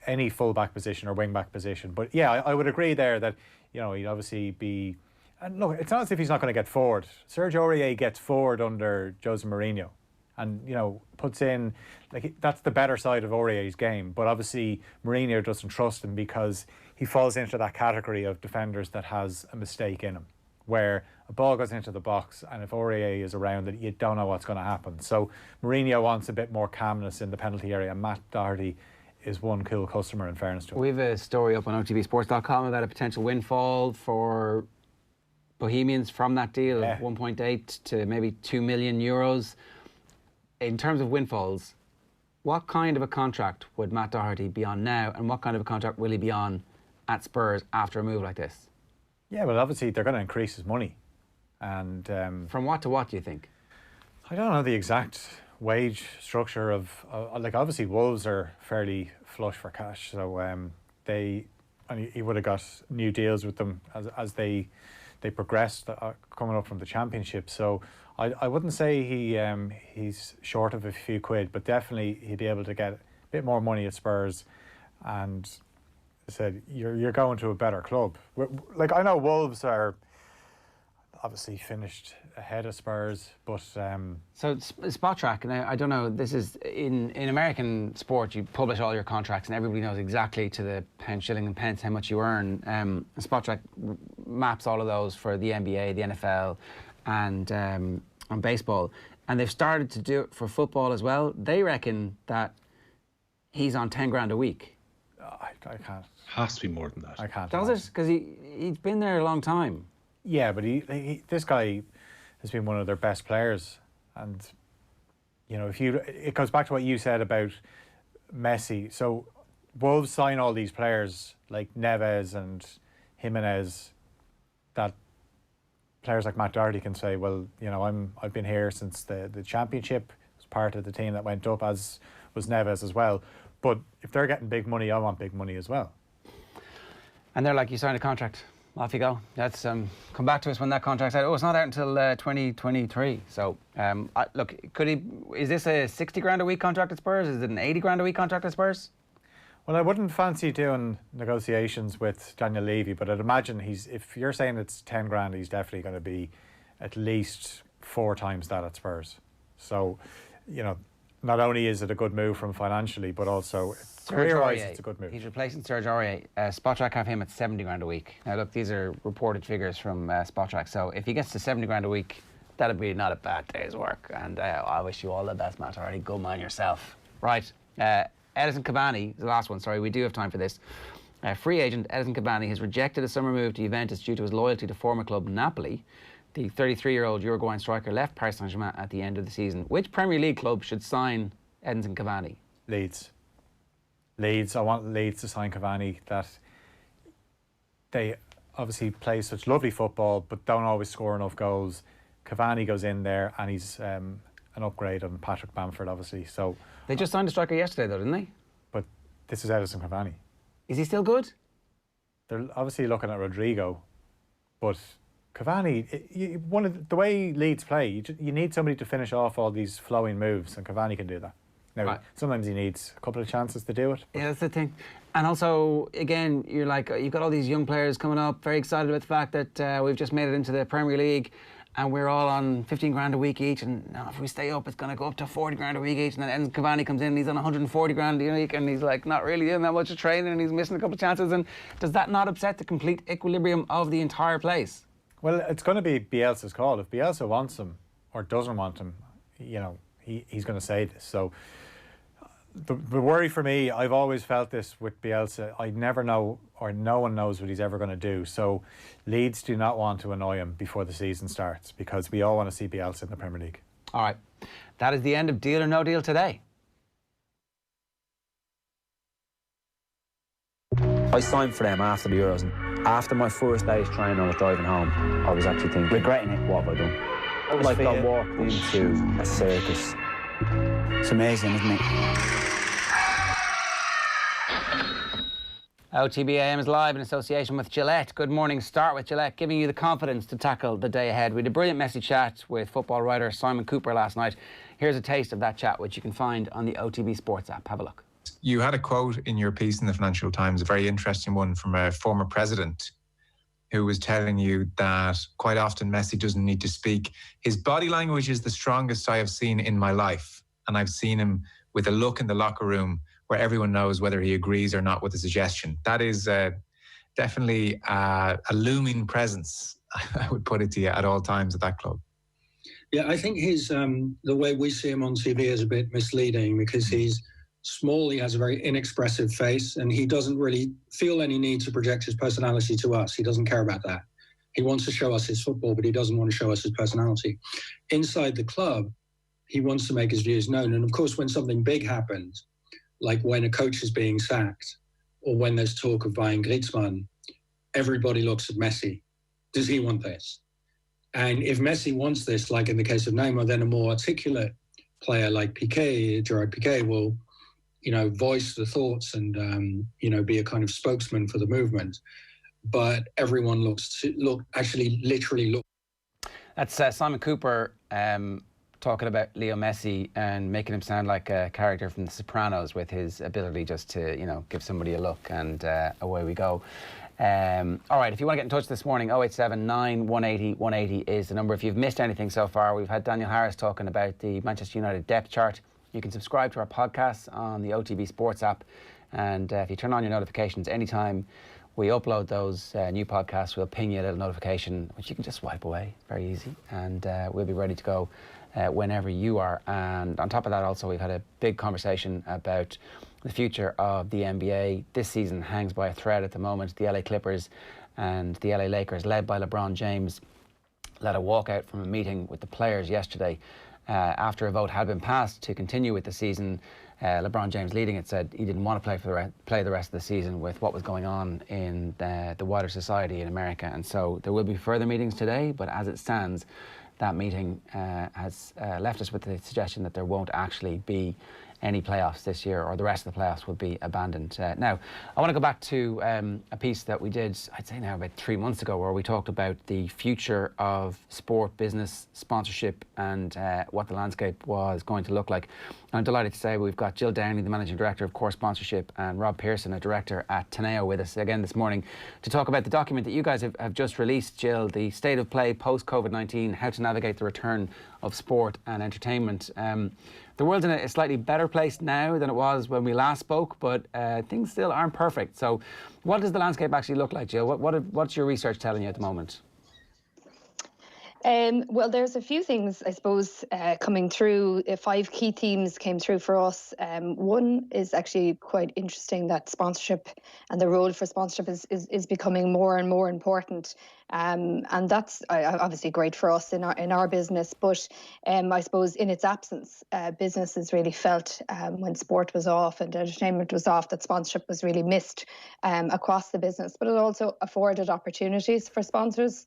any full back position or wing back position. But yeah, I would agree there that he'd obviously be. And look, it's not as if he's not going to get forward. Serge Aurier gets forward under Jose Mourinho, and puts in that's the better side of Aurier's game. But obviously Mourinho doesn't trust him because he falls into that category of defenders that has a mistake in him, where a ball goes into the box and if Aurier is around it, you don't know what's going to happen. So Mourinho wants a bit more calmness in the penalty area. Matt Doherty is one cool customer, in fairness to him. We have a story up on OTBsports.com about a potential windfall for Bohemians from that deal, 1.8 to maybe €2 million. In terms of windfalls, what kind of a contract would Matt Doherty be on now, and what kind of a contract will he be on at Spurs after a move like this? Yeah, well, obviously they're going to increase his money. And from what to what, do you think? I don't know the exact wage structure of like, obviously Wolves are fairly flush for cash, so he would have got new deals with them as they progressed coming up from the Championship. So I wouldn't say he's short of a few quid, but definitely he'd be able to get a bit more money at Spurs. And I said, you're going to a better club. Like, I know Wolves are obviously finished ahead of Spurs, but so Spot Track, and I don't know, this is in American sport, you publish all your contracts and everybody knows exactly to the pound, shilling and pence how much you earn. Spot Track maps all of those for the NBA, the NFL and on baseball, and they've started to do it for football as well. They reckon that he's on 10 grand a week. I can't. Has to be more than that. I can't. Does it? Because he's been there a long time. Yeah, but this guy has been one of their best players, and you know, it goes back to what you said about Messi. So Wolves sign all these players like Neves and Jimenez, that players like Matt Doherty can say, well, you know, I've been here since the Championship, was part of the team that went up, as was Neves as well. But if they're getting big money, I want big money as well. And they're like, you signed a contract, off you go. That's come back to us when that contract's out. Oh, it's not out until 2023. So look, is this a 60 grand a week contract at Spurs? Is it an 80 grand a week contract at Spurs? Well, I wouldn't fancy doing negotiations with Daniel Levy, but I'd imagine if you're saying it's 10 grand, he's definitely going to be at least 4 times that at Spurs. So, you know, not only is it a good move from financially, but also career-wise, it's a good move. He's replacing Serge Aurier. Spotrac have him at 70 grand a week. Now, look, these are reported figures from Spotrac. So if he gets to 70 grand a week, that'd be not a bad day's work. And I wish you all the best, Matt Hardy. Go mind yourself. Right. Edison Cavani, the last one, sorry, we do have time for this. Free agent Edison Cavani has rejected a summer move to Juventus due to his loyalty to former club Napoli. The 33-year-old Uruguayan striker left Paris Saint-Germain at the end of the season. Which Premier League club should sign Edison Cavani? Leeds. I want Leeds to sign Cavani. That they obviously play such lovely football, but don't always score enough goals. Cavani goes in there, and he's an upgrade on Patrick Bamford, obviously. So they just signed a striker yesterday, though, didn't they? But this is Edison Cavani. Is he still good? They're obviously looking at Rodrigo, but Cavani, the way Leeds play, you need somebody to finish off all these flowing moves, and Cavani can do that. Now, sometimes he needs a couple of chances to do it. Yeah, that's the thing. And also, again, you're like, you've got all these young players coming up, very excited about the fact that we've just made it into the Premier League, and we're all on 15 grand a week each, and now if we stay up, it's going to go up to 40 grand a week each, and then Cavani comes in and he's on 140 grand a week, and he's like not really doing that much of training, and he's missing a couple of chances. And does that not upset the complete equilibrium of the entire place? Well, it's going to be Bielsa's call. If Bielsa wants him or doesn't want him, you know, he's going to say this. So the worry for me, I've always felt this with Bielsa, I never know, or no one knows what he's ever going to do. So Leeds do not want to annoy him before the season starts, because we all want to see Bielsa in the Premier League. All right. That is the end of Deal or No Deal today. I signed for them after the Euros, and after my first day's training, I was driving home. I was actually thinking, regretting it, what have I done? Like I walked into a circus. It's amazing, isn't it? OTB AM is live in association with Gillette. Good morning. Start with Gillette, giving you the confidence to tackle the day ahead. We had a brilliant messy chat with football writer Simon Cooper last night. Here's a taste of that chat, which you can find on the OTB Sports app. Have a look. You had a quote in your piece in the Financial Times, a very interesting one from a former president who was telling you that quite often Messi doesn't need to speak. His body language is the strongest I have seen in my life. And I've seen him with a look in the locker room where everyone knows whether he agrees or not with the suggestion. That is definitely a looming presence, I would put it to you, at all times at that club. Yeah, I think his the way we see him on TV is a bit misleading, because he's small, he has a very inexpressive face, and he doesn't really feel any need to project his personality to us. He doesn't care about that. He wants to show us his football, but he doesn't want to show us his personality. Inside the club, he wants to make his views known. And of course, when something big happens, like when a coach is being sacked or when there's talk of buying Griezmann, everybody looks at Messi. Does he want this? And if Messi wants this, like in the case of Neymar, then a more articulate player like Gerard Piqué will, voice the thoughts and, be a kind of spokesman for the movement. But everyone literally look. That's Simon Cooper talking about Leo Messi and making him sound like a character from The Sopranos with his ability just to, give somebody a look, and away we go. All right, if you want to get in touch this morning, 0879 180 180 is the number. If you've missed anything so far, we've had Daniel Harris talking about the Manchester United depth chart. You can subscribe to our podcasts on the OTB Sports app, and if you turn on your notifications anytime we upload those new podcasts, we'll ping you a little notification, which you can just swipe away, very easy, and we'll be ready to go whenever you are. And on top of that, also, we've had a big conversation about the future of the NBA. This season hangs by a thread at the moment. The LA Clippers and the LA Lakers, led by LeBron James, led a walkout from a meeting with the players yesterday after a vote had been passed to continue with the season. LeBron James, leading it, said he didn't want to play the rest of the season with what was going on in the wider society in America. And so there will be further meetings today, but as it stands, that meeting has left us with the suggestion that there won't actually be any playoffs this year, or the rest of the playoffs will be abandoned. Now, I want to go back to a piece that we did, I'd say now about 3 months ago, where we talked about the future of sport, business, sponsorship, and what the landscape was going to look like. I'm delighted to say we've got Jill Downey, the Managing Director of Core Sponsorship, and Rob Pearson, a Director at Teneo, with us again this morning to talk about the document that you guys have just released, Jill, the State of Play Post-COVID-19, How to Navigate the Return of Sport and Entertainment. The world's in a slightly better place now than it was when we last spoke, but things still aren't perfect. So what does the landscape actually look like, Jill? What's your research telling you at the moment? Well, there's a few things, I suppose, coming through. 5 key themes came through for us. One is actually quite interesting, that sponsorship and the role for sponsorship is becoming more and more important. And that's obviously great for us in our business. But I suppose in its absence, businesses really felt when sport was off and entertainment was off, that sponsorship was really missed across the business. But it also afforded opportunities for sponsors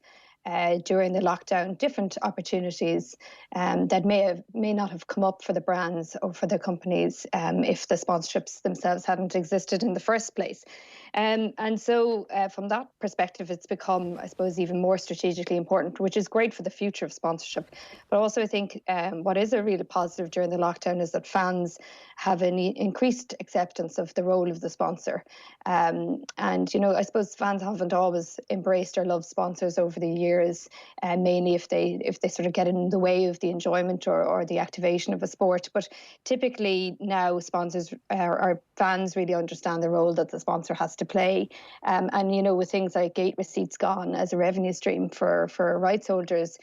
during the lockdown, different opportunities that may not have come up for the brands or for the companies if the sponsorships themselves hadn't existed in the first place. And so from that perspective, it's become, I suppose, even more strategically important, which is great for the future of sponsorship. But also I think what is a really positive during the lockdown is that fans have an increased acceptance of the role of the sponsor. And, I suppose fans haven't always embraced or loved sponsors over the years, mainly if they sort of get in the way of the enjoyment or the activation of a sport. But typically now sponsors or fans really understand the role that the sponsor has to play. And, with things like gate receipts gone as a revenue stream for rights holders,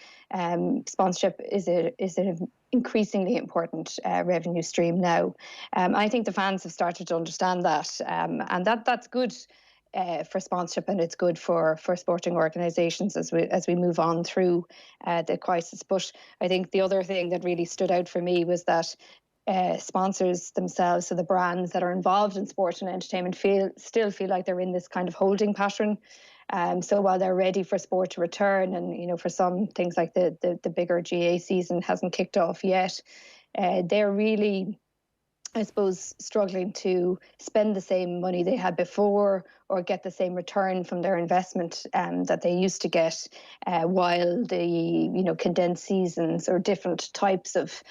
sponsorship is an increasingly important revenue stream now. I think the fans have started to understand that, and that's good for sponsorship, and it's good for sporting organisations as we move on through the crisis. But I think the other thing that really stood out for me was that sponsors themselves, so the brands that are involved in sport and entertainment, still feel like they're in this kind of holding pattern. So while they're ready for sport to return, and for some things like the bigger GA season hasn't kicked off yet, they're really, I suppose, struggling to spend the same money they had before or get the same return from their investment that they used to get while the condensed seasons or different types of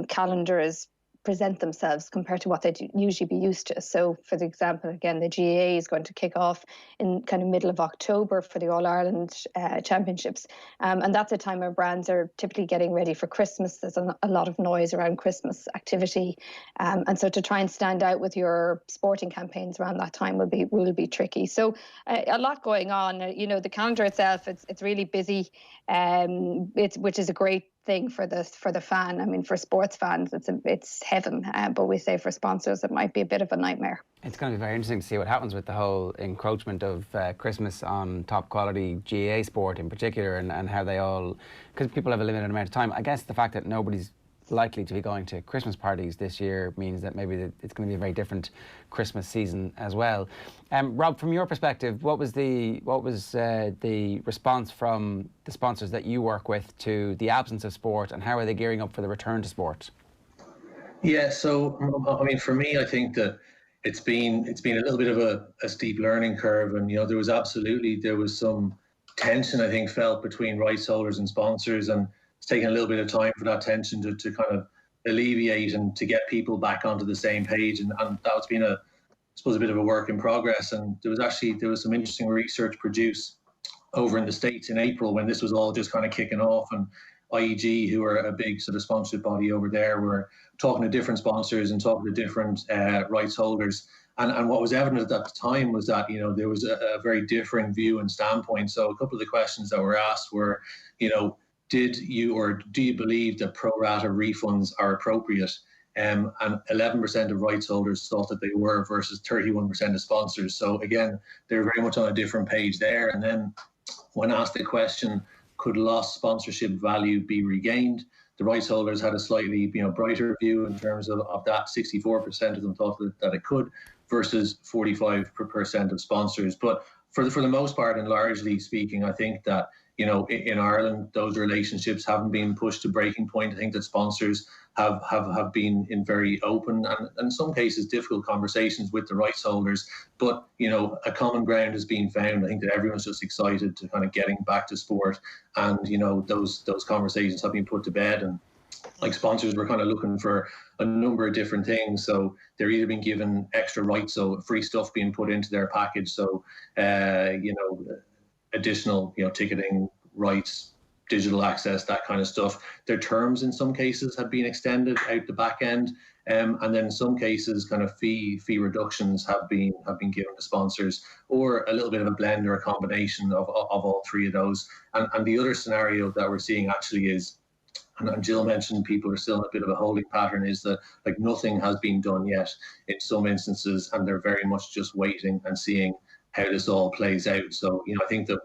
calendars present themselves compared to what they'd usually be used to. So, for the example, again, the GAA is going to kick off in kind of middle of October for the All-Ireland Championships. And that's a time where brands are typically getting ready for Christmas. There's a lot of noise around Christmas activity. And so to try and stand out with your sporting campaigns around that time will be tricky. So a lot going on. The calendar itself, it's really busy, which is a great thing for the fan. I mean, for sports fans, it's heaven. But we say for sponsors, it might be a bit of a nightmare. It's going to be very interesting to see what happens with the whole encroachment of Christmas on top quality GAA sport in particular, and how they all, because people have a limited amount of time. I guess the fact that nobody's likely to be going to Christmas parties this year means that maybe it's going to be a very different Christmas season as well. Rob, from your perspective, what was the response from the sponsors that you work with to the absence of sport, and how are they gearing up for the return to sport? Yeah, so I mean, for me, I think that it's been a little bit of a steep learning curve, and there was some tension, I think, felt between rights holders and sponsors, and it's taken a little bit of time for that tension to kind of alleviate and to get people back onto the same page, and that's been I suppose a bit of a work in progress. And there was some interesting research produced over in the States in April when this was all just kind of kicking off, and IEG, who are a big sort of sponsorship body over there, were talking to different sponsors and talking to different rights holders. And what was evident at that time was that, there was a very differing view and standpoint. So a couple of the questions that were asked were, do you believe that pro rata refunds are appropriate? And 11% of rights holders thought that they were, versus 31% of sponsors. So again, they're very much on a different page there. And then when asked the question, could lost sponsorship value be regained? The rights holders had a slightly brighter view in terms of that. 64% of them thought that it could, versus 45% of sponsors. But for the most part, and largely speaking, I think that in Ireland, those relationships haven't been pushed to breaking point. I think that sponsors have been in very open and in some cases difficult conversations with the rights holders. But, a common ground has been found. I think that everyone's just excited to kind of getting back to sport. And, those conversations have been put to bed. And like sponsors were kind of looking for a number of different things. So they're either being given extra rights, so free stuff being put into their package. So, additional, ticketing rights, digital access, that kind of stuff. Their terms in some cases have been extended out the back end, and then in some cases, kind of fee reductions have been given to sponsors, or a little bit of a blend or a combination of all three of those. And the other scenario that we're seeing actually is, and Jill mentioned people are still in a bit of a holding pattern, is that like nothing has been done yet in some instances, and they're very much just waiting and seeing how this all plays out. So, I think that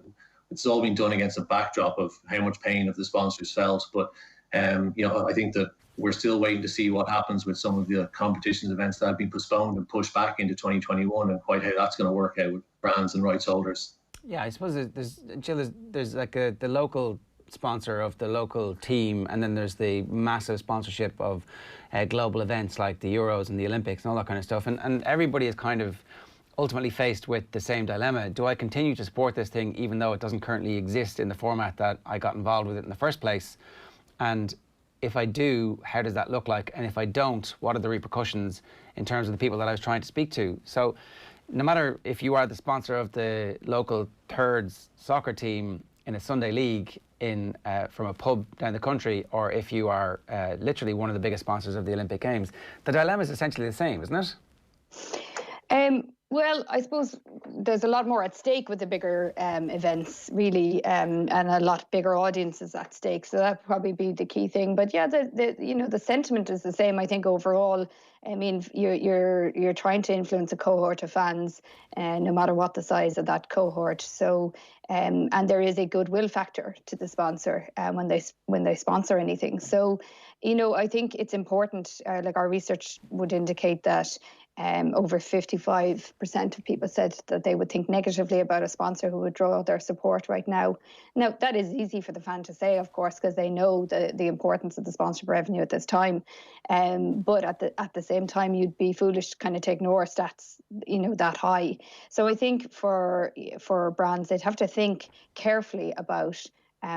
it's all been done against a backdrop of how much pain have the sponsors felt. But, I think that we're still waiting to see what happens with some of the competitions events that have been postponed and pushed back into 2021, and quite how that's going to work out with brands and rights holders. Yeah, I suppose there's like the local sponsor of the local team, and then there's the massive sponsorship of global events like the Euros and the Olympics and all that kind of stuff. And everybody is kind of ultimately faced with the same dilemma. Do I continue to support this thing even though it doesn't currently exist in the format that I got involved with it in the first place? And if I do, how does that look like? And if I don't, what are the repercussions in terms of the people that I was trying to speak to? So no matter if you are the sponsor of the local thirds soccer team in a Sunday league from a pub down the country, or if you are literally one of the biggest sponsors of the Olympic Games, the dilemma is essentially the same, isn't it? Well, I suppose there's a lot more at stake with the bigger events, really, and a lot bigger audiences at stake. So that'd probably be the key thing. But yeah, the sentiment is the same, I think, overall. I mean, you're trying to influence a cohort of fans, no matter what the size of that cohort. So, and there is a goodwill factor to the sponsor when they sponsor anything. So, I think it's important. Like our research would indicate that. Over 55% of people said that they would think negatively about a sponsor who would draw their support right now. Now, that is easy for the fan to say, of course, because they know the importance of the sponsorship revenue at this time. But at the same time, you'd be foolish to kind of to ignore stats, that high. So I think for brands, they'd have to think carefully about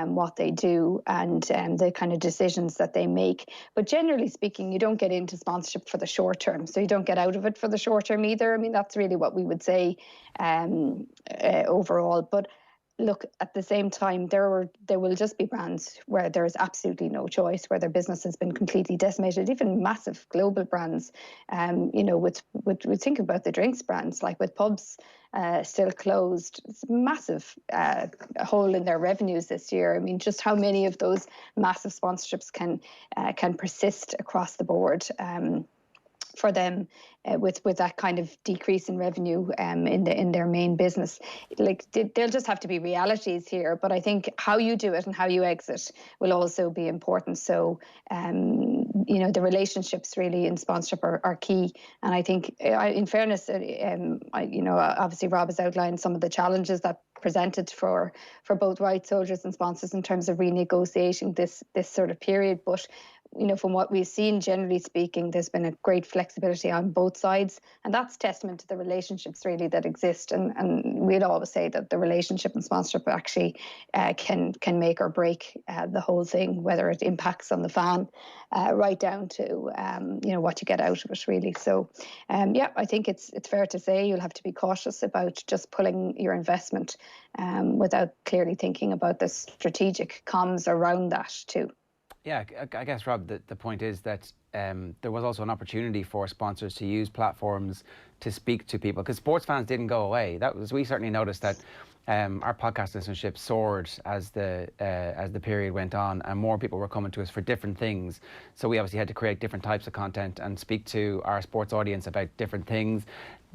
what they do and the kind of decisions that they make. But generally speaking, you don't get into sponsorship for the short term. So you don't get out of it for the short term either. I mean, that's really what we would say overall. But look, at the same time, there will just be brands where there is absolutely no choice, where their business has been completely decimated. Even massive global brands, we think about the drinks brands, like with pubs still closed. It's a massive hole in their revenues this year. I mean, just how many of those massive sponsorships can persist across the board for them with that kind of decrease in revenue in their main business. Like, they'll just have to be realities here. But I think how you do it and how you exit will also be important. So, the relationships really in sponsorship are key. And I think, in fairness, obviously Rob has outlined some of the challenges that presented for both rights holders and sponsors in terms of renegotiating this sort of period. But from what we've seen, generally speaking, there's been a great flexibility on both sides, and that's testament to the relationships really that exist. And we'd always say that the relationship and sponsorship actually can make or break the whole thing, whether it impacts on the fan, right down to what you get out of it, really. So, I think it's fair to say you'll have to be cautious about just pulling your investment without clearly thinking about the strategic comms around that too. Yeah, I guess, Rob, the point is that there was also an opportunity for sponsors to use platforms to speak to people, because sports fans didn't go away. We certainly noticed that our podcast listenership soared as the period went on, and more people were coming to us for different things. So we obviously had to create different types of content and speak to our sports audience about different things,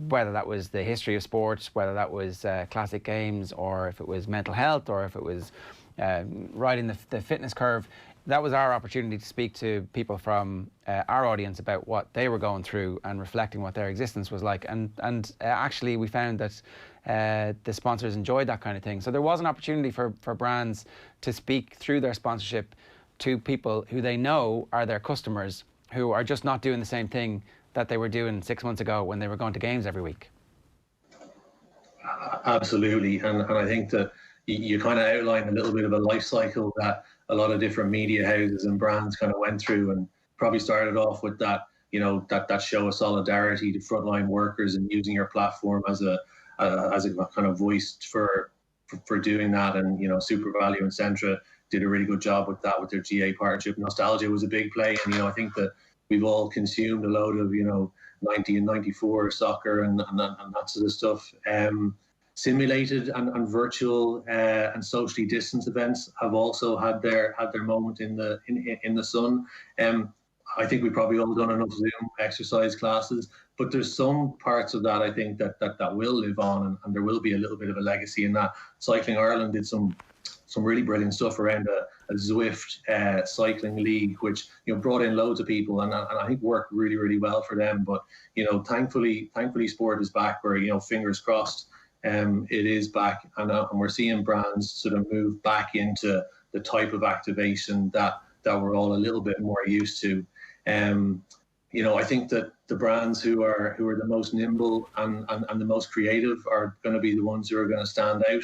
whether that was the history of sports, whether that was classic games, or if it was mental health, or if it was riding the fitness curve. That was our opportunity to speak to people from our audience about what they were going through and reflecting what their existence was like. And actually, we found that the sponsors enjoyed that kind of thing. So there was an opportunity for brands to speak through their sponsorship to people who they know are their customers, who are just not doing the same thing that they were doing 6 months ago when they were going to games every week. Absolutely. And I think that you kind of outlined a little bit of a life cycle that a lot of different media houses and brands kind of went through, and probably started off with that, that show of solidarity to frontline workers and using your platform as a kind of voice for doing that. And, Super Value and Centra did a really good job with that, with their GA partnership. Nostalgia was a big play. And, I think that we've all consumed a load of, 90 and 94 soccer and that sort of stuff. Simulated and virtual and socially distanced events have also had their moment in the sun. I think we've probably all done enough Zoom exercise classes, but there's some parts of that I think that will live on, and there will be a little bit of a legacy in that. Cycling Ireland did some really brilliant stuff around a Zwift cycling league, which brought in loads of people, and I think worked really, really well for them. But thankfully sport is back, where fingers crossed. It is back, and we're seeing brands sort of move back into the type of activation that we're all a little bit more used to. I think that the brands who are the most nimble and the most creative are going to be the ones who are going to stand out.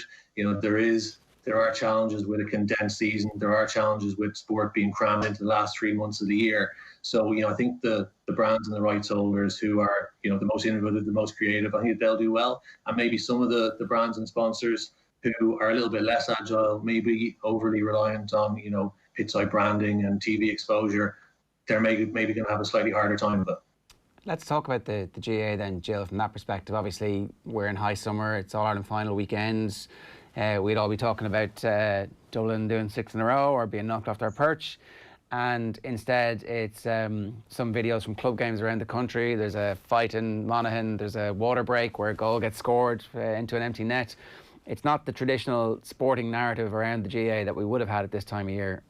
There are challenges with a condensed season. There are challenges with sport being crammed into the last 3 months of the year. So, I think the brands and the rights holders who are, the most innovative, the most creative, I think they'll do well. And maybe some of the brands and sponsors who are a little bit less agile, maybe overly reliant on, pitch-side branding and TV exposure, they're maybe going to have a slightly harder time with it. Let's talk about the GAA then, Jill, from that perspective. Obviously, we're in high summer. It's All-Ireland final weekends. We'd all be talking about Dublin doing 6 in a row or being knocked off their perch. And instead, it's some videos from club games around the country. There's a fight in Monaghan. There's a water break where a goal gets scored into an empty net. It's not the traditional sporting narrative around the GAA that we would have had at this time of year.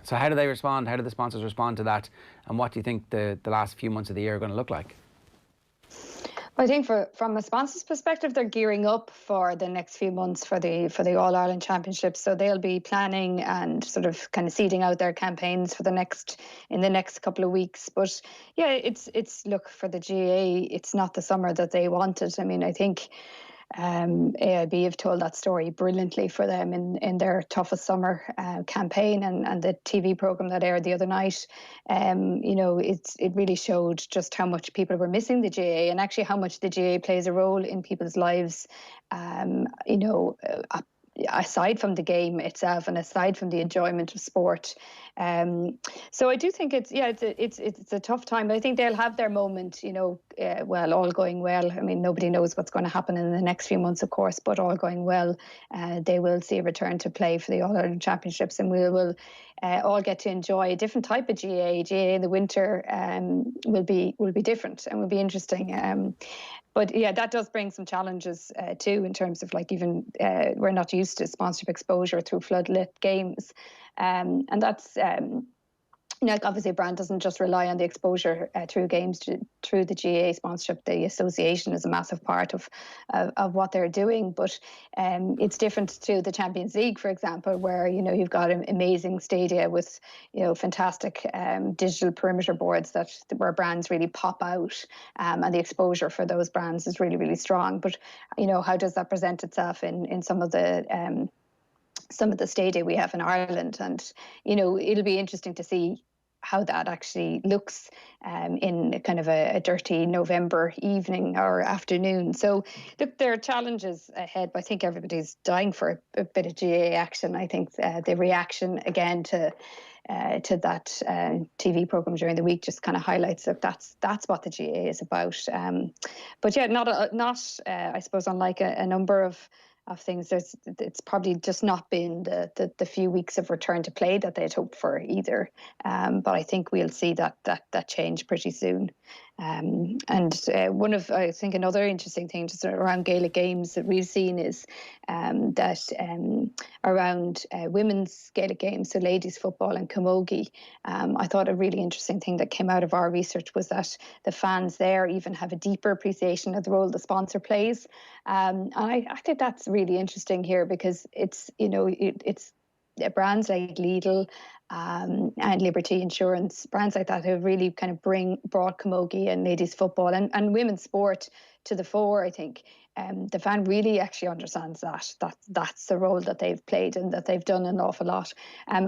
So how do they respond? How do the sponsors respond to that? And what do you think the last few months of the year are going to look like? I think from a sponsor's perspective, they're gearing up for the next few months for the All-Ireland Championship. So they'll be planning and sort of kind of seeding out their campaigns in the next couple of weeks. But yeah, it's look, for the GAA, it's not the summer that they wanted. I mean, I think AIB have told that story brilliantly for them in their toughest summer campaign, and the TV programme that aired the other night. It really showed just how much people were missing the GAA, and actually how much the GAA plays a role in people's lives. aside from the game itself and aside from the enjoyment of sport. So I do think it's a tough time. I think they'll have their moment, all going well. I mean, nobody knows what's going to happen in the next few months, of course, but all going well, they will see a return to play for the All-Ireland Championships, and we will all get to enjoy a different type of GAA. GAA in the winter will be different and will be interesting. But yeah, that does bring some challenges too, in terms of even we're not used to sponsorship exposure through floodlit games, and that's obviously a brand doesn't just rely on the exposure through games through the GAA sponsorship. The association is a massive part of what they're doing, but it's different to the Champions League, for example, where you've got amazing stadia with fantastic digital perimeter boards where brands really pop out, and the exposure for those brands is really, really strong. But how does that present itself in some of the stadia we have in Ireland? And it'll be interesting to see how that actually looks in kind of a dirty November evening or afternoon. So look, there are challenges ahead, but I think everybody's dying for a bit of GAA action. I think the reaction again to that TV program during the week just kind of highlights that that's what the GAA is about. But yeah, not I suppose, unlike a number of things, it's probably just not been the few weeks of return to play that they'd hoped for either. But I think we'll see that change pretty soon. And I think another interesting thing just around Gaelic games that we've seen is that around women's Gaelic games, so ladies football and camogie, I thought a really interesting thing that came out of our research was that the fans there even have a deeper appreciation of the role the sponsor plays. And I think that's really interesting here, because it's brands like Lidl and Liberty Insurance, brands like that, have really kind of brought camogie and ladies football and women's sport to the fore. I think the fan really actually understands that's the role that they've played and that they've done an awful lot. And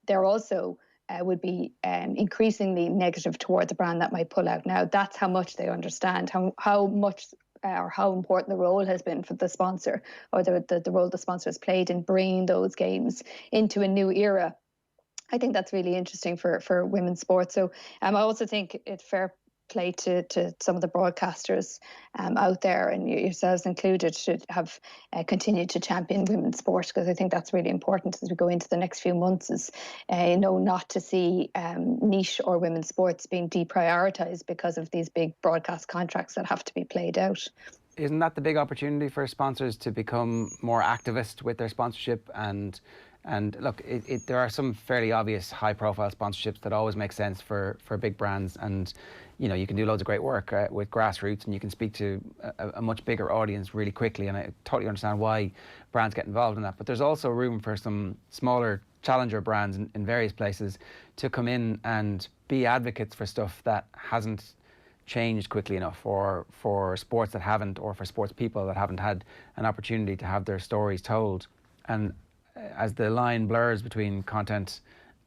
they're also would be increasingly negative toward the brand that might pull out. Now, that's how much they understand how much or how important the role has been for the sponsor, or the role the sponsor has played in bringing those games into a new era. I think that's really interesting for women's sports. So I also think it's fair play to some of the broadcasters out there, and yourselves included, should have continued to champion women's sport, because I think that's really important as we go into the next few months, is not to see niche or women's sports being deprioritised because of these big broadcast contracts that have to be played out. Isn't that the big opportunity for sponsors to become more activist with their sponsorship? And look, there are some fairly obvious high-profile sponsorships that always make sense for big brands, and you can do loads of great work with grassroots, and you can speak to a much bigger audience really quickly, and I totally understand why brands get involved in that. But there's also room for some smaller challenger brands in various places to come in and be advocates for stuff that hasn't changed quickly enough, or for sports that haven't, or for sports people that haven't had an opportunity to have their stories told. And as the line blurs between content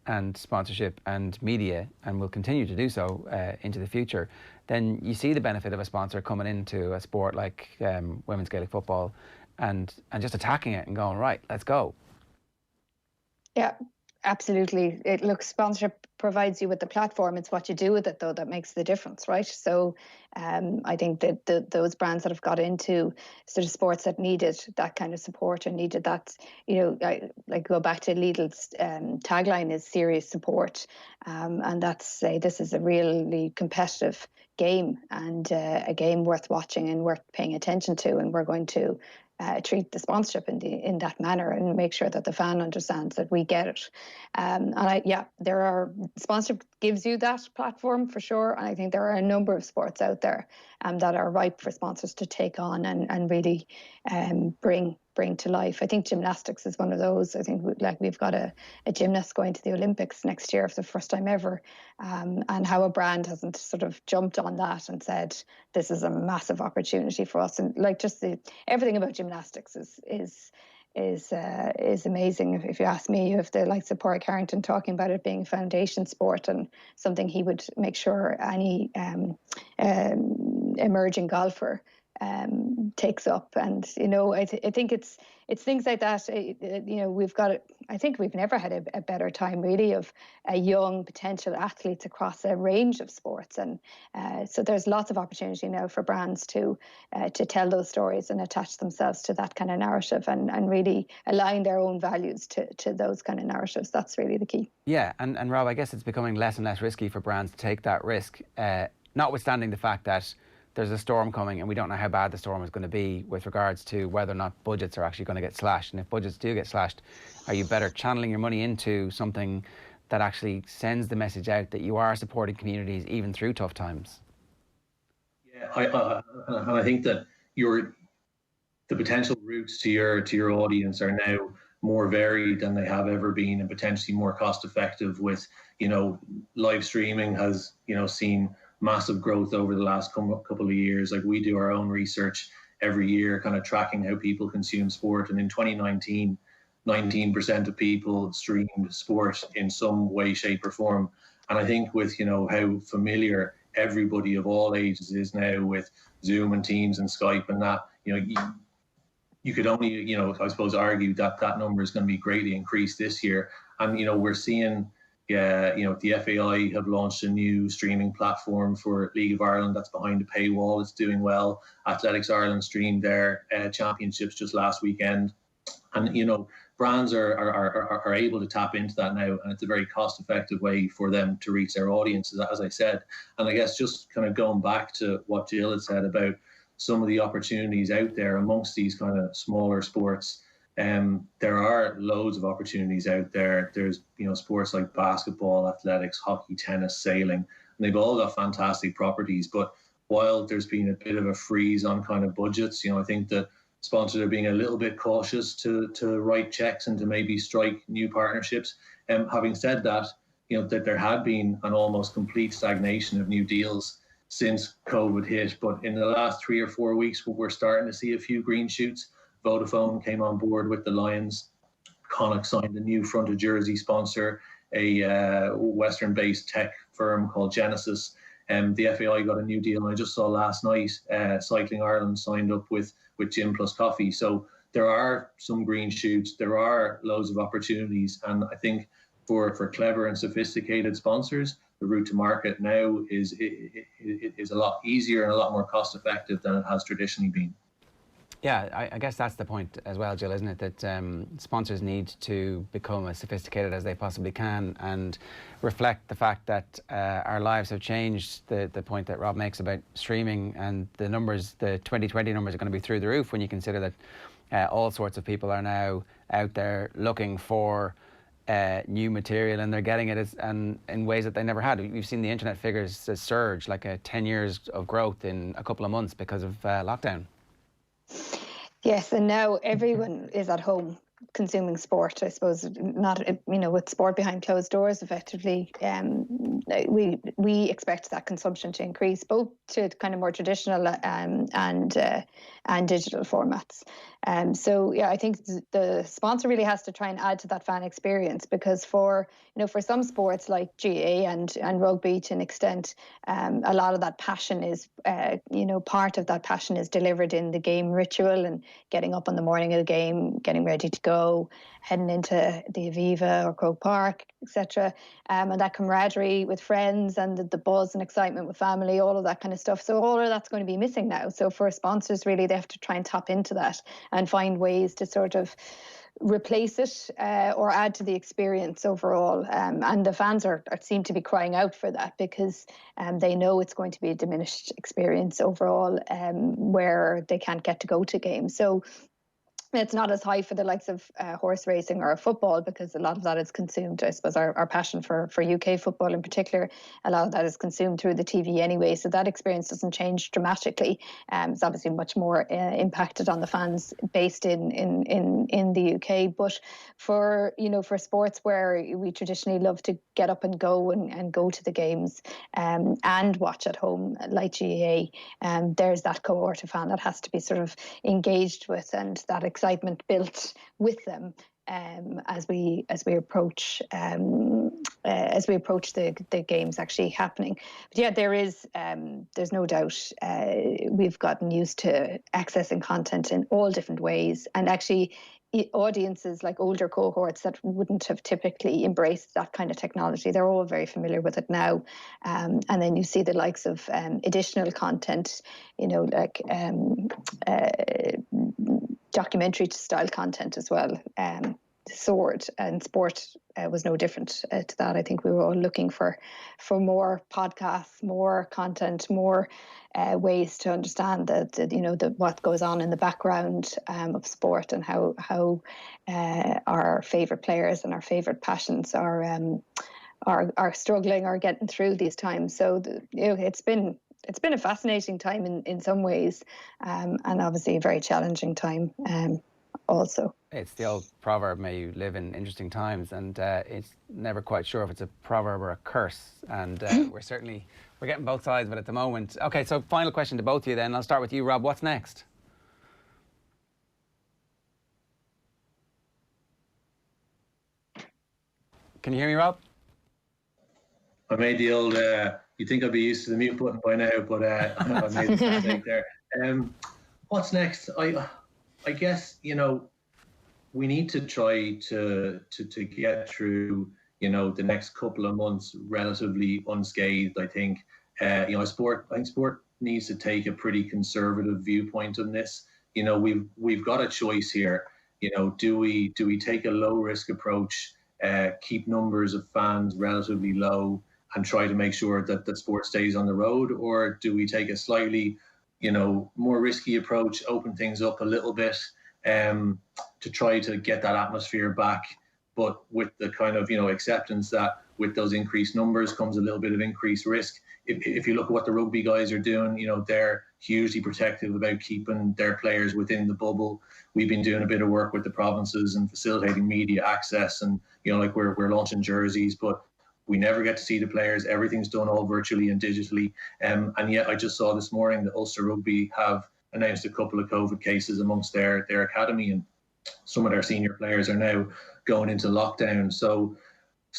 and sponsorship and media, and will continue to do so into the future, then you see the benefit of a sponsor coming into a sport like women's Gaelic football and just attacking it and going, right, let's go. Yeah, absolutely. Sponsorship provides you with the platform. It's what you do with it, though, that makes the difference, right? So I think that those brands that have got into sort of sports that needed that kind of support and needed that, go back to Lidl's tagline is serious support. And that's this is a really competitive game, and a game worth watching and worth paying attention to. And we're going to treat the sponsorship in that manner and make sure that the fan understands that we get it. Sponsorship gives you that platform for sure. And I think there are a number of sports out there that are ripe for sponsors to take on and really bring to life. I think gymnastics is one of those. I think we've got a gymnast going to the Olympics next year for the first time ever, and how a brand hasn't sort of jumped on that and said this is a massive opportunity for us. And everything about gymnastics is amazing. If you ask me, you have the likes of Padraig Harrington talking about it being a foundation sport and something he would make sure any emerging golfer takes up. And I think it's things like that. We've got it. I think we've never had a better time, really, of young potential athletes across a range of sports, and so there's lots of opportunity now for brands to tell those stories and attach themselves to that kind of narrative, and really align their own values to those kind of narratives. That's really the key. Yeah, and Rob, I guess it's becoming less and less risky for brands to take that risk, notwithstanding the fact that there's a storm coming and we don't know how bad the storm is going to be with regards to whether or not budgets are actually going to get slashed. And if budgets do get slashed, are you better channeling your money into something that actually sends the message out that you are supporting communities even through tough times? Yeah, I think that the potential routes to your audience are now more varied than they have ever been, and potentially more cost effective. With live streaming has seen massive growth over the last couple of years. Like, we do our own research every year, kind of tracking how people consume sport. And in 2019, 19% of people streamed sport in some way, shape, or form. And I think with how familiar everybody of all ages is now with Zoom and Teams and Skype and that, you could only I suppose argue that number is going to be greatly increased this year. And we're seeing. The FAI have launched a new streaming platform for League of Ireland that's behind a paywall. It's doing well. Athletics Ireland streamed their championships just last weekend. And, brands are able to tap into that now, and it's a very cost-effective way for them to reach their audiences, as I said. And I guess just kind of going back to what Jill had said about some of the opportunities out there amongst these kind of smaller sports, there are loads of opportunities out there. There's, sports like basketball, athletics, hockey, tennis, sailing, and they've all got fantastic properties. But while there's been a bit of a freeze on kind of budgets, I think that sponsors are being a little bit cautious to write checks and to maybe strike new partnerships. Having said that, that there had been an almost complete stagnation of new deals since COVID hit. But in the last 3 or 4 weeks, we're starting to see a few green shoots. Vodafone came on board with the Lions. Connacht signed a new front of jersey sponsor, a Western-based tech firm called Genesis. The FAI got a new deal, and I just saw last night Cycling Ireland signed up with Gym Plus Coffee. So there are some green shoots. There are loads of opportunities, and I think for clever and sophisticated sponsors, the route to market now is a lot easier and a lot more cost-effective than it has traditionally been. Yeah, I guess that's the point as well, Jill, isn't it? That sponsors need to become as sophisticated as they possibly can and reflect the fact that our lives have changed. The point that Rob makes about streaming and the numbers, the 2020 numbers are going to be through the roof when you consider that all sorts of people are now out there looking for new material, and they're getting it in ways that they never had. We've seen the internet figures surge, like 10 years of growth in a couple of months because of lockdown. Yes, and now everyone is at home consuming sport. I suppose not, with sport behind closed doors, effectively, we expect that consumption to increase, both to kind of more traditional and digital formats. So yeah, I think the sponsor really has to try and add to that fan experience, because for some sports like GAA and rugby, to an extent, a lot of that passion is part of that passion is delivered in the game ritual and getting up on the morning of the game, getting ready to go, heading into the Aviva or Croke Park, etc. And that camaraderie with friends and the buzz and excitement with family, all of that kind of stuff. So all of that's going to be missing now. So for sponsors, really, they have to try and tap into that and find ways to sort of replace it or add to the experience overall. And the fans seem to be crying out for that, because they know it's going to be a diminished experience overall where they can't get to go to games. So it's not as high for the likes of horse racing or football, because a lot of that is consumed. I suppose our passion for UK football in particular, a lot of that is consumed through the TV anyway. So that experience doesn't change dramatically. It's obviously much more impacted on the fans based in the UK. But for sports where we traditionally love to get up and go and go to the games and watch at home, like GAA, there's that cohort of fan that has to be sort of engaged with, and that excitement built with them as we approach the games actually happening. But yeah, there's no doubt we've gotten used to accessing content in all different ways, and actually audiences like older cohorts that wouldn't have typically embraced that kind of technology, they're all very familiar with it now. And then you see the likes of additional content, like documentary style content as well. Sword and sport was no different to that. I think we were all looking for more podcasts, more content, more ways to understand the what goes on in the background of sport, and how our favourite players and our favourite passions are struggling or getting through these times. So it's been a fascinating time in some ways, and obviously a very challenging time also. It's the old proverb, may you live in interesting times, and it's never quite sure if it's a proverb or a curse, and we're getting both sides of it at the moment. Okay, so final question to both of you then. I'll start with you, Rob. What's next? Can you hear me, Rob? I made the old, you'd think I'd be used to the mute button by now, but I made the mistake there. What's next? I guess, we need to try to get through, the next couple of months relatively unscathed. I think, sport needs to take a pretty conservative viewpoint on this. We've got a choice here. Do we take a low risk approach, keep numbers of fans relatively low, and try to make sure that the sport stays on the road, or do we take a slightly, more risky approach, open things up a little bit, to try to get that atmosphere back, but with the kind of acceptance that with those increased numbers comes a little bit of increased risk. If you look at what the rugby guys are doing, they're hugely protective about keeping their players within the bubble. We've been doing a bit of work with the provinces and facilitating media access, and we're launching jerseys, but we never get to see the players. Everything's done all virtually and digitally. And yet I just saw this morning that Ulster Rugby have announced a couple of COVID cases amongst their academy, and some of their senior players are now going into lockdown. So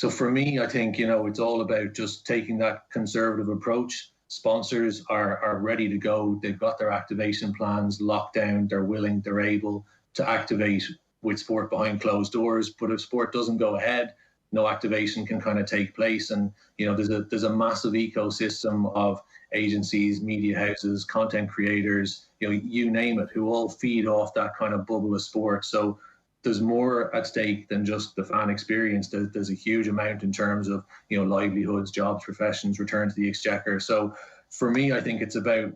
for me, I think, it's all about just taking that conservative approach. Sponsors are ready to go. They've got their activation plans locked down. They're willing, they're able to activate with sport behind closed doors. But if sport doesn't go ahead, no activation can kind of take place. And, there's a massive ecosystem of agencies, media houses, content creators, you name it, who all feed off that kind of bubble of sport. So there's more at stake than just the fan experience. There's a huge amount in terms of, livelihoods, jobs, professions, return to the exchequer. So for me, I think it's about,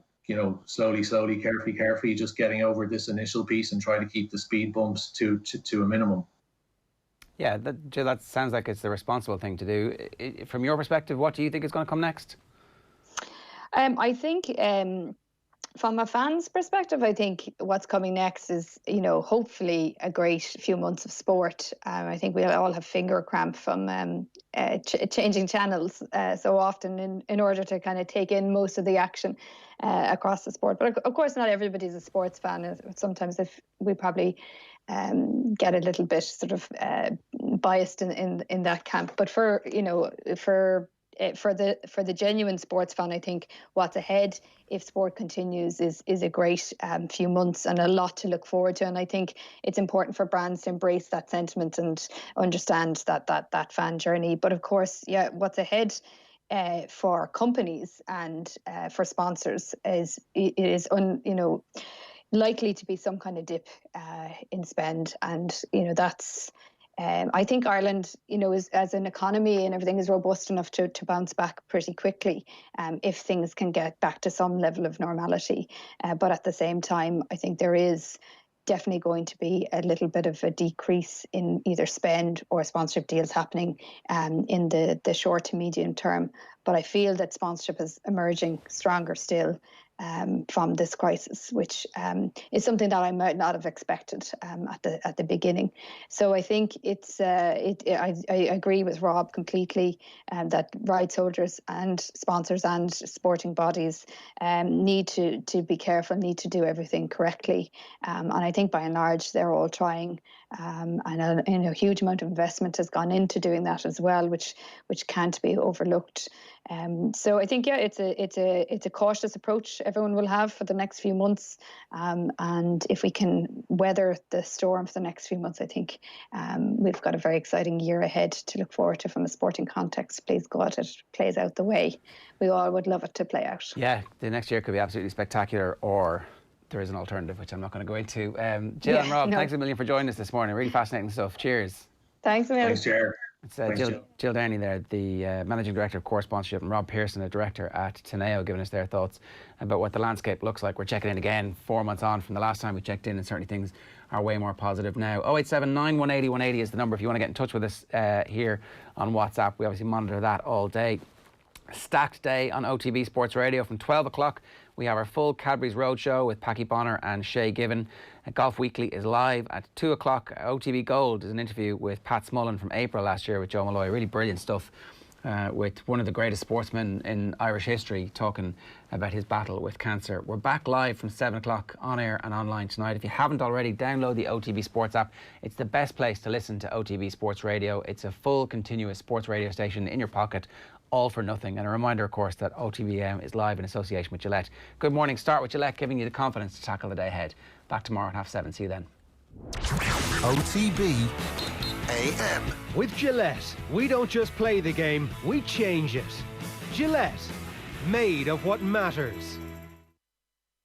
slowly, carefully, just getting over this initial piece and try to keep the speed bumps to a minimum. Yeah, Jill, that sounds like it's the responsible thing to do. From your perspective, what do you think is going to come next? I think from a fan's perspective, I think what's coming next is, hopefully a great few months of sport. I think we'll all have finger cramp from changing channels so often in order to kind of take in most of the action across the sport. But of course, not everybody's a sports fan. Sometimes if we probably get a little bit sort of biased in that camp. But for the genuine sports fan, I think what's ahead, if sport continues, is a great few months and a lot to look forward to. And I think it's important for brands to embrace that sentiment and understand that fan journey. But of course, what's ahead for companies and for sponsors is likely to be some kind of dip in spend, and that's. I think Ireland, is, as an economy and everything, is robust enough to bounce back pretty quickly if things can get back to some level of normality. But at the same time, I think there is definitely going to be a little bit of a decrease in either spend or sponsorship deals happening in the short to medium term. But I feel that sponsorship is emerging stronger still from this crisis, which is something that I might not have expected at the beginning. So I think I agree with Rob completely that rights holders and sponsors and sporting bodies need to be careful, need to do everything correctly. And I think by and large they're all trying. And a huge amount of investment has gone into doing that as well, which can't be overlooked. So I think it's a cautious approach everyone will have for the next few months, and if we can weather the storm for the next few months, I think we've got a very exciting year ahead to look forward to from a sporting context. Please God, it plays out the way we all would love it to play out. Yeah, the next year could be absolutely spectacular, or there is an alternative, which I'm not going to go into. Jill and Rob, thanks a million for joining us this morning. Really fascinating stuff. Cheers. Thanks a million. Thanks, Chair. It's Jill Downey there, the Managing Director of Core Sponsorship, and Rob Pearson, a Director at Teneo, giving us their thoughts about what the landscape looks like. We're checking in again 4 months on from the last time we checked in, and certainly things are way more positive now. 0879 180 180 is the number if you want to get in touch with us here on WhatsApp. We obviously monitor that all day. Stacked day on OTB Sports Radio from 12 o'clock. We have our full Cadbury's Roadshow with Packie Bonner and Shay Given. Golf Weekly is live at 2 o'clock. OTB Gold is an interview with Pat Smullen from April last year with Joe Malloy. Really brilliant stuff with one of the greatest sportsmen in Irish history, talking about his battle with cancer. We're back live from 7 o'clock on air and online tonight. If you haven't already, download the OTB Sports app. It's the best place to listen to OTB Sports Radio. It's a full continuous sports radio station in your pocket, all for nothing. And a reminder, of course, that OTB AM is live in association with Gillette. Good morning. Start with Gillette, giving you the confidence to tackle the day ahead. Back tomorrow at 7:30. See you then. OTB AM. With Gillette, we don't just play the game, we change it. Gillette, made of what matters.